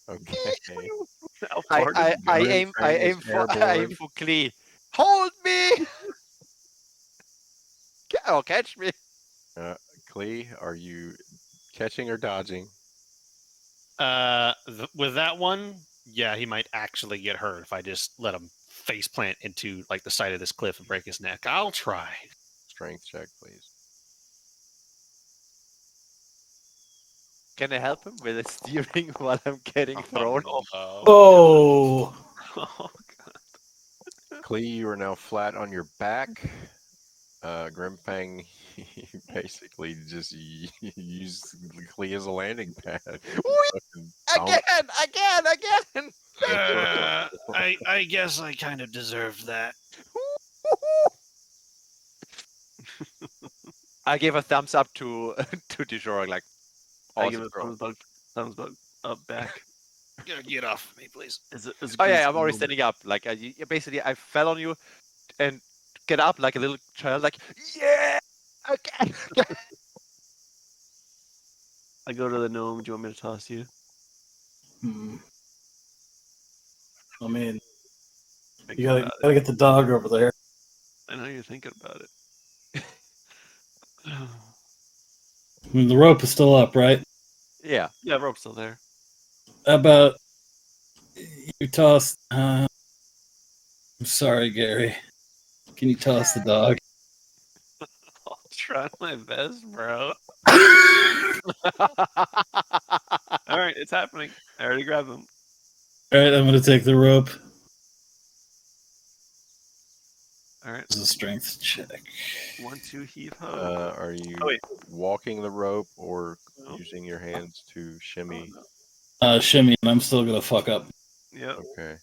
Okay. How far does I it go? aim Grimfang is I aim for Klee. Hold me! Catch me! Klee, are you catching or dodging? With that one, yeah, he might actually get hurt if I just let him face plant into like the side of this cliff and break his neck. I'll try. Strength check, please. Can I help him with the steering while I'm getting thrown? oh, Oh, Klee, you are now flat on your back. Grimfang, he basically just used Klee as a landing pad. Fucking bounce. Again! I guess I kind of deserved that. I gave a thumbs up to to Dijora, like, I give awesome, a bro. thumbs up back. Get off me, please. Oh yeah, I'm already standing up. Like, basically, I fell on you and get up like a little child, like, yeah! Okay! I go to the gnome. Do you want me to toss you? Hmm. I mean, Think you about gotta get the dog over there. it. I know you're thinking about it. I mean, the rope is still up, right? Yeah. Yeah, rope's still there. How about you toss? I'm sorry, Gary. Can you toss the dog? I'll try my best, bro. All right, it's happening. I already grabbed him. All right, I'm gonna take the rope. All right, It's a strength check. 1-2 heave ho. Are you Oh, wait. walking the rope or No. using your hands to shimmy? Shimmy, and I'm still gonna fuck up. Yep. Okay.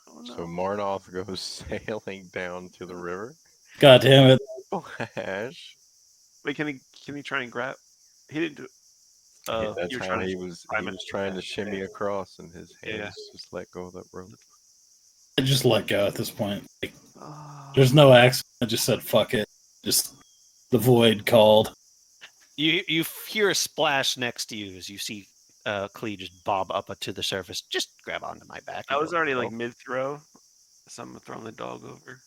Oh no. So Marnoth goes sailing down to the river. God damn it! Flash. Wait, can he try and grab? He didn't do it. That's you were how trying he to was. climb He it. was trying to shimmy across, and his hands Yeah. just let go of that rope. I just let go at this point. Like, Oh. there's no accident. I just said fuck it. Just the void called. You hear a splash next to you as you see Klee just bob up to the surface. Just grab onto my back. I and was go, already "Oh." like mid throw, so I'm throwing the dog over.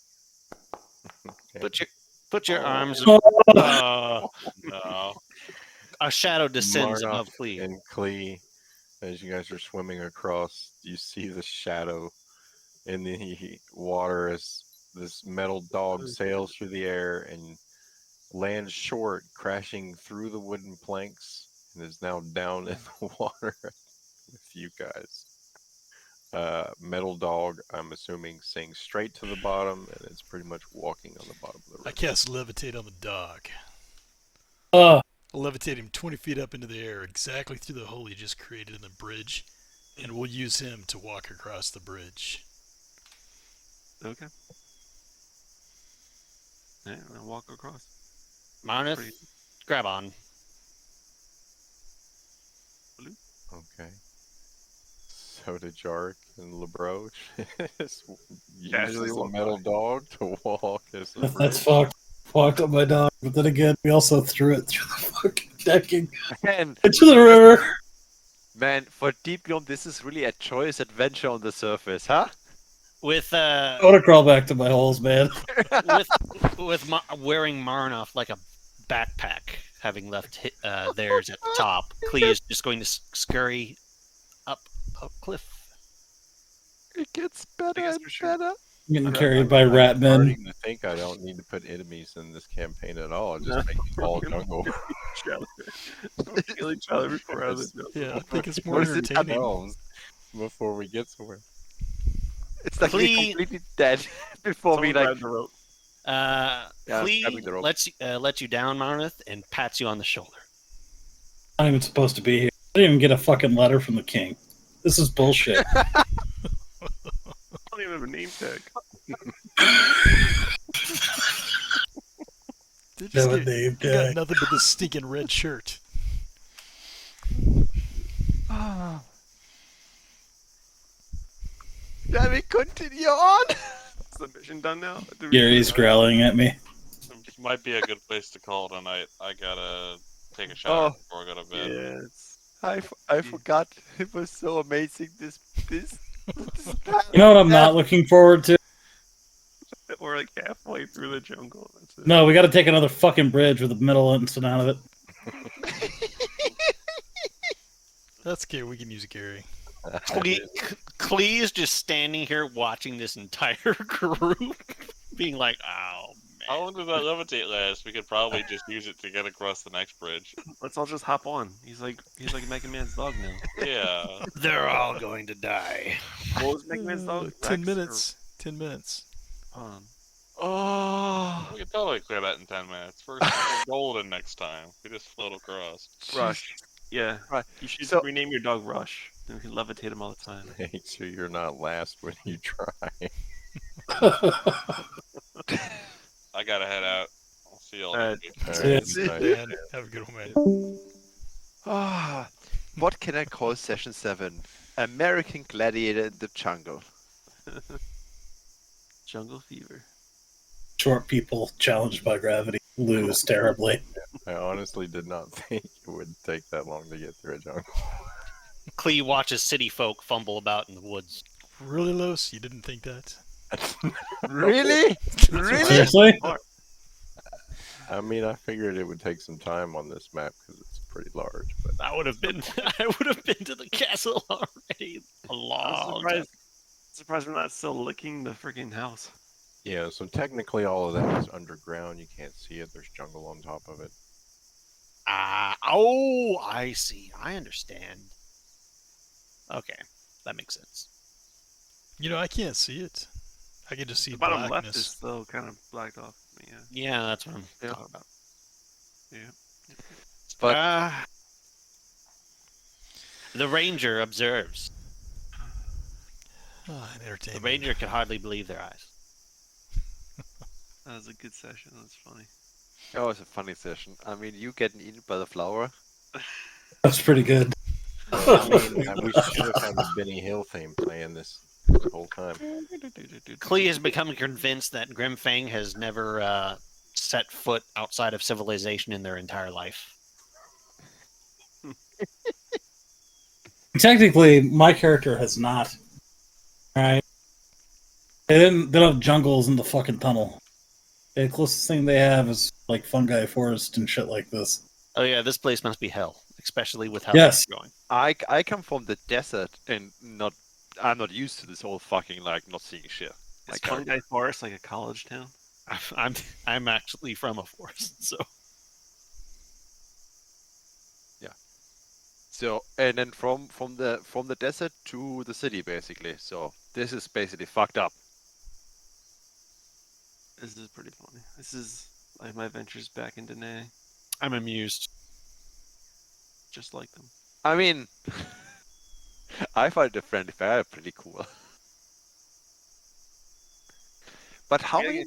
Okay. Put your arms. Oh, No. A shadow descends Marnoth above Klee. and Klee, as you guys are swimming across, you see the shadow in the water as this metal dog sails through the air and lands short, crashing through the wooden planks, and is now down in the water with you guys. Metal dog, I'm assuming, sinks straight to the bottom, and it's pretty much walking on the bottom of the river. I cast levitate on the dog. oh, I'll levitate him 20 feet up into the air, exactly through the hole he just created in the bridge, and we'll use him to walk across the bridge. Okay. Yeah, I'll walk across. Marnith, Pretty- grab on. Okay. So did Jark and LeBroach Casually uses the walk metal dog to walk as the that's bridge. fucked. Walked up my dog, but then again, we also threw it through the fucking decking Man, into the river. man, for Deep Gloom, this is really a choice adventure on the surface, huh? With I want to crawl back to my holes, man. wearing Marnoff like a backpack, having left theirs at the top, Klee is just going to scurry up a cliff. It gets better guess and we should- better. I'm getting I'm- carried by I'm rat men. starting to think I don't need to put enemies in this campaign at all. Just make it all jungle. Kill each other before other jump. Yeah, I think it's more What is it? entertaining. Ourselves before we get somewhere. It's like we're Klee- completely dead before we Someone like. grab the rope. Yeah, Klee grabbing the rope. lets you down, Marnith, and pats you on the shoulder. I'm not even supposed to be here. I didn't even get a fucking letter from the king. This is bullshit. I don't even have a name tag. They're Have just a get- name you got tag. nothing but the stinking red shirt. Shall we continue on? Is the mission done now? Did we Gary's finish? growling at me. Might be a good place to call tonight. I gotta take a shower Oh, before I go to bed. Yeah, it's I forgot. It was so amazing. This You know what I'm not looking forward to? we're like halfway through the jungle. That's it. No, we got to take another fucking bridge with the middle ensign out of it. That's okay. We can use Gary. Clee is just standing here watching this entire group, being like, "Oh man." How long does that levitate last? We could probably just use it to get across the next bridge. Let's all just hop on. He's like Mega Man's dog now. Yeah. They're all going to die. What was Mega Man's dog? 10 Rex minutes. 10 minutes. or Pawn? Oh, We could totally clear that in 10 minutes. First, golden next time. We just float across. Rush. Yeah. Right. You should So- rename your dog Rush. Then we can levitate him all the time. Make sure you're not last when you try. I gotta head out. I'll see y'all Alright. next week. That's it. Right. Dan, have a good one, man. Ah, what can I call session 7? American Gladiator in the Jungle. Jungle Fever. Short people challenged by gravity lose terribly. I honestly did not think it would take that long to get through a jungle. Clee watches city folk fumble about in the woods. Really, Los? You didn't think that? Really? Really? Seriously? I mean, I figured it would take some time on this map because it's pretty large. But I would have been to the castle already a I'm long time. surprised we're not still licking the freaking house. yeah, so technically all of that is underground. You can't see it. There's jungle on top of it. Oh, I see. I understand. Okay, that makes sense. You know, I can't see it. I can just see The bottom blackness. left is still kind of blacked off. Yeah. Yeah, that's what I'm Yeah. talking about. But The ranger observes. Ah, an The entertainment. ranger can hardly believe their eyes. That was a good session. That's funny. that was a funny session. I mean, you getting eaten by the flower. That's pretty good. Well, I mean, we should have had the Benny Hill theme playing this the whole time. Clee has become convinced that Grimfang has never set foot outside of civilization in their entire life. Technically, my character has not. Right? They don't have jungles in the fucking tunnel. The closest thing they have is like fungi forest and shit like this. Oh yeah, this place must be hell, especially with how Yes. things are going. I come from the desert and I'm not used to this whole fucking like not seeing shit. Is Like, Fungi Forest like a college town? I'm actually from a forest, so So and then from the desert to the city basically. So this is basically fucked up. This is pretty funny. This is like my adventures back in Danae, I'm amused. just like them. I mean, I find the friendly fire pretty cool. But how Yeah, many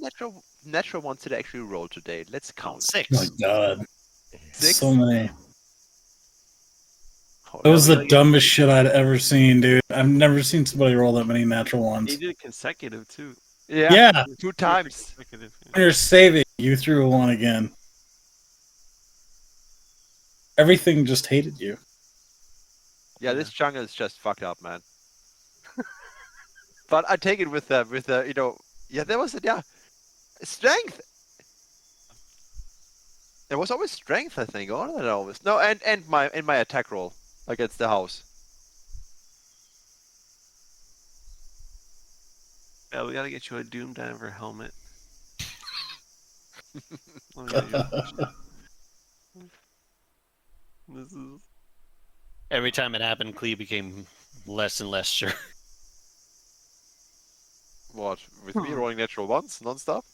natural ones did I actually roll today? Let's count. Oh my 6. god. 6? So many. Hold That was on. the dumbest shit I'd ever seen, dude. I've never seen somebody roll that many natural ones. He did it consecutive too. Yeah, Yeah, 2 times. Consecutive. Yeah. when you're saving, you threw a one again. Everything just hated you. Yeah, this jungle is just fucked up, man. But I take it with the you know, yeah, there was strength. There was always strength, I think, wasn't it always? No, and my attack roll against the house. Yeah, we gotta get you a Doom Diver helmet. Let me get you a picture. This is Every time it happened, Clee became less and less sure. What? With me rolling natural ones non-stop?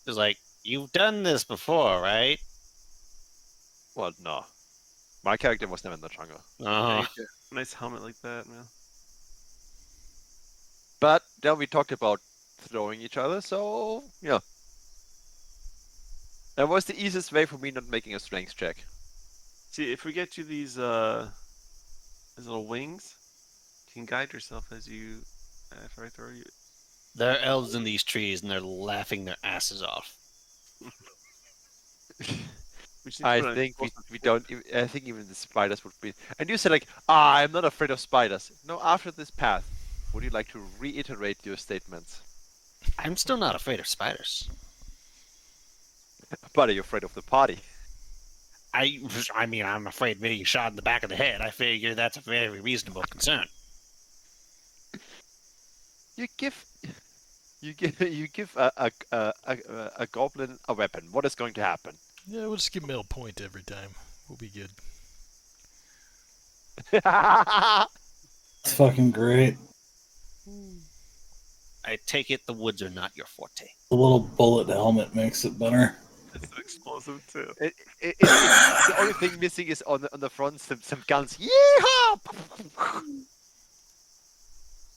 It was like, you've done this before, right? Well, no. My character was never in the jungle. Uh-huh. nice helmet like that, man. But then we talked about throwing each other, so yeah. That was the easiest way for me not making a strength check. See, if we get you these little wings, you can guide yourself as you. If I throw you, There are elves in these trees, and they're laughing their asses off. we just need to I put on think we explosive don't. I think even the spiders would be. And you said like, I'm not afraid of spiders. No, after this path, would you like to reiterate your statements? I'm still not afraid of spiders. But are you afraid of the party? I mean, I'm afraid of being shot in the back of the head. I figure that's a very reasonable concern. You give a goblin a weapon. What is going to happen? Yeah, we'll just give Mel a point every time. We'll be good. It's fucking great. I take it the woods are not your forte. The little bullet helmet makes it better. It's explosive too. The only thing missing is on the front some guns. Yeehaw!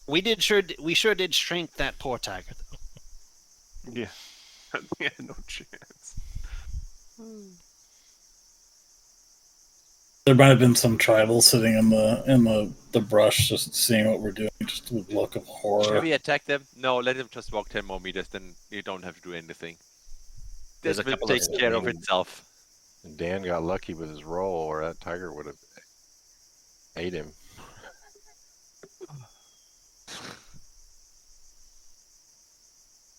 We sure did shrink that poor tiger. Yeah, we had no chance. There might have been some tribal sitting in the brush, just seeing what we're doing, just with a look of Should horror. we attack them? No, let them just walk 10 more meters, then you don't have to do anything. There's This a will couple of take care of itself. And Dan got lucky with his roll, or that tiger would have ate him.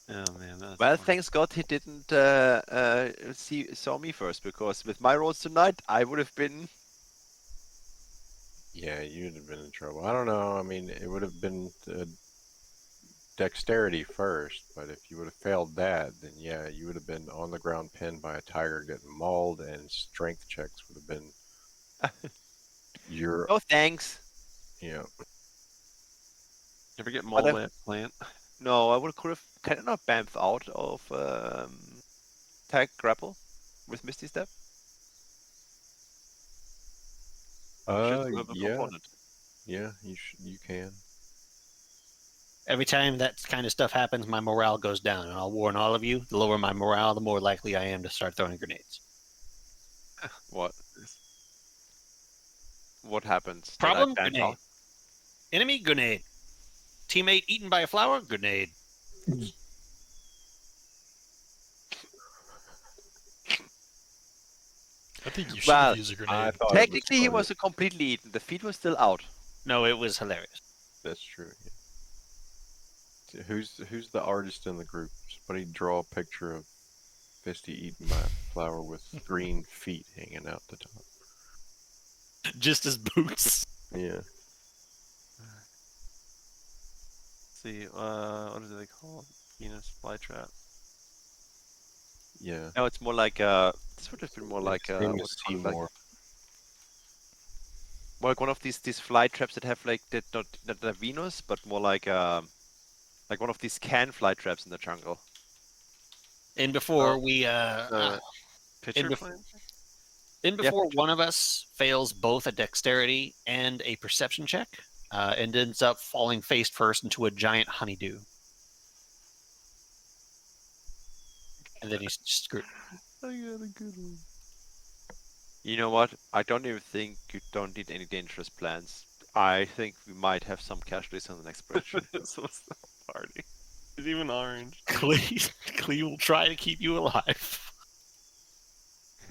Oh man, that's Well, funny. thanks God he didn't saw me first, because with my rolls tonight, I would have been. Yeah, you'd have been in trouble. I don't know. I mean, it would have been dexterity first, but if you would have failed that, then yeah, you would have been on the ground pinned by a tiger, getting mauled, and strength checks would have been your, No thanks. you know, Ever get mauled I- by a plant? No, I could have kind of not bamf out of tag grapple with Misty Step. Should move the yeah, opponent. yeah, you can. Every time that kind of stuff happens, my morale goes down, and I'll warn all of you: the lower my morale, the more likely I am to start throwing grenades. What? What happens? Problem? That I bamf Grenade. out? Enemy? Grenade. Teammate eaten by a flower? Grenade. I think you should Well, have used a I grenade. thought Technically, he funny. was completely eaten. The feet was still out. No, it was hilarious. That's true. Yeah. Who's the artist in the group? Somebody draw a picture of Fisty eaten by a flower with green feet hanging out the top. Just as boots. Yeah. Let's see, what is it called? Venus flytrap. Yeah. No, it's more like this would have been more like what's it called, like, Seymour. more like one of these fly traps that have like that not a Venus, but more like one of these can fly traps in the jungle. And before Oh, we Pitcher bef- plant? before one of us fails both a dexterity and a perception check, and ends up falling face first into a giant honeydew. And then he's screwed. I got a good one. You know what? I don't even think you don't need any dangerous plans. I think we might have some casualties on the next bridge. This was the party. It's even orange. Clee will try to keep you alive.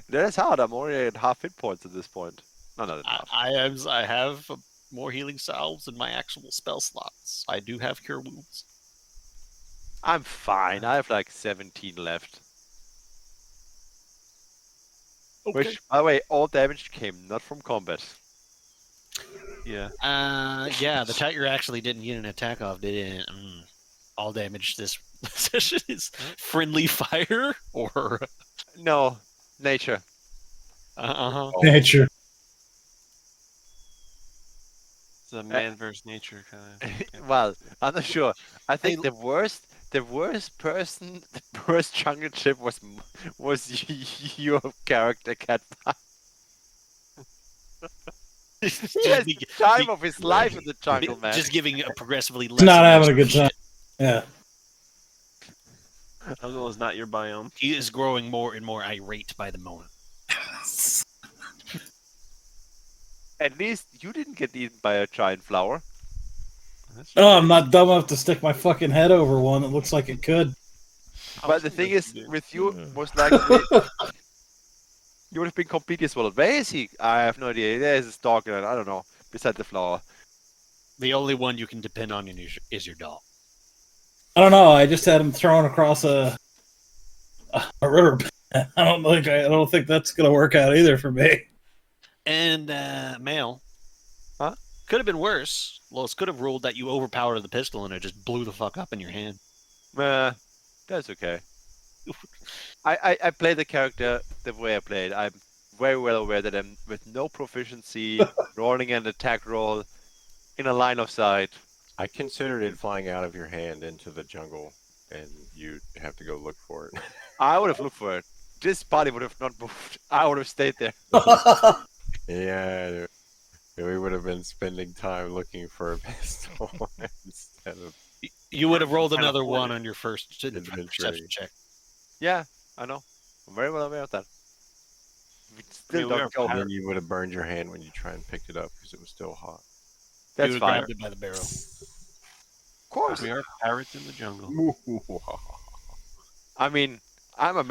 That is hard. I'm already at half hit points at this point. No, not at half. I have more healing salves in my actual spell slots. I do have cure wounds. I'm fine. I have like 17 left. Which, by the way, all damage came not from combat. Yeah. Yeah, the tiger actually didn't get an attack off, did it? All damage this session is friendly fire or No, nature. uh-huh. Nature. It's a man versus nature kind of. Well, I'm not sure. I think Hey, the worst person, the worst jungle chip was your character, Cat. He has the time of his life in the jungle, man. Just giving a progressively less. He's not and having a less good time. shit. Yeah. Jungle is not your biome. He is growing more and more irate by the moment. At least you didn't get eaten by a giant flower. That's No, I'm not dumb enough to stick my fucking head over one that looks like it could. But the thing is, with you, most likely, you would have been completely swallowed. Where is he? I have no idea. There's a stalk, I don't know, beside the flower. The only one you can depend on is your dog. I don't know. I just had him thrown across a river. I don't think that's gonna work out either for me. And Male. Huh? Could have been worse. Lois could have ruled that you overpowered the pistol and it just blew the fuck up in your hand. That's okay. I play the character the way I played. I'm very well aware that I'm with no proficiency, rolling an attack roll in a line of sight. I considered it flying out of your hand into the jungle, and you have to go look for it. I would have looked for it. This body would have not moved. I would have stayed there. Yeah, we would have been spending time looking for a pistol instead of. You would have rolled Can't another afford one it. on your first Adventure. perception check. Yeah, I know. I'm very well aware of that. We still we are don't go. And then you would have burned your hand when you try and picked it up because it was still hot. That's you would have fine. grabbed it by the barrel. Of course. We are pirates in the jungle. I mean, I'm amazed.